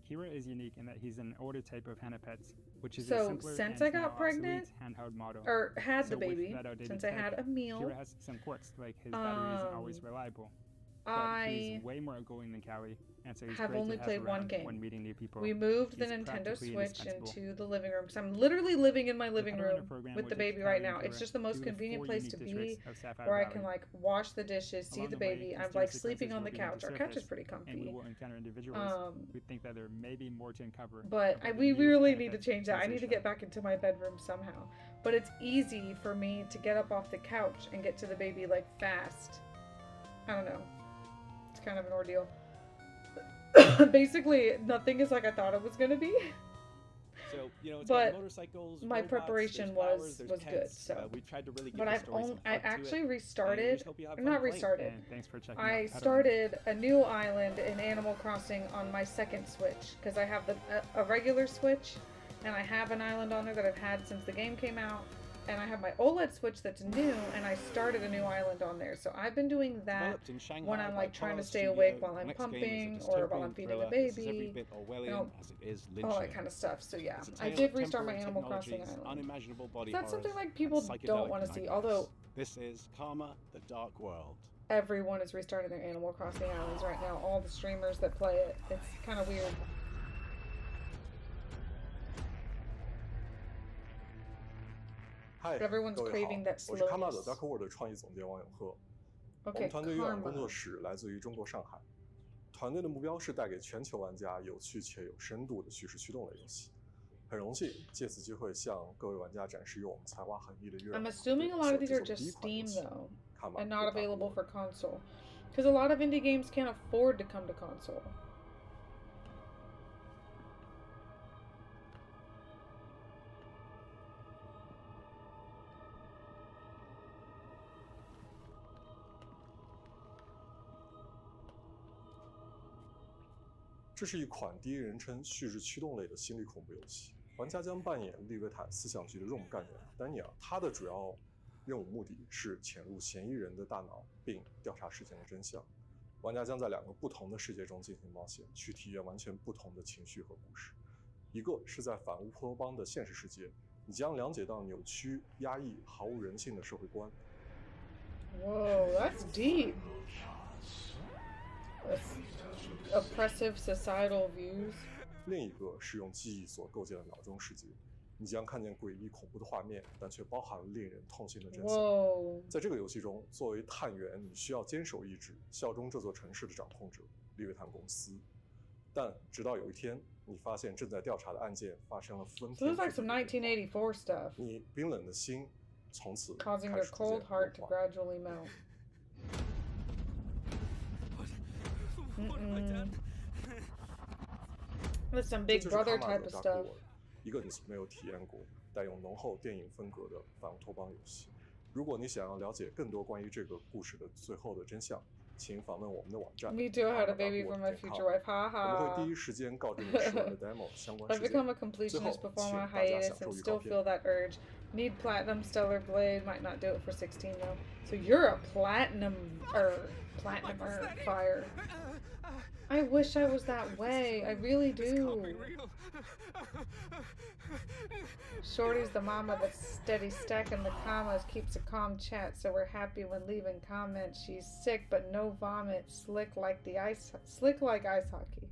Kira is unique in that he's an older type of Hannah Pets, which is a So, simpler since I and now got pregnant, obsolete handheld model. or had the So with baby, that outdated since I had tech, a meal, Kira has some quirks, like his battery isn't always reliable. But I he's way more outgoing than Callie, and so he's have great only to have played one around game. when meeting new people. We moved the He's Nintendo practically Switch indispensable. into the living room because I'm literally living in my living Pedal Runner room program with will the take baby right Callie and now. It's Kira just the most through the convenient 4 place unique to be districts of Sapphire where I Valley. can like wash the dishes, see Along the the way, baby. I'm mysterious like sequences sleeping on will the begin to couch. Our couch is surface, pretty and we comfy. will encounter individuals. We think that there may be more to uncover. But about the we new really Hannah need to Pets change that. I need to sensation. get back into my bedroom somehow. But it's easy for me to get up off the couch and get to the baby like fast. I don't know. It's kind of an ordeal. Basically, nothing is like I thought it was gonna be. So, you know, it's But got motorcycles, my robots, preparation there's flowers, there's was good. pets. So we've tried to really give but the I've story some only I heart to actually it, and we restarted, just hope you have or fun not playing. restarted. And thanks for checking I out Pedal Runner. started a new island in Animal Crossing on my second Switch because I have a regular Switch, and I have an island on there that I've had since the game came out, and I have my OLED Switch that's new, and I started a new island on there. So I've been doing that when I'm like trying to stay awake while I'm pumping or while I'm feeding a baby, all that kind of stuff. So yeah, I did restart my Animal Crossing island. That's something like people don't want to see, although this is Karma, the Dark World. Everyone is restarting their Animal Crossing islands right now. All the streamers that play it. It's kind of weird. Everyone's craving that 我是 Karma 的 slowness. Dark World 的创意总监王永鹤。我 Okay, 们团队越往工 Karma. 作室来自于中国上海。团队的目标是带给全球玩家有趣且有深度的叙事驱动类游戏。很荣幸借此机会向各位玩家展示由我们才华横溢的越 I'm assuming a lot of these are just Steam though, and not available for console. Because a lot of indie games can't afford to come to console. 这是一款第一人称叙事驱动类的心理恐怖游戏。玩家将扮演利维坦思想局的任务干员丹尼尔，他的主要任务目的是潜入嫌疑人的大脑，并调查事件的真相。玩家将在两个不同的世界中进行冒险，去体验完全不同的情绪和故事。一个是在反乌托邦的现实世界，你将了解到扭曲、压抑、毫无人性的社会观。Whoa, that's deep. Oppressive societal views. 另一个是用记忆所构建的脑中世界，你将看见诡异恐怖的画面，但却包含了令人痛心的真相。在这个游戏中，作为探员，你需要坚守意志，效忠这座城市的掌控者利维坦公司。但直到有一天，你发现正在调查的案件发生了分天 So this is like some 1984 stuff. 你冰冷的心从此 causing their cold heart to gradually melt. With some Big Brother type of stuff. 一个你从没有体验过、带有浓厚电影风格的反乌托邦游戏。如果你想要了解更多关于这个故事的最后的真相，请访问我们的网站。 Me too, I had a baby for my future wife. Haha. 我们会第一时间告知你使用的 demo 相关事 I've 件。 become a completionist before my hiatus and still feel that urge. Need platinum stellar blade. Might not do it for 16 though. So you're a platinum fire. I wish I was that way. I really do. Shorty's the mama that's steady stacking the commas, keeps a calm chat, so we're happy when leaving comments. She's sick but no vomit, slick like ice hockey.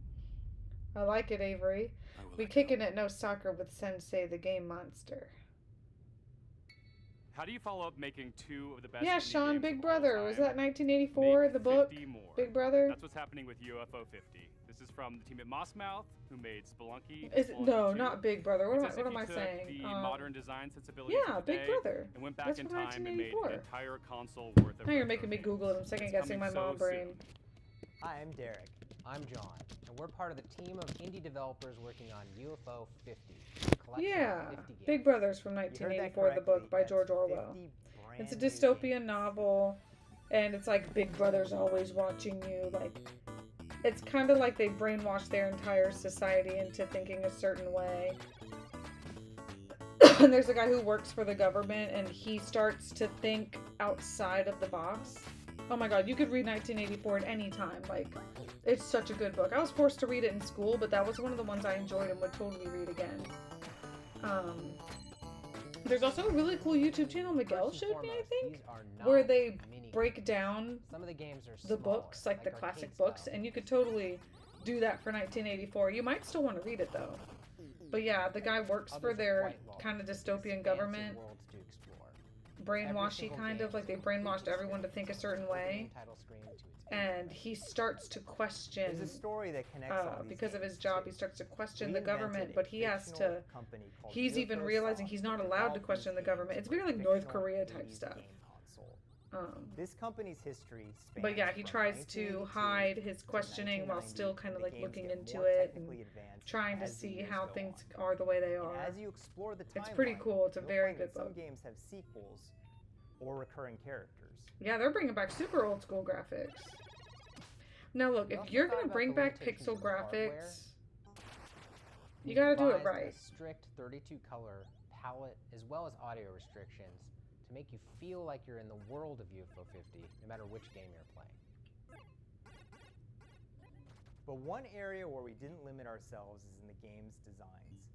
I like it, Avery. We kicking it no soccer with Sensei the game monster. How do you follow up making two of the best? Yeah, indie Sean, games Big of Brother. all Was time? that 1984, Make the book? 50 more. Big Brother? That's what's happening with UFO 50. This is from the team at Mossmouth, who made Spelunky. Is it, no, not Big Brother. What It's as am if you I took saying? The modern design sensibilities yeah, of the Big day Brother. And went back That's in from time and made 1984. an entire console worth of. Now you're making me Google it. I'm second guessing my mom brain. Hi, I'm Derek. I'm John, and we're part of the team of indie developers working on UFO 50. Yeah, Big Brother's from 1984, the book by George Orwell. It's a dystopian novel, and it's like Big Brother's always watching you. Like, it's kind of like they brainwash their entire society into thinking a certain way. And there's a guy who works for the government, and he starts to think outside of the box. Oh my god, you could read 1984 at any time. Like, it's such a good book. I was forced to read it in school, but that was one of the ones I enjoyed and would totally read again. There's also a really cool YouTube channel Miguel showed me, I think, where they break down the books, like the classic books, and you could totally do that for 1984. You might still want to read it though. But yeah, the guy works for their kind of dystopian government. Brainwashy kind of, like they brainwashed everyone to think a certain way. And he starts to question, because of his job, he starts to question the government, but he has to, he's even realizing he's not allowed to question the government. It's very like North Korea type stuff. This company's history spans but yeah, he tries to hide his questioning while still kind of like looking into it and trying to see how things are the way they are. As you explore the timeline, it's pretty cool. It's a very good book. Some games have sequels or recurring characters. Yeah, they're bringing back super old school graphics. Now look, if you're gonna bring back pixel graphics, You gotta do it devised right. A strict 32 color palette as well as audio restrictions to make you feel like you're in the world of UFO 50, no matter which game you're playing. But one area where we didn't limit ourselves is in the game's designs.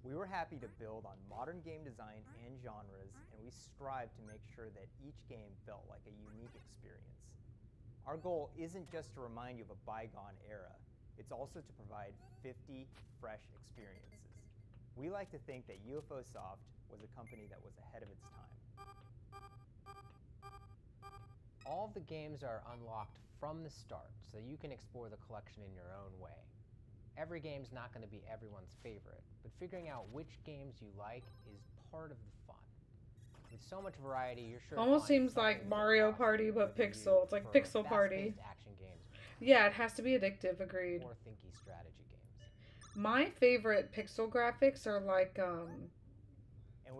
We were happy to build on modern game design and genres, and we strived to make sure that each game felt like a unique experience. Our goal isn't just to remind you of a bygone era, it's also to provide 50 fresh experiences. We like to think that UFOsoft was a company that was ahead of its time. All of the games are unlocked from the start, so you can explore the collection in your own way. Every game's not going to be everyone's favorite, but figuring out which games you like is part of the fun. With so much variety, you're sure Almost seems like Mario Party, but pixel. It's like Pixel Party. Action games. Yeah, it has to be addictive, agreed. Or thinky strategy games. My favorite pixel graphics are like,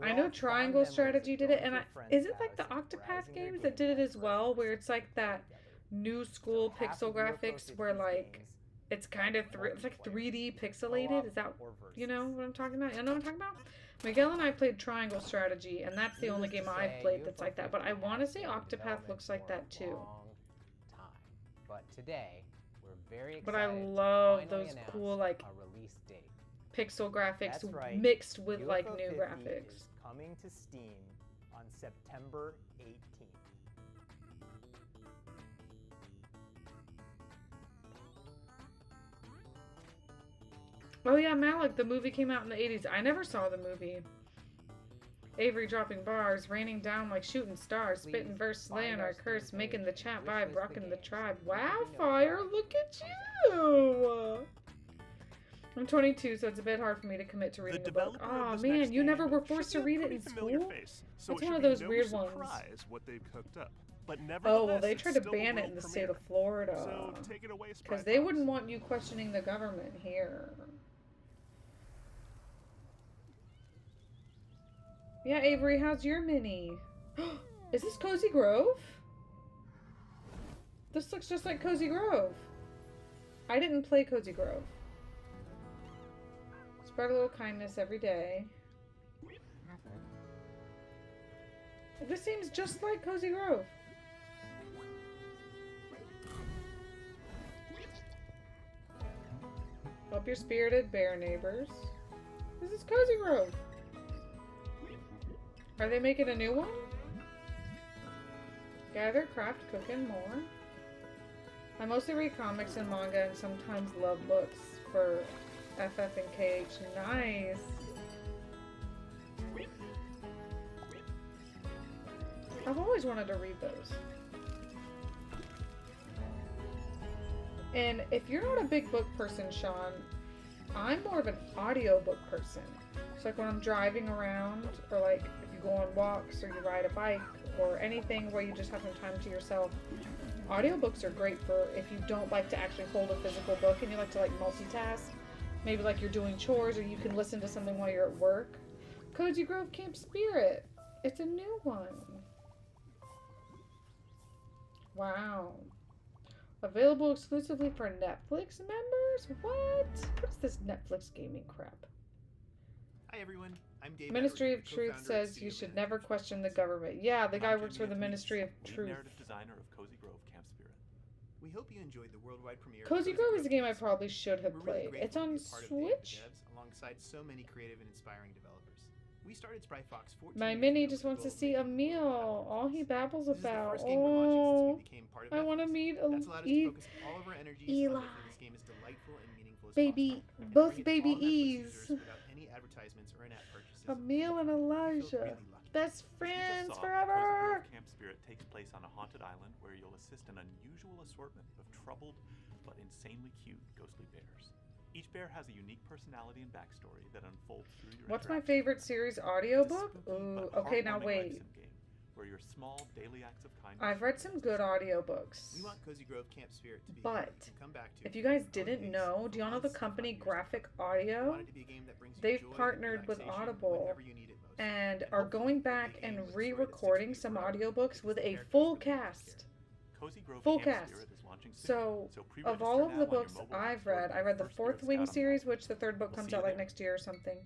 I know Triangle Strategy did it, and is it like the Octopath games that did it as well, where it's like that new school pixel graphics where like it's kind of it's like 3D pixelated? Is that, you know what I'm talking about? You know what I'm talking about? Miguel and I played Triangle Strategy, and that's the only game I've played that's like that, but I want to say Octopath looks like that too. But today, we're very excited. But I love those cool like pixel graphics mixed with UFO like new 50 graphics. Is coming to Steam on September 18th. Oh yeah, Malik, the movie came out in the 80s. I never saw the movie. Avery dropping bars, raining down like shooting stars, spitting verse, slaying our curse, making the chat vibe, rocking the tribe. Wow, Fire, look at you! I'm 22, so it's a bit hard for me to commit to reading a book. Oh man, you never were forced to read it in school? That's one of those weird ones. What they've cooked up. But Oh, well, they tried to ban it in the state of Florida. So take it away, because they wouldn't want you questioning the government here. Yeah, Avery, how's your mini? Is this Cozy Grove? This looks just like Cozy Grove. I didn't play Cozy Grove. Spread a little kindness every day. This seems just like Cozy Grove. Help your spirited bear neighbors. This is Cozy Grove. Are they making a new one? Gather, craft, cook, and more. I mostly read comics and manga and sometimes love books for FF and KH. Nice. I've always wanted to read those. And if you're not a big book person, Sean, I'm more of an audiobook person. So like when I'm driving around, or like if you go on walks or you ride a bike or anything where you just have some time to yourself, audiobooks are great for if you don't like to actually hold a physical book and you like to like multitask. Maybe like you're doing chores or you can listen to something while you're at work. Cozy Grove Camp Spirit. It's a new one. Wow. Available exclusively for Netflix members? What? What is this Netflix gaming crap? Hi everyone, I'm Dave. Ministry of Truth says you should never question the government. Yeah, the guy works for the Ministry of Truth. Narrative designer of Cozy Grove Camp Spirit. We hope you enjoyed the worldwide premiere. Cozy Grove is a game I probably should have played. It's on Switch? Alongside so many creative and inspiring developers. We started Spry Fox 14 My years mini ago just with wants the to goal see of a meal. All he babbles This is the about. first game we're launching since Oh, we became part of I want to Netflix. meet That's allowed us to focus all of our energies Eli. on making this game as delightful and meaningful as baby, possible. And both bring it to baby all Netflix E's. users without any advertisements or in-app purchases. A meal and Elijah. Best friends forever. Cozy Grove Camp Spirit takes place on a haunted island where you'll assist an unusual assortment of troubled but insanely cute ghostly bears. Each bear has a unique personality and backstory that unfolds through your What's my interactions. favorite series audiobook? Ooh, okay, now Heartwarming wait. life sim game where your small daily acts of kindness. I've read some good audiobooks. We want Cozy Grove Camp Spirit to be a game But you can come back to if you guys didn't know, do y'all know the company Graphic Audio? They've partnered with Audible and are going back and re-recording some audiobooks with a full cast. Cozy Grove Full Camp cast. Spirit is launching soon. So, of pre-register all of now the on your books mobile I've or read, be I read the first fourth Girl Wing Scout on series, that. which the third book We'll comes see you out like there. next year or something.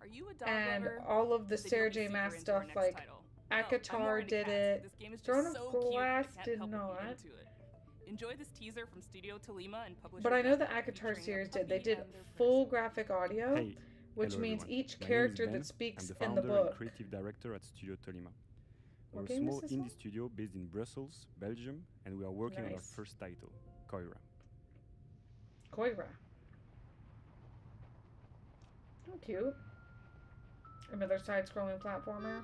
Are you a dog And lover? all of the Then Sarah you'll be J. super Maas into our stuff, next like title. No, I'm more ACOTAR into did cats. it, This game is just Throne of so cute, I Glass can't did help but be not. into it. Enjoy this teaser from Studio Tolima and publisher But I know the Beback, ACOTAR featuring a series did. They puppy did and their full graphic audio, Hey, which hello means everyone. each My name is character Ben. that I'm speaks the in the founder and book. creative director at Studio Tolima. We're What a game small is this indie one? studio based in Brussels, Belgium, and we are working on our Nice. first title, Koira. Koira. Oh, cute. Another side-scrolling platformer.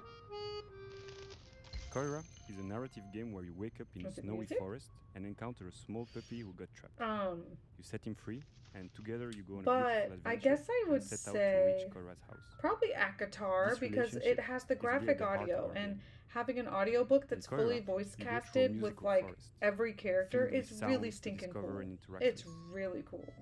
Koira is a narrative game where you wake up in a Is it snowy music? forest and encounter a small puppy who got trapped. You set him free, and together you go on a But beautiful adventure I guess I and would set out to say reach Koira's house. probably ACOTAR This because it relationship has the is really at graphic the heart of audio, our and game. having an audiobook that's Koira, fully voice you go through a casted with musical like forest every character filled with is really sounds to stinking discover cool. and interact It's with. really cool.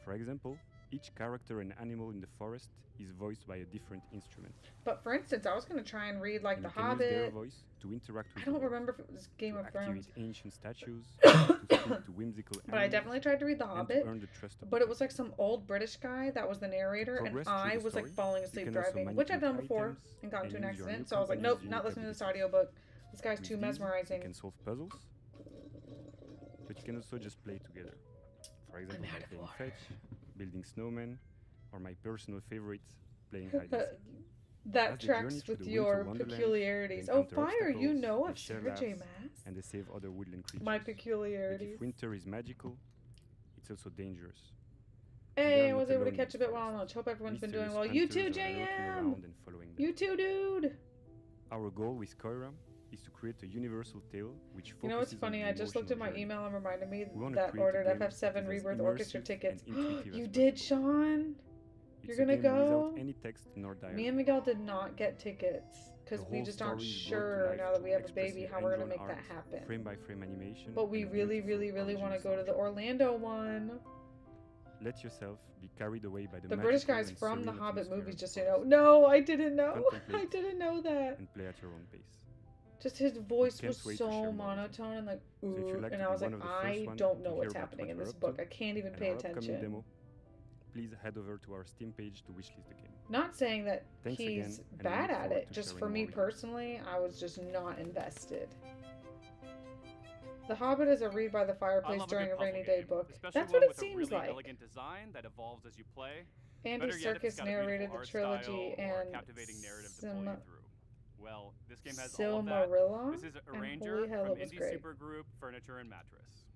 For example, each character and animal in the forest is voiced by a different instrument. But for instance, I was gonna try and read like And The you can use their Hobbit. voice to interact with I the don't world, remember if it was Game to of Thrones. activate ancient statues, to speak to whimsical But I animals, definitely tried to read The and Hobbit. to earn the trust of But the it was like some old British guy that was the narrator, and progress through I the was like story. falling You asleep can also driving, which I've done manipulate before items and got and into an use your new accident. So I was like, company's nope, not unique listening to this abilities. audiobook. This guy's With too these, mesmerizing. You can solve puzzles, but you can also just play together. For example, by playing fetch, building snowmen, or my personal favorite, playing hide and seek. That As they journey tracks through with the winter your wonderland, they peculiarities. Oh, encounter Fire, you obstacles, know they of share Sarah J. laughs, Maas? and they save other woodland creatures. My But peculiarities. if winter is magical, it's also dangerous. Hey, They I are was not able to alone in catch a this bit while on forest. lunch. Hope everyone's been doing Mysterious well. You too, hunters are lurking JM. around and following them. You too, dude. Our goal with Koira is to create a universal tale which focuses You know what's on funny? the I just looked at my emotional journey. email and reminded me We wanna that create a ordered game that FF7 is as Rebirth immersive Orchestra and tickets. intuitive You as did, possible. Sean? It's You're a gonna game go? without any text nor dialogue. Me and Miguel did not get tickets because The we whole just aren't story is brought to sure life now that through we have a baby expressive how we're gonna hand-drawn make that art, happen. frame-by-frame animation, But we and a really, beautiful really, really want to original go to the soundtrack. Orlando one. Let yourself be carried away by the The British magical guy's and from the serene Hobbit atmosphere movies, of just the so you know. forest. No, I didn't know. I Contemplate didn't know that. and play at your own pace. Just his voice can't was wait to share so more with you. monotone and like, So if ooh, you'd like and to I be was one like, of the first I one don't to know hear what's about happening in what this we're up book. to I can't even and pay our upcoming attention. demo, please head over to our Steam page to wishlist the game. Not saying that Thanks he's again, and I bad look at forward it. to Just sharing for more me with you. personally, I was just not invested. The Hobbit is a read by the I fireplace love a during good a puzzle rainy day game, book. especially That's one what it with a seems really like. elegant design that evolves as you play. Andy Better yet, if it's Serkis got a beautiful narrated the art trilogy style or and a captivating narrative to pull you through. Well, this game has all of Silmarillion, that. This is and Arranger holy hell, from it was indie great. supergroup Furniture and Mattress.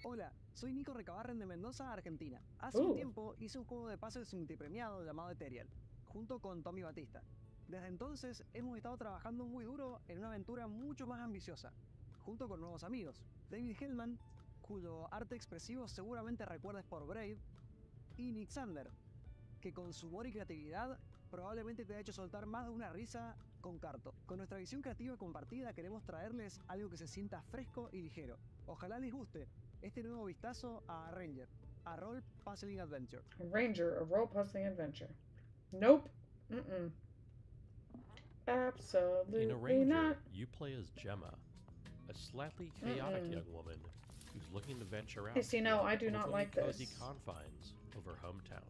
Hola, soy Nico Recabarren de Mendoza, Argentina. Hace un tiempo hice un juego de puzzles multipremiado llamado Ethereal, junto con Tommy Batista. Desde entonces hemos estado trabajando muy duro en una aventura mucho más ambiciosa, junto con nuevos amigos, David Hellman, cuyo arte expresivo seguramente recuerdes por Brave, y Nick Sander, que con su humor y creatividad probablemente te ha hecho soltar más de una risa con Carto. Con nuestra visión creativa compartida queremos traerles algo que se sienta fresco y ligero. Ojalá les guste este nuevo vistazo a Ranger, a Role Puzzling Adventure. Ranger, a role puzzling adventure. Nope. Absolutely In Arranger, not. you play as Gemma, a slightly chaotic young woman who's looking to venture out Hey, see, no, I do to not the like cozy this. confines of her hometown.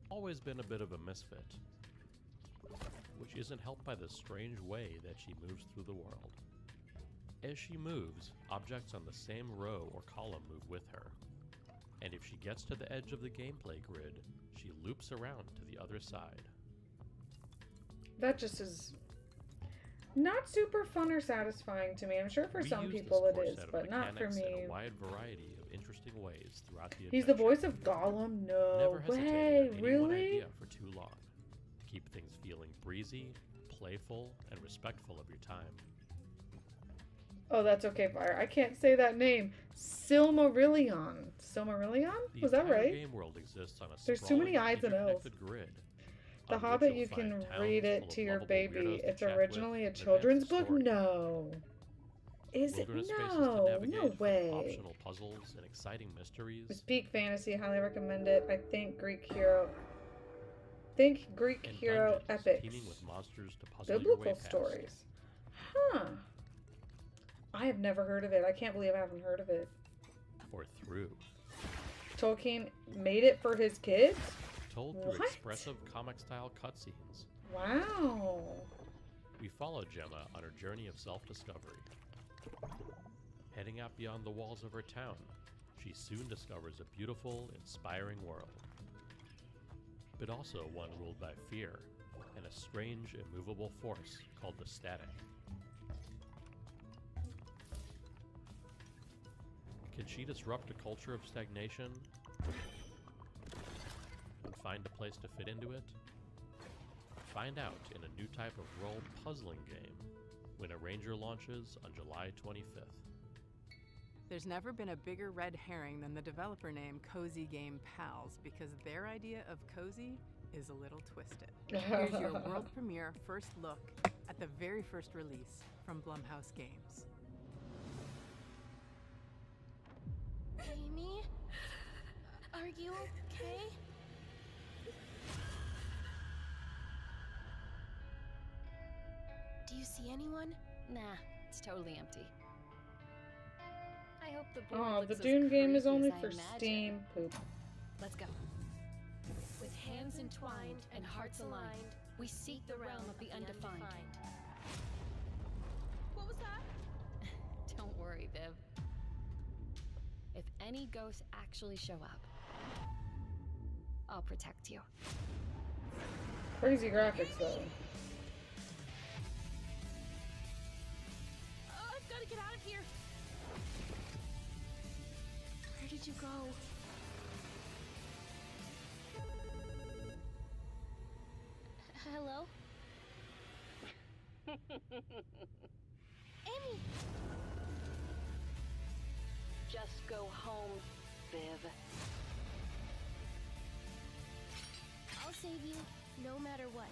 Always been a bit of a misfit, which isn't helped by the strange way that she moves through the world. As she moves, objects on the same row or column move with her, and if she gets to the edge of the gameplay grid, she loops around to the other side. That just is not super fun or satisfying to me. I'm sure for We some use this people it core is, set of but not for mechanics me. in a wide variety of interesting ways throughout the He's the adventure. voice of Gollum? No Never hesitating way, on any one really? idea for too long, to keep things feeling breezy, playful, and respectful of your time. Oh, that's okay, Fire. I can't say that name. Silmarillion. Silmarillion? The Was that entire right? game world exists on a There's too many sprawling, I's and O's. interconnected grid. The on which Hobbit, you'll you can find towns read full it of to your lovable baby. weirdos to It's chat with originally a and advance children's the book? story. No. Is it? Wilderness spaces to No. navigate, No full of way. optional puzzles and exciting mysteries. It's peak fantasy. Highly recommend it. I think Greek Hero. Think Greek And Hero dungeons epics. teeming with monsters to puzzle your way Biblical past. stories. Huh. I have never heard of it. I can't believe I haven't heard of it. Or through. Tolkien made it for his kids? Told through What? expressive comic-style cutscenes. Wow. We follow Gemma on her journey of self-discovery. Heading out beyond the walls of her town, she soon discovers a beautiful, inspiring world. But also one ruled by fear and a strange, immovable force called the Static. Can she disrupt a culture of stagnation and find a place to fit into it? Find out in a new type of role puzzling game when Arranger launches on July 25th. There's never been a bigger red herring than the developer name Cozy Game Pals, because their idea of cozy is a little twisted. Here's your world premiere first look at the very first release from Blumhouse Games. Amy? Are you okay? Do you see anyone? Nah, it's totally empty. I hope the board Oh, looks the as Dune game is creepy only as I for imagine. Steam. Poop. Let's go. With hands entwined and hearts aligned, we seek the realm of the undefined. What was that? Don't worry, Viv. If any ghosts actually show up, I'll protect you. Crazy graphics though. I've got to get out of here. Where did you go? Hello? Amy! Just go home, Viv. I'll save you, no matter what.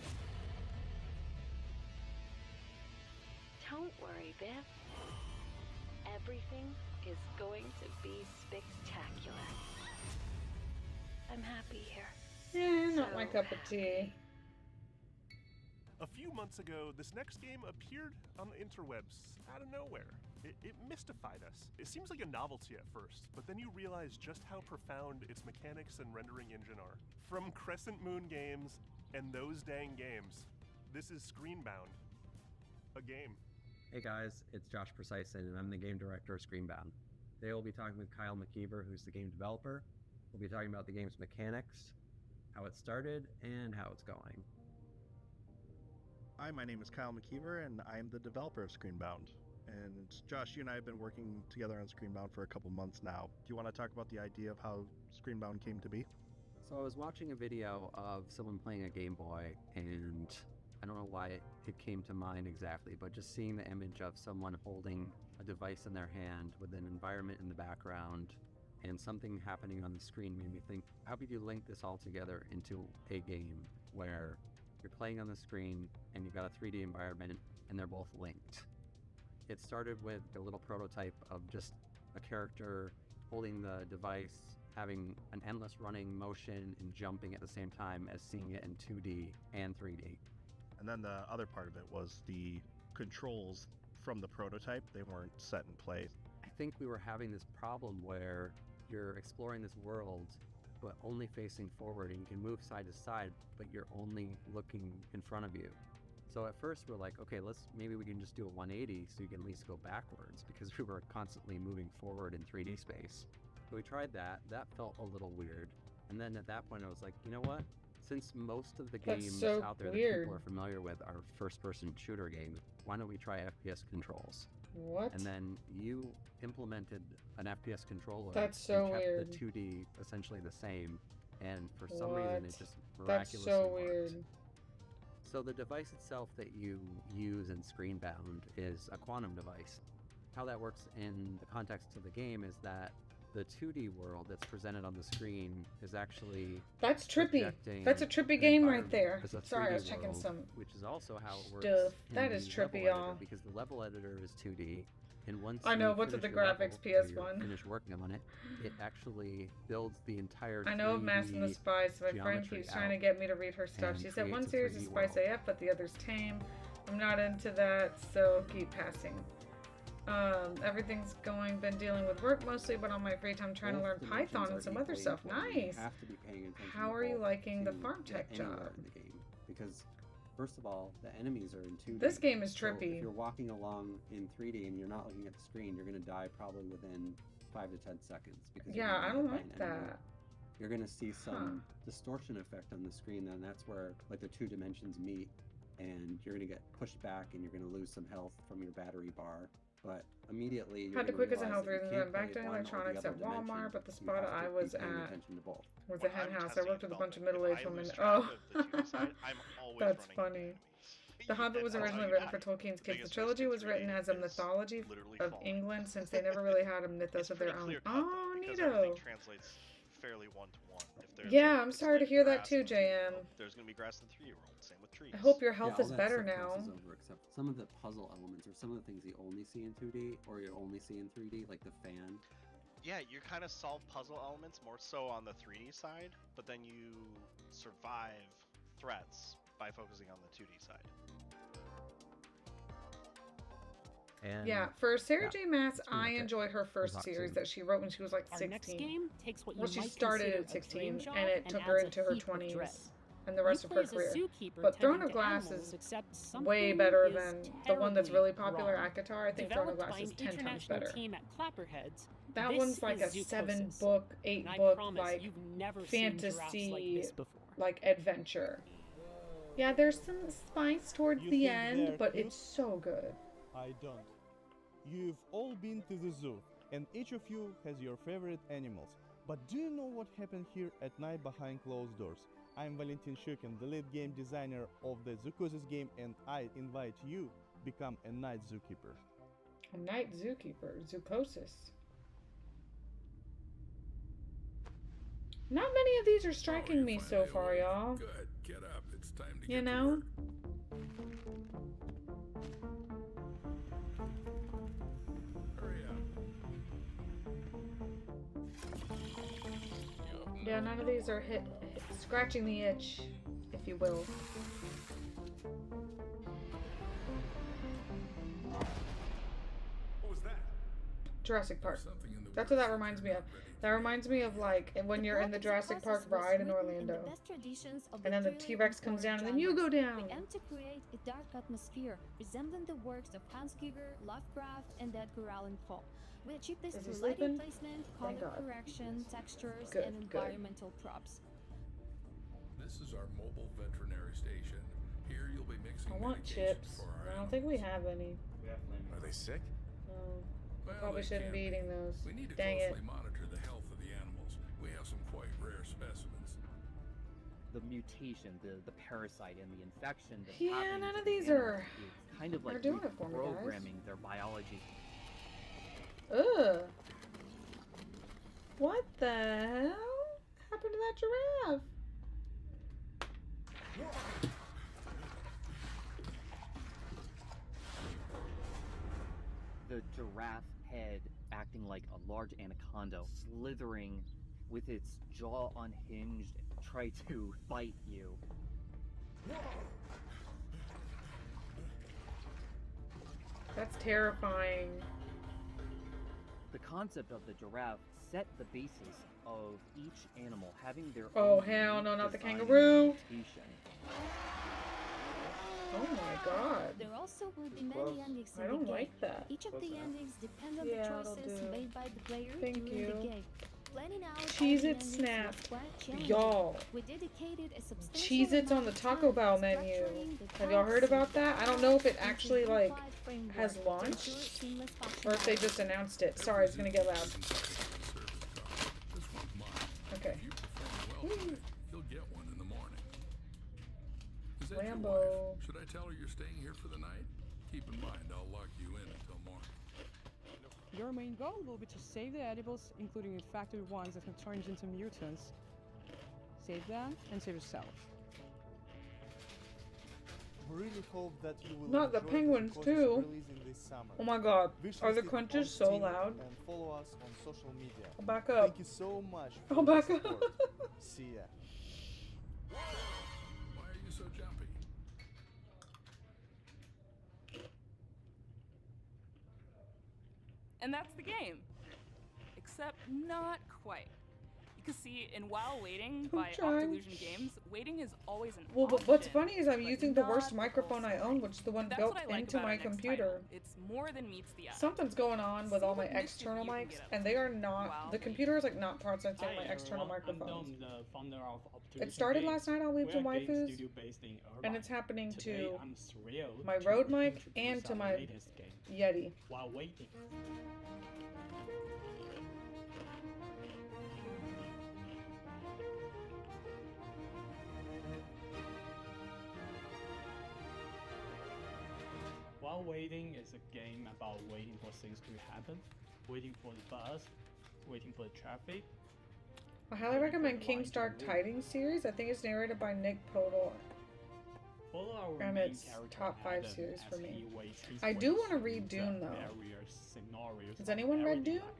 Don't worry, Viv. Everything is going to be spectacular. I'm happy here. Yeah, not my cup of tea. A few months ago, this next game appeared on the interwebs out of nowhere. It mystified us. It seems like a novelty at first, but then you realize just how profound its mechanics and rendering engine are. From Crescent Moon Games and Those Dang Games, this is Screenbound, a game. Hey guys, it's Josh Precyson, and I'm the game director of Screenbound. Today we'll be talking with Kyle McKeever, who's the game developer. We'll be talking about the game's mechanics, how it started, and how it's going. Hi, my name is Kyle McKeever, and I am the developer of Screenbound. And Josh, you and I have been working together on Screenbound for a couple months now. Do you want to talk about the idea of how Screenbound came to be? So I was watching a video of someone playing a Game Boy, and I don't know why it came to mind exactly, but just seeing the image of someone holding a device in their hand with an environment in the background and something happening on the screen made me think, how could you link this all together into a game where you're playing on the screen and you've got a 3D environment and they're both linked? It started with a little prototype of just a character holding the device, having an endless running motion and jumping at the same time as seeing it in 2D and 3D. And then the other part of it was the controls from the prototype. They weren't set in place. I think we were having this problem where you're exploring this world, but only facing forward, and you can move side to side, but you're only looking in front of you. So at first we're like, okay, maybe we can just do a 180 so you can at least go backwards, because we were constantly moving forward in 3D space. So we tried that. That felt a little weird. And then at that point I was like, you know what? Since most of the games out there that people are familiar with are first-person shooter games, why don't we try FPS controls? What? And then you implemented an FPS controller. That's so and kept weird. the 2D essentially the same, and for some What? reason it just That's miraculously so worked. weird. So the device itself that you use in Screenbound is a quantum device. How that works in the context of the game is that the 2D world that's presented on the screen is actually That's trippy. projecting That's a trippy an game right environment there. as a Sorry, I was 3D checking world, some which is also how it works stuff. in That is the trippy, level y'all. editor, because the level editor is 2D, and once I know, you what's with finish the your level, graphics, or you're PS1? finish working on it, it actually builds the entire I know of Mass and the 3D Spy, so my friend geometry keeps trying to out get me to read her stuff. and She said one creates a series is 3D Spice world. AF, but the other's tame. I'm not into that, so keep passing. Everything's been dealing with work mostly, but on my free time trying to learn Python and some other stuff. Nice. Have to be paying attention. How are you liking the farm get tech anywhere job? in the game? Because first of all, the enemies are in 2D. This game is So trippy. if you're walking along in 3D and you're not looking at the screen, you're going to die probably within 5 to 10 seconds. Because you're Yeah, gonna I be don't hit by like an enemy. that. You're going to see some distortion effect on the screen, and that's where like the 2 dimensions meet, and you're going to get pushed back, and you're going to lose some health from your battery bar. But immediately, you're Had to gonna quick as a realize health that you reason. can't Went back play to one or the electronics other at Walmart, dimension. but the You spot have to I be was paying at attention to both. was a hen house. I worked with a bunch of middle-aged women. Oh, that's funny. The Hobbit was originally written for Tolkien's kids. The trilogy was written as a mythology of England, since they never really had a mythos of their own. Oh, neato. Translates fairly one-to-one. Yeah, I'm sorry to hear that too, JM. There's going to be grass in 3-year-old. Same with trees. I hope your health all is that better stuff now. crosses over, except some of the puzzle elements or some of the things you only see in 2D or you only see in 3D, like the fan. Yeah, you kind of solve puzzle elements more so on the 3D side, but then you survive threats by focusing on the 2D side. And Yeah, for Sarah J. Maas, pretty I much it. enjoyed her first Talk series soon. that she wrote when she was like Our 16. next game takes what you Well, she might started consider at a 16, dream job and it took her adds a into her heap of 20s dread. and the rest of You her play as a career. zookeeper But Throne tending of to Glass animals, is except way something better is than the one that's terribly really popular, wrong. ACOTAR. I think Throne of Developed Glass by is an 10 times international better. team at Clapperheads, That this one's like a is Zoocosis, 7-book, and I 8-book, promise like you've never seen giraffes like fantasy, this before. like adventure. Yeah, there's some spice towards You the think end, they're but cute? it's so good. I don't. You've all been to the zoo, and each of you has your favorite animals. But do you know what happened here at night behind closed doors? I'm Valentin Shukin, the lead game designer of the Zoocosis game, and I invite you become a night zookeeper. A night zookeeper, Zoocosis. Not many of these are striking me so far, y'all. Good. Get up. It's time to You get know? to work. Hurry up. Yeah, none of these are scratching the itch, if you will. What was that? Jurassic Park. That's what that reminds me of. That reminds me of like when you're in the Jurassic Park ride in Orlando. And then the T-Rex comes down and then you go down. We aim to create a dark atmosphere resembling the works of Hans Giger, Lovecraft, and Edgar Allan Poe. We achieve this Is he through lighting sleeping? placement, Thank color God. correction, textures, Good, and good. environmental props. This is our mobile veterinary station. Here you'll be mixing I want medications chips. for our I don't think we have any. Are they sick? No. Well, Probably they shouldn't can be eating those. We need to Dang it. closely monitor the health of the animals. We have some quite rare specimens. The mutation, the parasite, and the infection that's Yeah, happening none to of these these are- animals is kind of are like doing it for me, guys. reprogramming their biology. Ugh. What the hell happened to that giraffe? The giraffe head acting like a large anaconda, slithering with its jaw unhinged, try to bite you. That's terrifying. The concept of the giraffe set the basis of each animal having their Oh, own hell unique no, not the design and kangaroo. mutation. Oh my god. There also will be many endings in I don't the game. like that. Each of the endings depend on Yeah, the it'll choices do. made by the player Thank during you. the game. Planning out all Cheez-It the endings Snap. was quite challenging. Y'all. We dedicated a substantial Cheez-Its on the Taco Bell menu. Have y'all heard about that? I don't know if it actually like has launched or if they just announced it. Sorry, it's gonna get loud. Okay. You'll get one in the morning. Is that Rambo. your wife? Should I tell her you're staying here for the night? Keep in mind, I'll lock you in until morning. Your main goal will be to save the edibles, including infected ones that have turned into mutants. Save them and save yourself. We really hope that you will Not the enjoy penguins, Zoocosis too. releasing this summer. Oh my god. Wish Are the list it crunches on so Steam loud? And follow us on social media. I'll back up. Thank you so much for I'll your back up. support. See ya. Why are you so jumpy? And that's the game. Except not quite. Because see, in While Waiting by trying. Octalusion Games, waiting is always an Well, but what's option, funny is I'm but using the not worst the microphone whole I own, which is the one That's built what I like into about my our next computer. title. It's more than meets the eye. Something's going on with See all my what mischief external you can mics, get up and to they are not. while The computer is like not processing Hi, my external everyone. I'm microphones. Dom, the founder of It Octalusion started Games. last night on Weebs We're a game Waifus, studio based in and Irvine. it's happening Today, to I'm thrilled my to Rode mic introduce and to our my latest game, Yeti. While Waiting. While Waiting is a game about waiting for things to happen, waiting for the bus, waiting for the traffic. I highly recommend Kingstar Tidings series. I think it's narrated by Nick Podol, Follow our and main it's character top 5 Adam series for as me. he waits his I do way want to through read the Dune though. various scenarios Has of anyone read everyday Dune? life.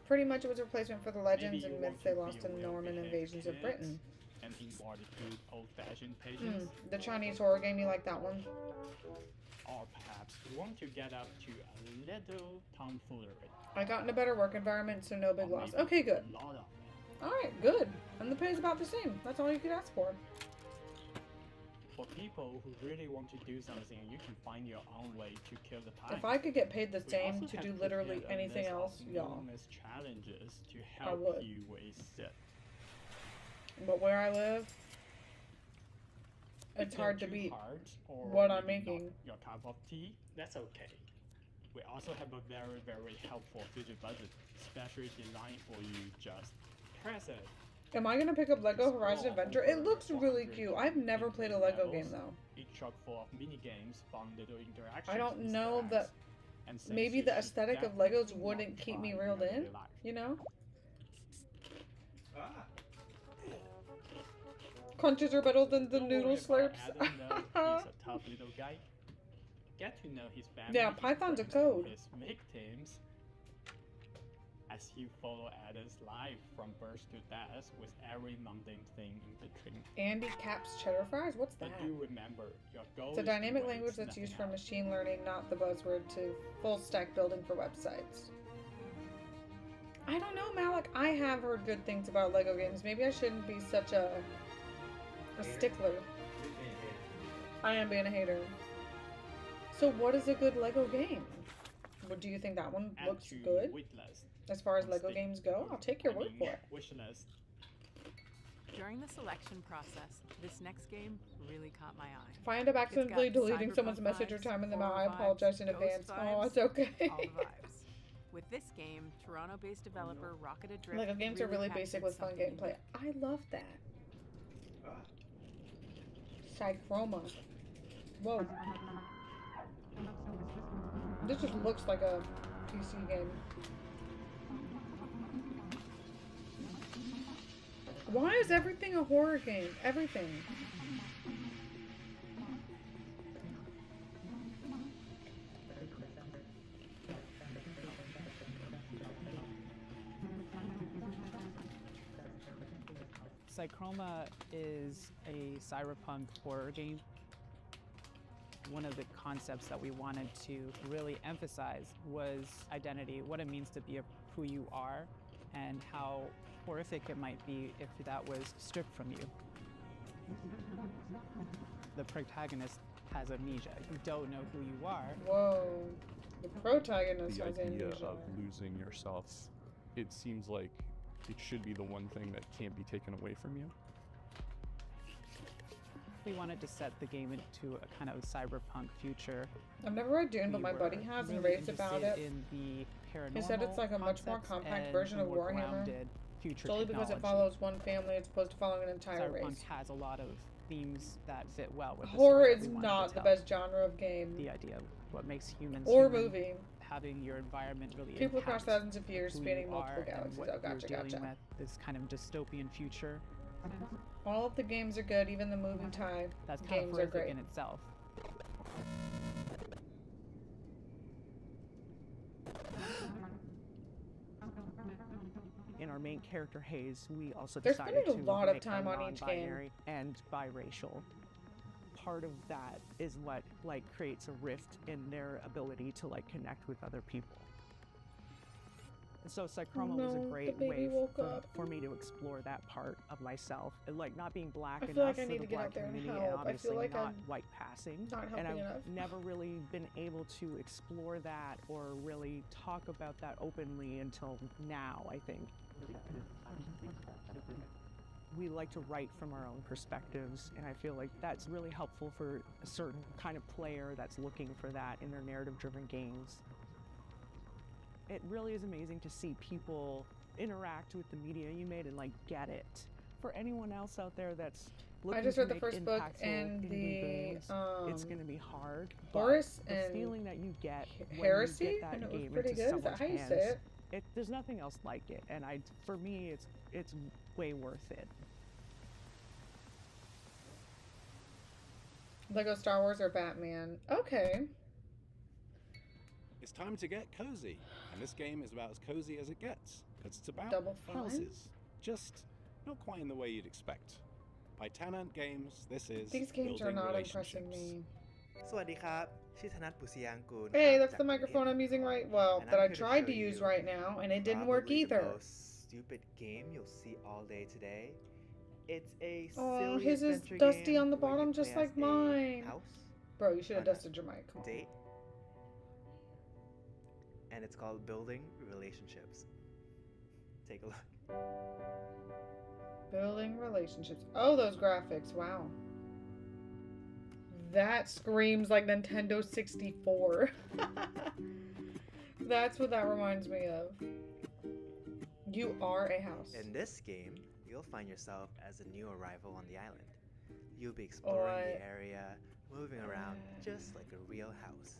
Pretty much it was a replacement for the legends Maybe you and want myths they to lost be a in Norman well-behaved invasions of kid Britain. and embody good old-fashioned patience. The Chinese horror game, you like that one? Or perhaps you want to get up to a little tomfoolery. I got in a better work environment, so no big Or loss. maybe Okay, good. a lot of it. Alright, good. And the pay's about the same. That's all you could ask for. For people who really want to do something, you can find your own way to kill the time. If I could get paid the We same also to have do prepared literally a anything list of else, y'all. enormous challenges to I help would. you with it. But where I live, If it's they're hard to too beat hard or what I'm maybe not making. your cup of tea, that's okay. We also have a very, very helpful feature budget, specially designed for you. Just press it. Am I gonna pick up Lego Horizon Adventure? It looks really cute. I've never played a Lego game though. Each truck full of mini games, fun little interactions. I don't Easter know eggs, that and things maybe you the should aesthetic of definitely Legos wouldn't want to keep me try reeled everyday in, life. you know? Crunches are better than the Don't noodle worry about slurps. Adam, though. He's a tough little guy. Get to know his family. Yeah, his Python's a friends, code. and his victims. As you follow Adam's life from birth to death with every mundane thing in between. Andy Caps cheddar fries? What's that? But do remember, your goal It's a is to dynamic waste language that's nothing used for else. machine learning, not the buzzword to full stack building for websites. I don't know, Malik. I have heard good things about Lego games. Maybe I shouldn't be such a stickler. I am being a hater. So what is a good Lego game? What do you think that one Add looks to good? wish list. As far as Lego Stick. games go? I'll take your I word mean, for it. Wish list. During the selection process, this next game really caught my eye. If I end up It's got accidentally deleting cyberpunk someone's message or vibes, timing them out, I horror apologize in vibes, advance. ghost Oh, vibes, it's okay. all the vibes. With this game, Toronto-based developer Rocket Adrift Lego games are really basic captured with fun something gameplay. I love that. Psychroma. Whoa. This just looks like a PC game. Why is everything a horror game? Everything. Psychroma is a cyberpunk horror game. One of the concepts that we wanted to really emphasize was identity, what it means to be who you are, and how horrific it might be if that was stripped from you. The protagonist has amnesia. You don't know who you are. Whoa. The protagonist The has idea amnesia. of losing yourself, it seems like it should be the one thing that can't be taken away from you. We wanted to set the game into a kind of cyberpunk future. I've never read Dune, but We my were buddy has and really raves about interested it. in the paranormal He said it's like a much more concepts compact and version of more Warhammer. grounded future Solely because it technology. follows one family as opposed to following an entire Cyberpunk race. has a lot of themes that fit well with the Horror story that is we wanted not to the tell. best genre of game. The idea of what makes humans Or human, movie. having your environment really People across impact thousands of years who spanning you multiple are and galaxies. what Oh, gotcha, you're dealing gotcha. with, this kind of dystopian future. All of the games are good, even the movie tie That's kind of games are horrific great. in itself. In our main character Hayes, we also They're decided spending to a lot of make time her on each game. non-binary and biracial. part of that is what like creates a rift in their ability to like connect with other people. And so Psychroma was a great way for me to explore that part of myself, and like not being black enough for the black community, and obviously not white passing. And I've never really been able to explore that or really talk about that openly until now, I think. We like to write from our own perspectives, and I feel like that's really helpful for a certain kind of player that's looking for that in their narrative-driven games. It really is amazing to see people interact with the media you made and like get it. For anyone else out there that's looking I just to read the make first book impactful and indie the games, it's going to be hard. Horace but the and feeling that you get Heresy, when you get and that it was game pretty into good. Is that someone's how you hands, say it? There's nothing else like it, and for me, it's way worth it. Lego Star Wars or Batman? Okay. It's time to get cozy, and this game is about as cozy as it gets, because it's about Double Fine? houses, just not quite in the way you'd expect. By Tanant Games, this is These games are Building not impressing Relationships. me. สวัสดีครับ ชื่อธนัท ปุษยางกูล Hey, ครับ that's จาก the microphone I'm using right, well, And that I'm I here to tried show to use you right now, and it didn't work probably either. the most stupid game you'll see all day today. It's a Oh, silly his is adventure dusty game on the where you bottom, play just as like a mine. house Bro, you should have on a dusted your mic. Come on. date. And it's called Building Relationships. Take a look. Building relationships. Oh, those graphics. Wow. That screams like Nintendo 64. That's what that reminds me of. You are a house. In this game, you'll find yourself as a new arrival on the island. You'll be exploring the area, moving around just like a real house.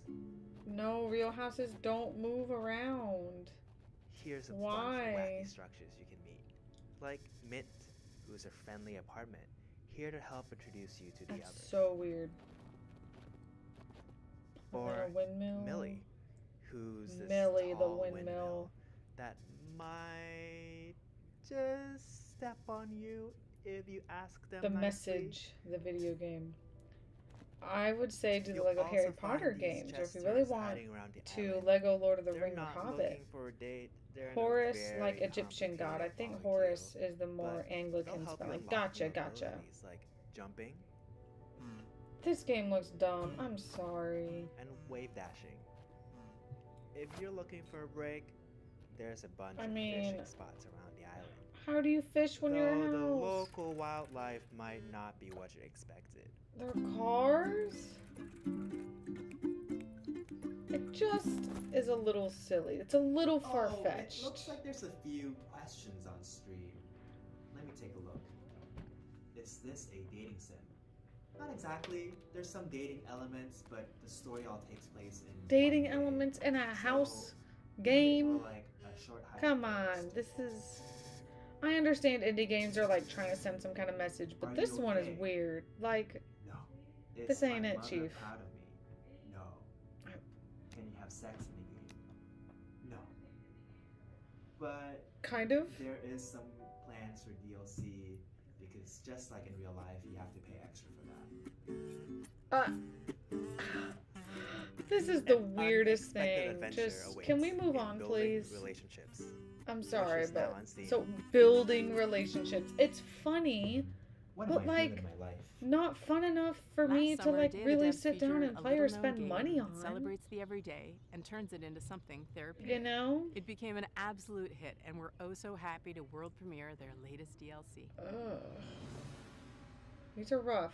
No, real houses don't move around. Here's a bunch Why? of wacky structures you can meet. Like Mint, who's a friendly apartment, here to help introduce you to the That's others. so weird. And then Or a windmill. Millie, who's this Millie, the tall windmill. that might just step on you if you ask them The nicely. Message, the video game. I would say do the You'll Lego also Harry find Potter these games, or if you really jesters want hiding around the to island. Lego Lord of the They're Ring or not Hobbit. looking for a date. They're in a Horace, very like Egyptian god. I think complicated Horus is the more but they'll Anglican help you spelling. unlock Gotcha, new gotcha. abilities like jumping This game looks dumb. I'm sorry. and wave dashing. If you're looking for a break, there's a bunch I of mean, fishing spots around the island. How do you fish when you're a Though the house? local wildlife might not be what you expected. They're cars? It just is a little silly. It's a little far-fetched. It looks like there's a few questions on stream. Let me take a look. Is this a dating sim? Not exactly. There's some dating elements, but the story all takes place in Dating elements in a house game? like a short hike. Come on, this is... I understand indie games are like trying to send some kind of message, but Are this you one is okay? weird. Like, No. this Is ain't my it, mother Chief. proud of me? No. Can you have sex in the game? No. But Kind of. there is some plans for DLC because just like in real life, you have to pay extra for that. This is the An weirdest unexpected thing. adventure Just, awaits can we move in on, Building please? Relationships. I'm which sorry, is now but on Steam. so building relationships. It's funny, What but am I doing like in my life? not fun enough for me to Last summer, like Data really Devs sit down featured and a play or little-known spend game money that on. celebrates the everyday and turns it into something therapeutic. You know? It became an absolute hit, and we're oh so happy to world premiere their latest DLC. Ugh. These are rough.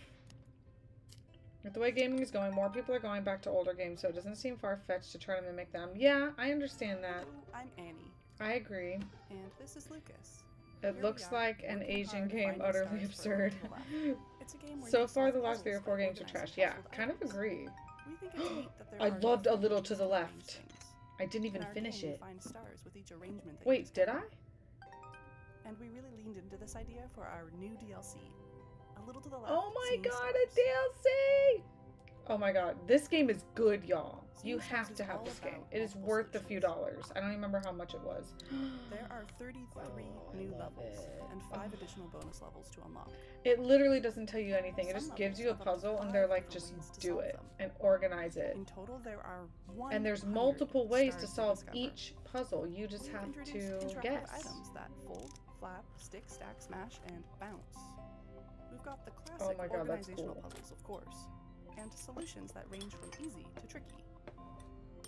With the way gaming is going, more people are going back to older games, so it doesn't seem far-fetched to try to mimic them. Yeah, I understand that. I'm Annie. I agree. And this is Lucas. It Here looks we are, like an working Asian hard game, finding utterly stars for absurd. everyone to love. It's a game where So you far, solve the last 3 or puzzles 4 by games are organizing trash. Yeah, household kind of items. agree. We think it's neat that there I are loved A different Little to ways the to arrange Left. things. I didn't even In our finish game, it. You find stars with each arrangement that you Wait, did I? discover. And we really leaned into this idea for our new DLC. A Little to the Left. Oh my Seeing god, Stars. a DLC! Oh my god, this game is good, y'all. You Seems have is to have all this game. about It is multiple worth a few dollars. I don't even remember how much it was. There are 33 new levels and 5 additional bonus levels to unlock. It literally doesn't tell you anything. It Some just gives levels you a have up to puzzle and 5 they're like, different just ways to do solve it them. and organize it. In total, there are 100 And there's multiple ways to stars solve discover. each puzzle. You just We've have introduced to interactive guess. items that fold, flap, stick, stack, smash, and bounce. We've got the Oh classic my god, that's organizational cool. puzzles, of course, and solutions that range from easy to tricky.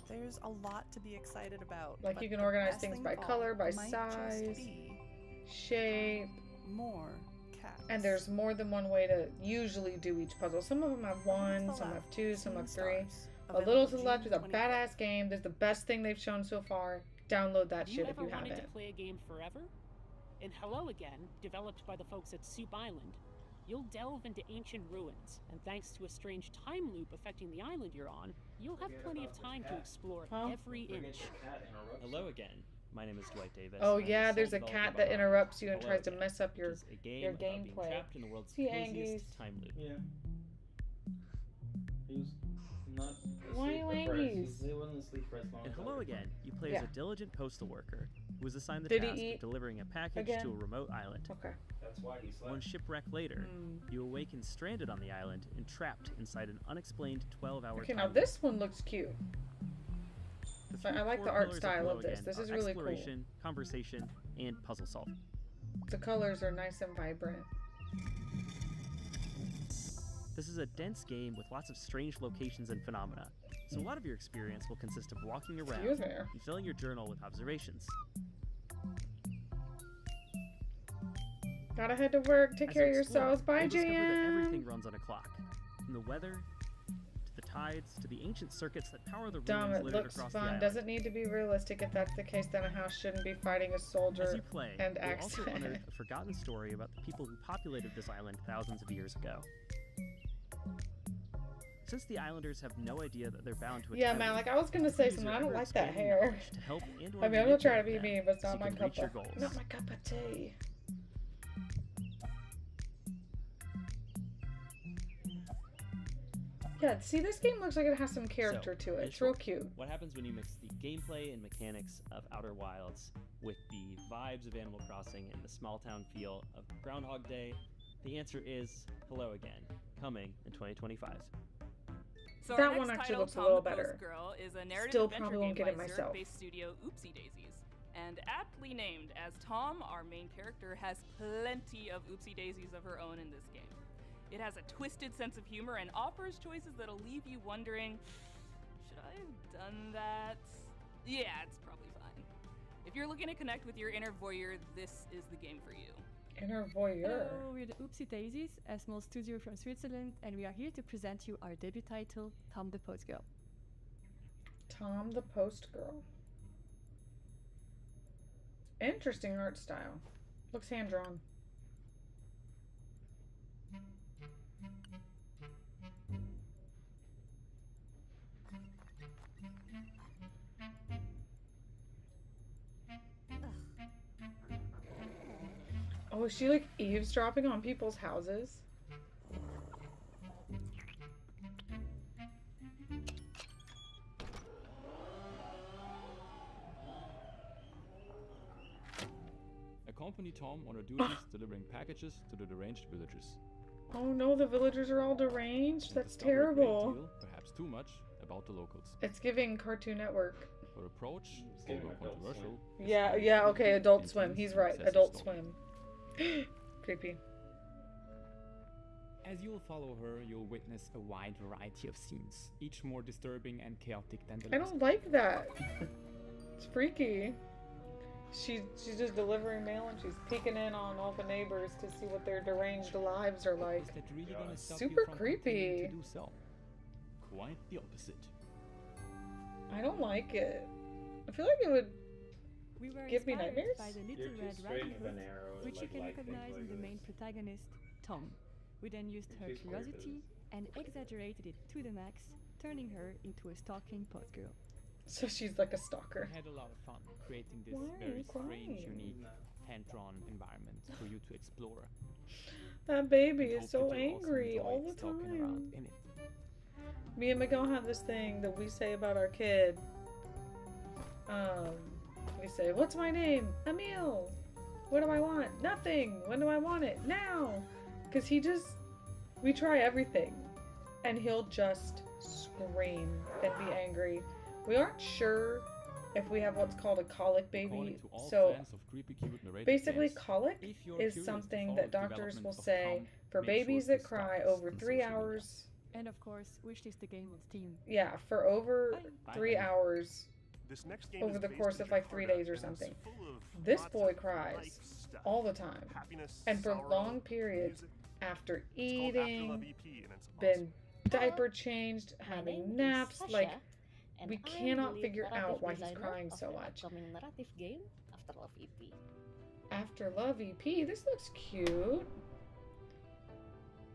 There's a lot to be excited about. Like but you can the organize best things thing by of all color, by might size, just be shape. more cats. And there's more than one way to usually do each puzzle. Some of them have one, some have two, some have three. A Little to the Left is a badass game. This is the best thing they've shown so far. Download that You shit if ever you wanted haven't. to play a game forever? In Hello Again, developed by the folks at Soup Island, you'll delve into ancient ruins, and thanks to a strange time loop affecting the island you're on, you'll have plenty of time to explore every inch. Hello again. My name is Dwight Davis. Oh I'm the yeah, sole there's a developer cat that behind interrupts you and Hello tries to Again, mess up which your is a game your about being gameplay. trapped in the world's See, coziest Angus. time loop. Yeah. He was not Why asleep you at first. Angus? He wasn't asleep for as long In as Hello other Again, people. you play Yeah. as a diligent postal worker who was assigned the Did he task eat of delivering a package again? to a remote island. Okay. That's why he slept. One shipwreck later, you awaken stranded on the island and trapped inside an unexplained 12-hour Okay, time now loop. this one looks cute. The I like four the art pillars style Hello of this. Again This are is really cool. exploration, conversation, and puzzle solving. The colors are nice and vibrant. This is a dense game with lots of strange locations and phenomena, so a lot of your experience will consist of walking around Excuse me. and filling your journal with observations. Gotta head to work. Take As care you of explore, yourselves. Bye, you'll discover that everything JM. runs on a clock, from the weather to the tides to the ancient circuits that power the Dumb, ruins it littered looks across the fun. island. Doesn't need to be realistic. If that's the case, then a house shouldn't be fighting a soldier As you play, and you'll also accent. unearth a forgotten story about the people who populated this island thousands of years ago. Since the islanders have no idea that they're bound to a Yeah, time man, loop, like I was gonna say use something. your I don't like that ever-expanding hair. knowledge to help and or I mean, I'm not manipulate trying to be them mean, but it's so not you my can cup reach your of goals. not my cup of tea. Yeah, see, this game looks like it has some character So, to it. in It's real short, cute. What happens when you mix the gameplay and mechanics of Outer Wilds with the vibes of Animal Crossing and the small town feel of Groundhog Day? The answer is Hello Again, coming in 2025. So That our one next actually title, looks a Tom little the Post better. Girl, is a narrative Still adventure probably game won't get by it myself. Zurich-based studio Oopsie Daisies. And aptly named, as Tom, our main character, has plenty of oopsie daisies of her own in this game. It has a twisted sense of humor and offers choices that'll leave you wondering, should I have done that? Yeah, it's probably fine. If you're looking to connect with your inner voyeur, this is the game for you. Inner voyeur. Hello, we're the Oopsie Daisies, a small studio from Switzerland, and we are here to present you our debut title, Tom the Post Girl. Tom the Post Girl. Interesting art style. Looks hand drawn. Oh, is she like eavesdropping on people's houses? Accompany Tom on her duties delivering packages to the deranged villagers. Oh no, the villagers are all deranged? And That's discover a great terrible. deal, perhaps too much, about the locals. It's giving Cartoon Network. Her approach, although controversial, is Yeah, highly yeah, okay, Adult intense Swim. He's and right. obsessive Adult story. Swim. Creepy. As you'll follow her, you'll witness a wide variety of scenes, each more disturbing and chaotic than the I last. don't like that. It's freaky. She's just delivering mail and she's peeking in on all the neighbors to see what their deranged lives are like. Is that really gonna stop Super you from continuing creepy. to do so? Quite the opposite. I don't like it. I feel like it would We were give me inspired nightmares. by the You're Little too Red straight Riding of an Hood, arrow to, which you like can things recognize like in the this. main protagonist, Tom. We then used her Too square for curiosity and exaggerated it to the max, turning her into a stalking post girl. So she's like a stalker. We had a lot of fun creating this Why are very you strange, crying? unique, hand-drawn environment for you to explore. That baby And is hope so that you'll also angry enjoy all the stalking around time. in it. Me and Miguel have this thing that we say about our kid. We say, "What's my name? Emil. What do I want? Nothing. When do I want it? Now." Because we try everything. And he'll just scream and be angry. We aren't sure if we have what's called a colic baby. So basically colic is something that doctors will say for babies that cry over 3 hours. And of course, wishlist the game on Steam. Yeah, for over 3 hours over the course of like 3 days or something. This boy cries all the time. And for long periods after eating, been diaper changed, having naps, like we cannot figure out why he's crying so much. Narrative game After Love EP. After Love EP, this looks cute.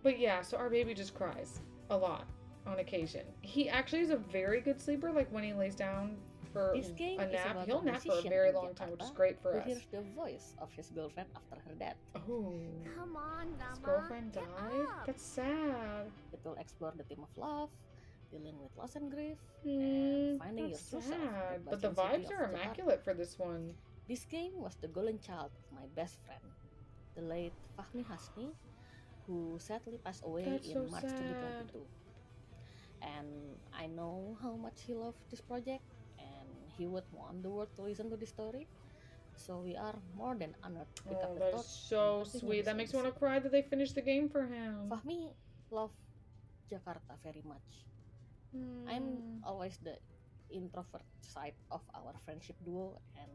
But yeah, so our baby just cries a lot on occasion. He actually is a very good sleeper. Like when he lays down for a nap, he'll nap for a very long time, which is great for us. Who hears the voice of his girlfriend after her death. Oh. Come on, His girlfriend died? That's sad. It will explore the theme of love, dealing with loss and grief, and finding your That's true self. sad. But the vibes are immaculate for this one. This game was the golden child of my best friend, the late Fahmi Hasmi, who sadly passed away in March 2022. And I know how much he loved this project, and he would want the world to listen to this story. So we are more than honored to pick up the That torch. is so sweet. That makes me want to cry that they finished the game for him. Fahmi loved Jakarta very much. I'm always the introvert side of our friendship duo, and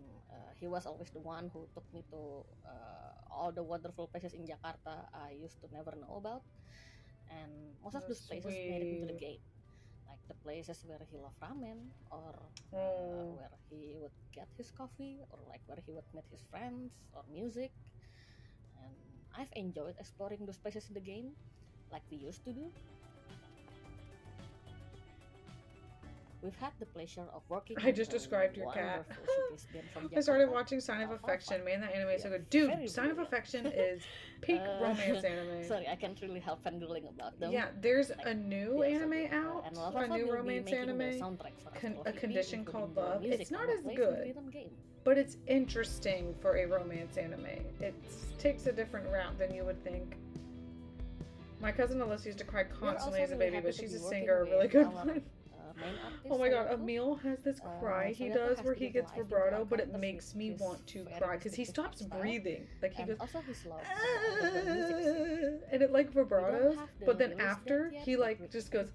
he was always the one who took me to all the wonderful places in Jakarta I used to never know about. And most of those places made it into the game, like the places where he loved ramen, or where he would get his coffee, or like where he would meet his friends, or music. And I've enjoyed exploring those places in the game, like we used to do. We've had the pleasure of working. I just described your cat. I started watching Sign of Affection. Man, that anime is so good. Dude, Sign of Affection is peak romance anime. Sorry, I can't really help fangirling about them. Yeah, there's a new anime out, a new romance anime, A Condition Called Love. It's not as good, but it's interesting for a romance anime. It takes a different route than you would think. My cousin Alyssa used to cry constantly as a baby, but she's a singer, a really good one. Oh my god, Emil has this cry he does where he gets vibrato, but it makes me want to cry because he stops breathing. Like he goes, and it like vibratos, but then after he like just goes,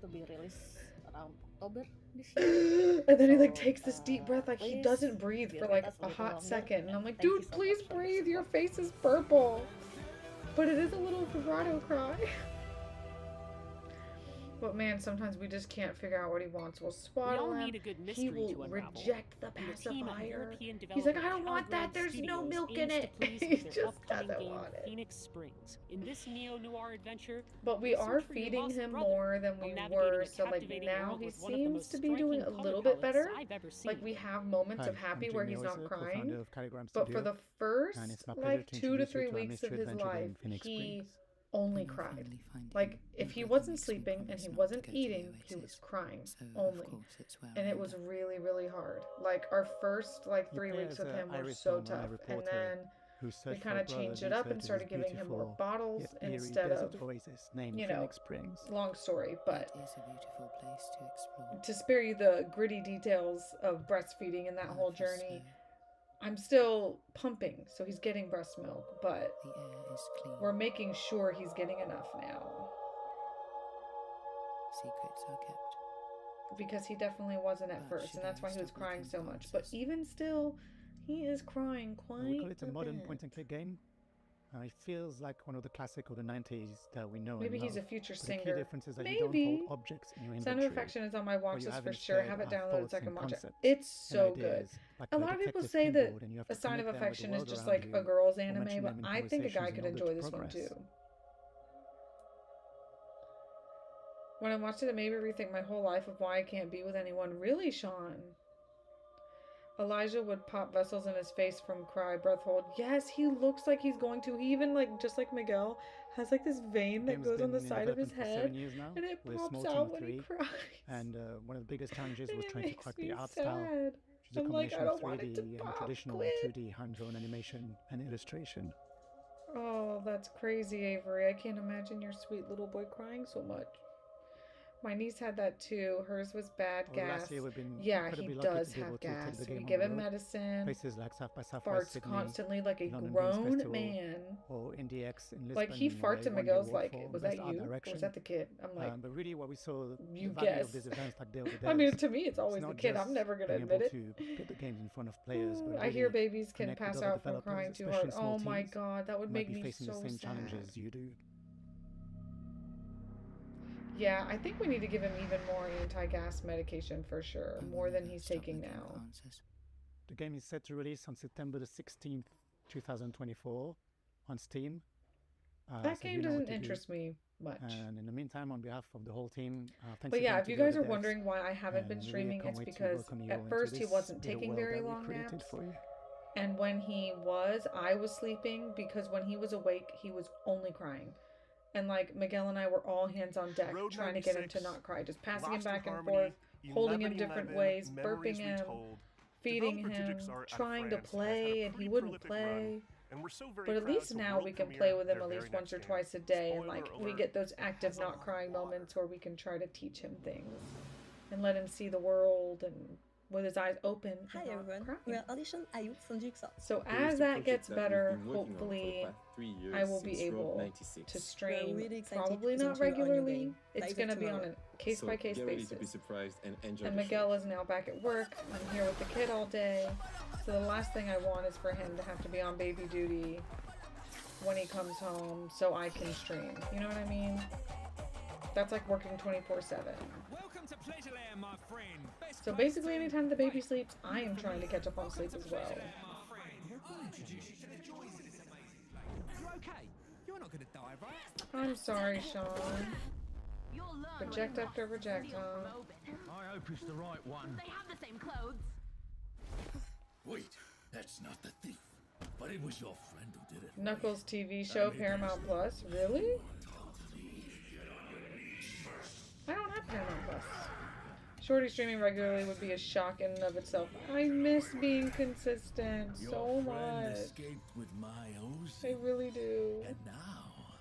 and then he like takes this deep breath, like he doesn't breathe for like a hot second, and I'm like, dude, please breathe, your face is purple. But it is a little vibrato cry. But man, sometimes we just can't figure out what he wants. We'll swaddle him. He will reject the pacifier. He's like, I don't want that. There's no milk in it. He just doesn't want it. Phoenix Springs. In this neo-noir adventure, but we are feeding him more than we were. So like now he seems to be doing a little bit better. Like we have moments of happy where he's not crying. But for the first like 2 to 3 weeks of his life, he only cried. Like if he wasn't sleeping and he wasn't eating, he was crying only. And it was really, really hard. Like our first like 3 weeks with him were so tough. And then we kind of changed it up and started giving him more bottles instead of, you know, long story, but to spare you the gritty details of breastfeeding and that whole journey, I'm still pumping, so he's getting breast milk, but we're making sure he's getting enough now. Secrets are kept. Because he definitely wasn't at first, and that's why he was crying so much. But even still, he is crying quite We call it a modern bit. point-and-click game. It feels like one of the classic of the 90s that we know. Maybe and he's a love. future But singer. The key difference is that Maybe. you don't hold objects in your Sign inventory. of Affection is on my watch or you list for haven't sure. shared Have it our downloaded so I thoughts can and watch it. concepts It's and so good. ideas, like A a lot of people detective say that keyboard, and you have to A Sign of connect them with the Affection is world just around like you, a girl's or anime, mention but them in I think a guy conversations could in order enjoy to this one progress. too. When I watched it, it made me rethink my whole life of why I can't be with anyone. Really, Sean? Elijah would pop vessels in his face from cry, breath hold. Yes, he looks like he's going to. He even, like, just like Miguel, has like this vein that goes on the side of his head, 7 years now, and it with a pops small team out of when he 3. cries. And one of the biggest challenges was It trying to makes crack me the art sad. style, which is a I'm like, combination I of don't want it to 3D and pop. traditional Quit. 2D hand-drawn animation and illustration. Oh, that's crazy, Avery. I can't imagine your sweet little boy crying so much. My niece had that too. Hers was bad gas. Last year we've been Yeah, he incredibly lucky does to be able have to gas. take the So we game give on him the road. medicine. Places like South by Southwest Farts Sydney, constantly like a London Games grown Festival, man. or IndieX in Lisbon. Like he farts and where he won the Miguel's award like, for was Best that Art you? Or Direction. was that the kid? I'm like, But really what we saw, you the value guess. of these events like Day of the I mean, Devs, to me, it's always the not kid. I'm just never gonna being admit able it. to get the games in front of players, but I hear really babies can connect with pass other out from developers, crying too especially hard. small Oh my teams god, that would who make might be me facing so the same sad. challenges you do. Yeah, I think we need to give him even more anti-gas medication for sure, more than he's taking now. The game is set to release on September the 16th, 2024 on Steam. That so game you know what doesn't to do. interest me much. And in the meantime, on behalf of the whole team, thanks But yeah, again if to you the guys other are devs, wondering why I haven't been and we streaming, can't it's wait to because welcome you all at into first he this wasn't little taking world very that we long created naps. for you. And when he was, I was sleeping because when he was awake, he was only crying. And like Miguel and I were all hands on deck Road trying to get him 96, to not cry, just passing him Lost in back and Harmony, forth, holding him 11-11, different ways, Memories burping him, Retold. feeding Developer him, Digix are out of trying to France, has had a play, and he pretty wouldn't prolific play. run, and we're so very But at proud least to now world we can premiere play with him their at very least once or next game. twice a day, and Spoiler like we alert, get those active not crying moments where we can try to teach him things and let him see the world and with his eyes open. Hi and not everyone, crying. we are Audition Ayub from Jigsaw. So It is as the that gets project that better, we've been working on for the hopefully past 3 years I will be since Road able 96. to We are stream, really excited probably to not present you our new regularly. game, It's Live going to be on Tomorrow. a case-by-case get ready to be basis. surprised and enjoy And the Miguel is now back at work. I'm here with the kid all day. So the last thing I want is for him to have to be on baby duty when he comes home so I can stream. You know what I mean? That's like working 24/7. Welcome to Pleasureland, my friend. So basically anytime the baby sleeps, I am trying to catch up on sleep as well. You okay? You're not gonna die, right? I'm sorry, Sean. Reject after reject, huh? I hope it's the right one. They have the same clothes. Wait, that's not the thief. But it was your friend who did it. Knuckles TV show, Paramount Plus. Really? I don't have Paramount Plus. Shorty streaming regularly would be a shock in and of itself. I miss being consistent so much. Escaped with my O's. I really do. And now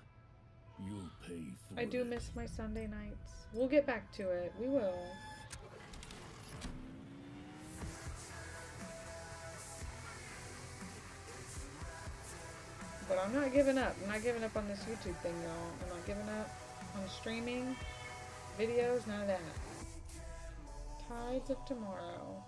you'll pay for I do miss my Sunday nights. We'll get back to it. We will. But I'm not giving up. I'm not giving up on this YouTube thing, y'all. I'm not giving up on streaming videos, none of that. Tides of Tomorrow.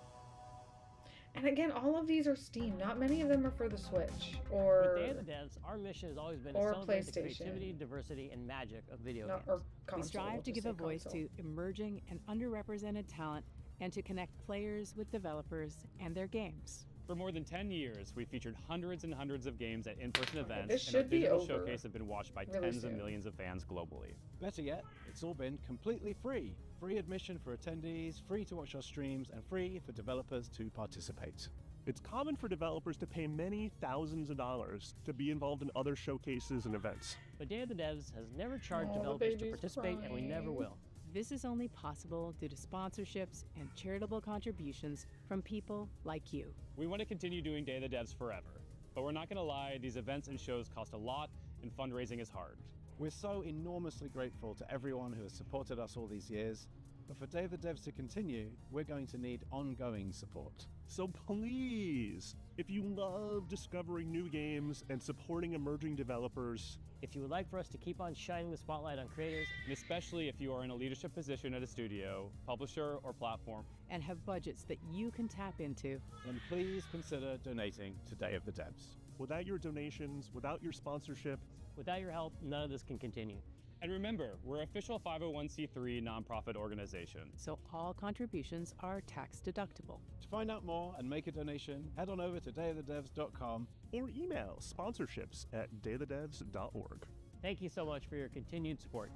And again, all of these are Steam. Not many of them are for the Switch or With Day of the Devs, our mission has always been to or celebrate the PlayStation. creativity, diversity, and magic of video No, games. or We console, strive we'll to just give say a voice console. to emerging and underrepresented talent and to connect players with developers and their games. For more than 10 years, we've featured hundreds and hundreds of games at in-person events, this and our should be digital over showcase have been watched by really tens of soon. millions of fans globally. Better yet, it's all been completely free. Free admission for attendees, free to watch our streams, and free for developers to participate. It's common for developers to pay many thousands of dollars to be involved in other showcases and events. But Day of the Devs has never charged Oh, the developers to baby's participate, and we never crying. will. This is only possible due to sponsorships and charitable contributions from people like you. We want to continue doing Day of the Devs forever, but we're not going to lie, these events and shows cost a lot, and fundraising is hard. We're so enormously grateful to everyone who has supported us all these years, but for Day of the Devs to continue, we're going to need ongoing support. So please, if you love discovering new games and supporting emerging developers, If you would like for us to keep on shining the spotlight on creators, And especially if you are in a leadership position at a studio, publisher, or platform, and have budgets that you can tap into, then please consider donating to Day of the Devs. without your donations, without your sponsorship, without your help, none of this can continue. And remember, we're an official 501c3 nonprofit organization. So all contributions are tax deductible. To find out more and make a donation, head on over to dayofthedevs.com or email sponsorships@dayofthedevs.org. Thank you so much for your continued support.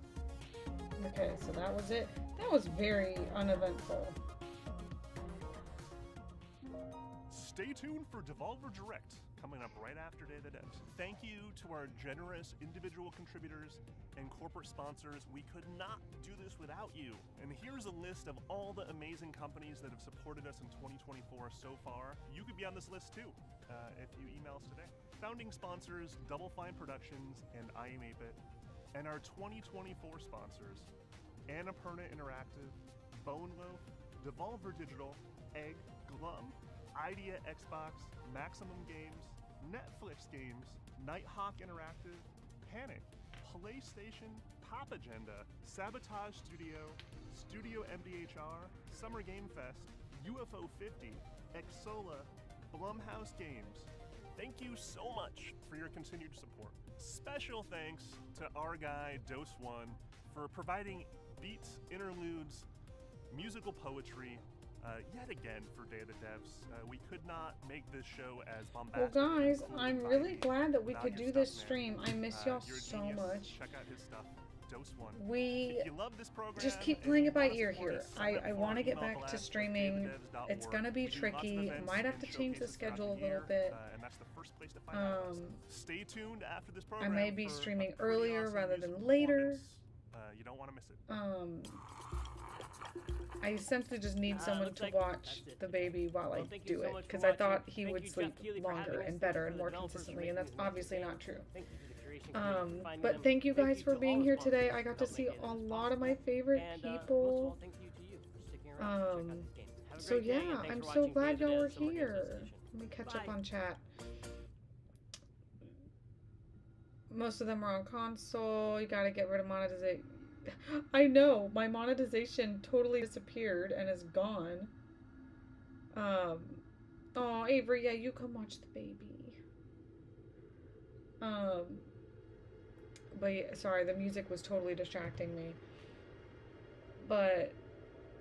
Okay, so that was it. That was very uneventful. Stay tuned for Devolver Direct, coming up right after Day of the Devs. Thank you to our generous individual contributors and corporate sponsors. We could not do this without you. And here's a list of all the amazing companies that have supported us in 2024 so far. You could be on this list too, if you email us today. Founding sponsors, Double Fine Productions and I Am 8-Bit. And our 2024 sponsors, Annapurna Interactive, Bone Loaf, Devolver Digital, Egg, Glum, Idea Xbox, Maximum Games, Netflix Games, Nighthawk Interactive, Panic, PlayStation, Pop Agenda, Sabotage Studio, Studio MDHR, Summer Game Fest, UFO 50, Exola, Blumhouse Games. Thank you so much for your continued support. Special thanks to our guy, Dose One, for providing beats, interludes, musical poetry, yet again for Day of the Devs. We could not make this show as Well, bombastic. guys, I'm really glad that we without could your do this stuff, man. stream. I miss y'all You're a so genius. much. Check out his stuff. Dose One. We If you love this program just keep and playing you it by wanna ear support here. us, sign up I for want to our get email back to blast at streaming. davidevs.org. It's gonna be We do lots of tricky. events Might have and to change the showcases throughout schedule a the little year, bit. and that's the first place to find out. Um, Stay tuned after this I program. may be for a streaming pretty earlier awesome rather musical than later. performance. You don't want to miss it. I essentially just need someone looks to like watch that's it. the baby while Well, I thank you do so it, much for because I thought watching. he Thank would you, sleep Jeff Keighley, for having longer us. and Thank better you and for more the developers for consistently, and making that's these amazing obviously not games. true. Thank you to the curation community for finding But them. thank you guys you for to being all here the today. sponsors I got for to helping see make a Day of the Devs lot of my possible. favorite And, most of people. all, thank you to you for sticking around to check out these games. Have a So great day, and yeah, thanks I'm for so watching Day glad of the y'all were Devs Summer Games here. Exhibition. Let me catch up Bye. on chat. Most of them are on console. You gotta get rid of monetization. I know, my monetization totally disappeared and is gone. Oh, Avery, yeah, you come watch the baby. But yeah, sorry, the music was totally distracting me. But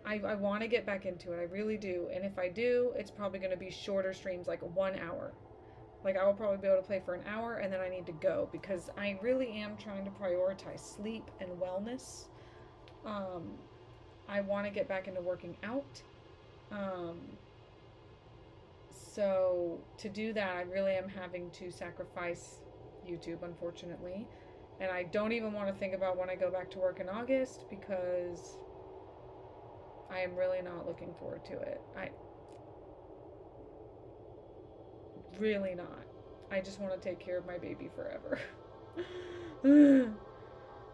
I want to get back into it. I really do. And if I do, it's probably going to be shorter streams, like 1 hour. Like, I will probably be able to play for an hour and then I need to go because I really am trying to prioritize sleep and wellness. I want to get back into working out. So to do that, I really am having to sacrifice YouTube, unfortunately. And I don't even want to think about when I go back to work in August because I am really not looking forward to it. Really not. I just want to take care of my baby forever.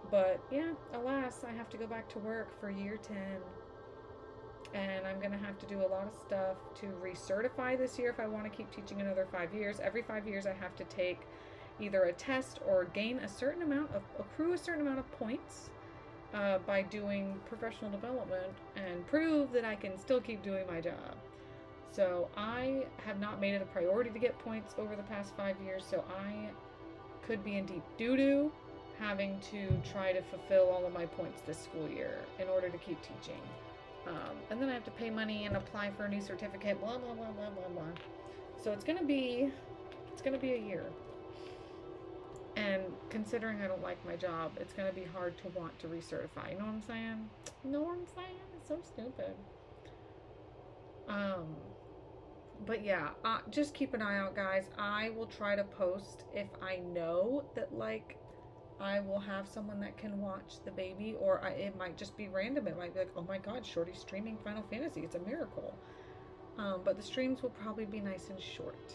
But yeah, alas, I have to go back to work for year 10. And I'm going to have to do a lot of stuff to recertify this year if I want to keep teaching another 5 years. Every 5 years I have to take either a test or gain a certain amount of, accrue a certain amount of points by doing professional development and prove that I can still keep doing my job. So I have not made it a priority to get points over the past 5 years, so I could be in deep doo-doo having to try to fulfill all of my points this school year in order to keep teaching. And then I have to pay money and apply for a new certificate, blah, blah, blah, blah, blah, blah. So it's gonna be a year. And considering I don't like my job, it's gonna be hard to want to recertify. You know what I'm saying? You know what I'm saying? It's so stupid. But yeah, just keep an eye out, guys. I will try to post if I know that, like, I will have someone that can watch the baby, or it might just be random. It might be like, oh my god, Shorty's streaming Final Fantasy. It's a miracle. But the streams will probably be nice and short.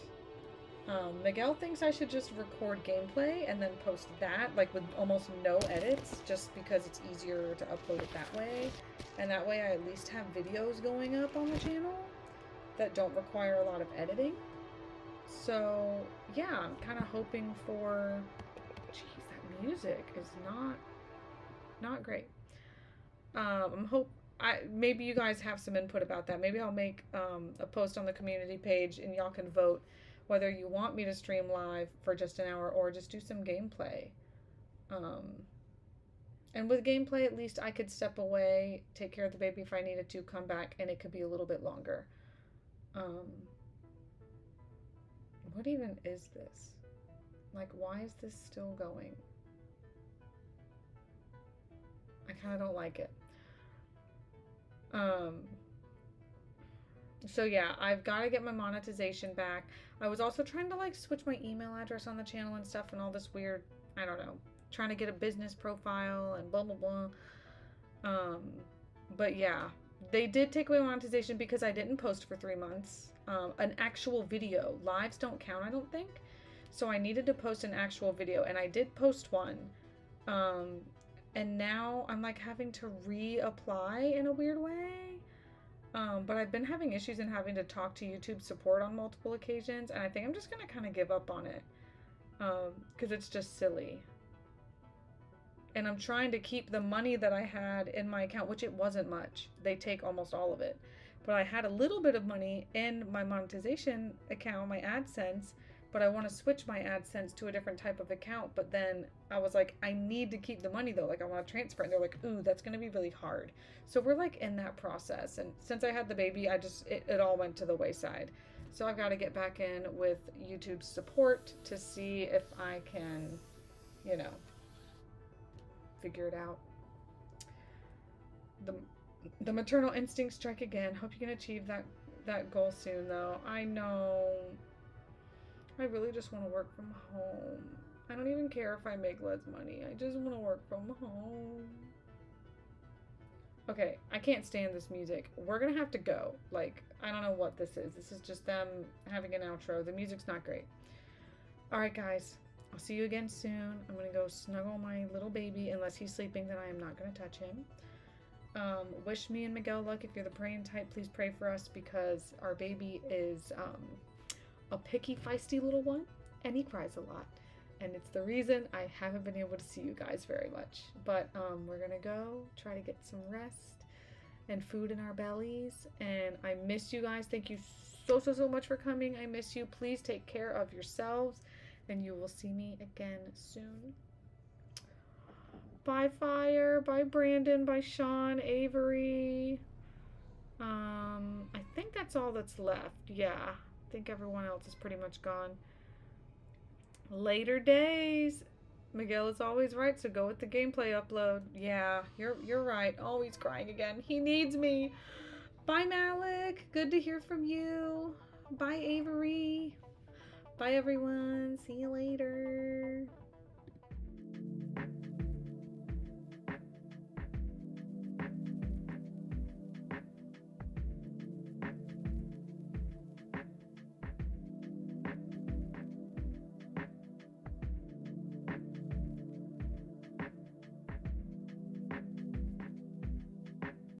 Miguel thinks I should just record gameplay and then post that, like with almost no edits, just because it's easier to upload it that way. And that way I at least have videos going up on the channel that don't require a lot of editing. So yeah, I'm kind of hoping for... Jeez, that music is not great. Maybe you guys have some input about that. Maybe I'll make a post on the community page and y'all can vote whether you want me to stream live for just an hour or just do some gameplay. And with gameplay, at least I could step away, take care of the baby if I needed to, come back, and it could be a little bit longer. What even is this? Like, why is this still going? I kind of don't like it. So yeah, I've got to get my monetization back. I was also trying to like switch my email address on the channel and stuff and all this weird, I don't know, trying to get a business profile and blah, blah, blah. But yeah, they did take away monetization because I didn't post for 3 months. An actual video. Lives don't count, I don't think. So I needed to post an actual video, and I did post one. And now I'm like having to reapply in a weird way. But I've been having issues in having to talk to YouTube support on multiple occasions, and I think I'm just gonna kind of give up on it. Because it's just silly. And I'm trying to keep the money that I had in my account, which it wasn't much. They take almost all of it. But I had a little bit of money in my monetization account, my AdSense, but I want to switch my AdSense to a different type of account. But then I was like, I need to keep the money though. Like I want to transfer it. And they're like, ooh, that's going to be really hard. So we're like in that process. And since I had the baby, it all went to the wayside. So I've got to get back in with YouTube's support to see if I can, you know, figure it out. The maternal instincts strike again. Hope you can achieve that goal soon though. I know. I really just want to work from home. I don't even care if I make less money. I just want to work from home. Okay, I can't stand this music. We're gonna have to go. Like, I don't know what this is. This is just them having an outro. The music's not great. Alright guys, I'll see you again soon. I'm gonna go snuggle my little baby. Unless he's sleeping, then I am not gonna touch him. Wish me and Miguel luck. If you're the praying type, please pray for us because our baby is a picky, feisty little one, and he cries a lot. And it's the reason I haven't been able to see you guys very much. But we're gonna go try to get some rest and food in our bellies. And I miss you guys. Thank you so much for coming. I miss you. Please take care of yourselves, and you will see me again soon. Bye Fire, bye Brandon, bye Sean, Avery. I think that's all that's left. Yeah, I think everyone else is pretty much gone. Later days. Miguel is always right, so go with the gameplay upload. Yeah, you're right. Oh, he's crying again. He needs me. Bye Malik. Good to hear from you. Bye Avery. Bye everyone. See you later.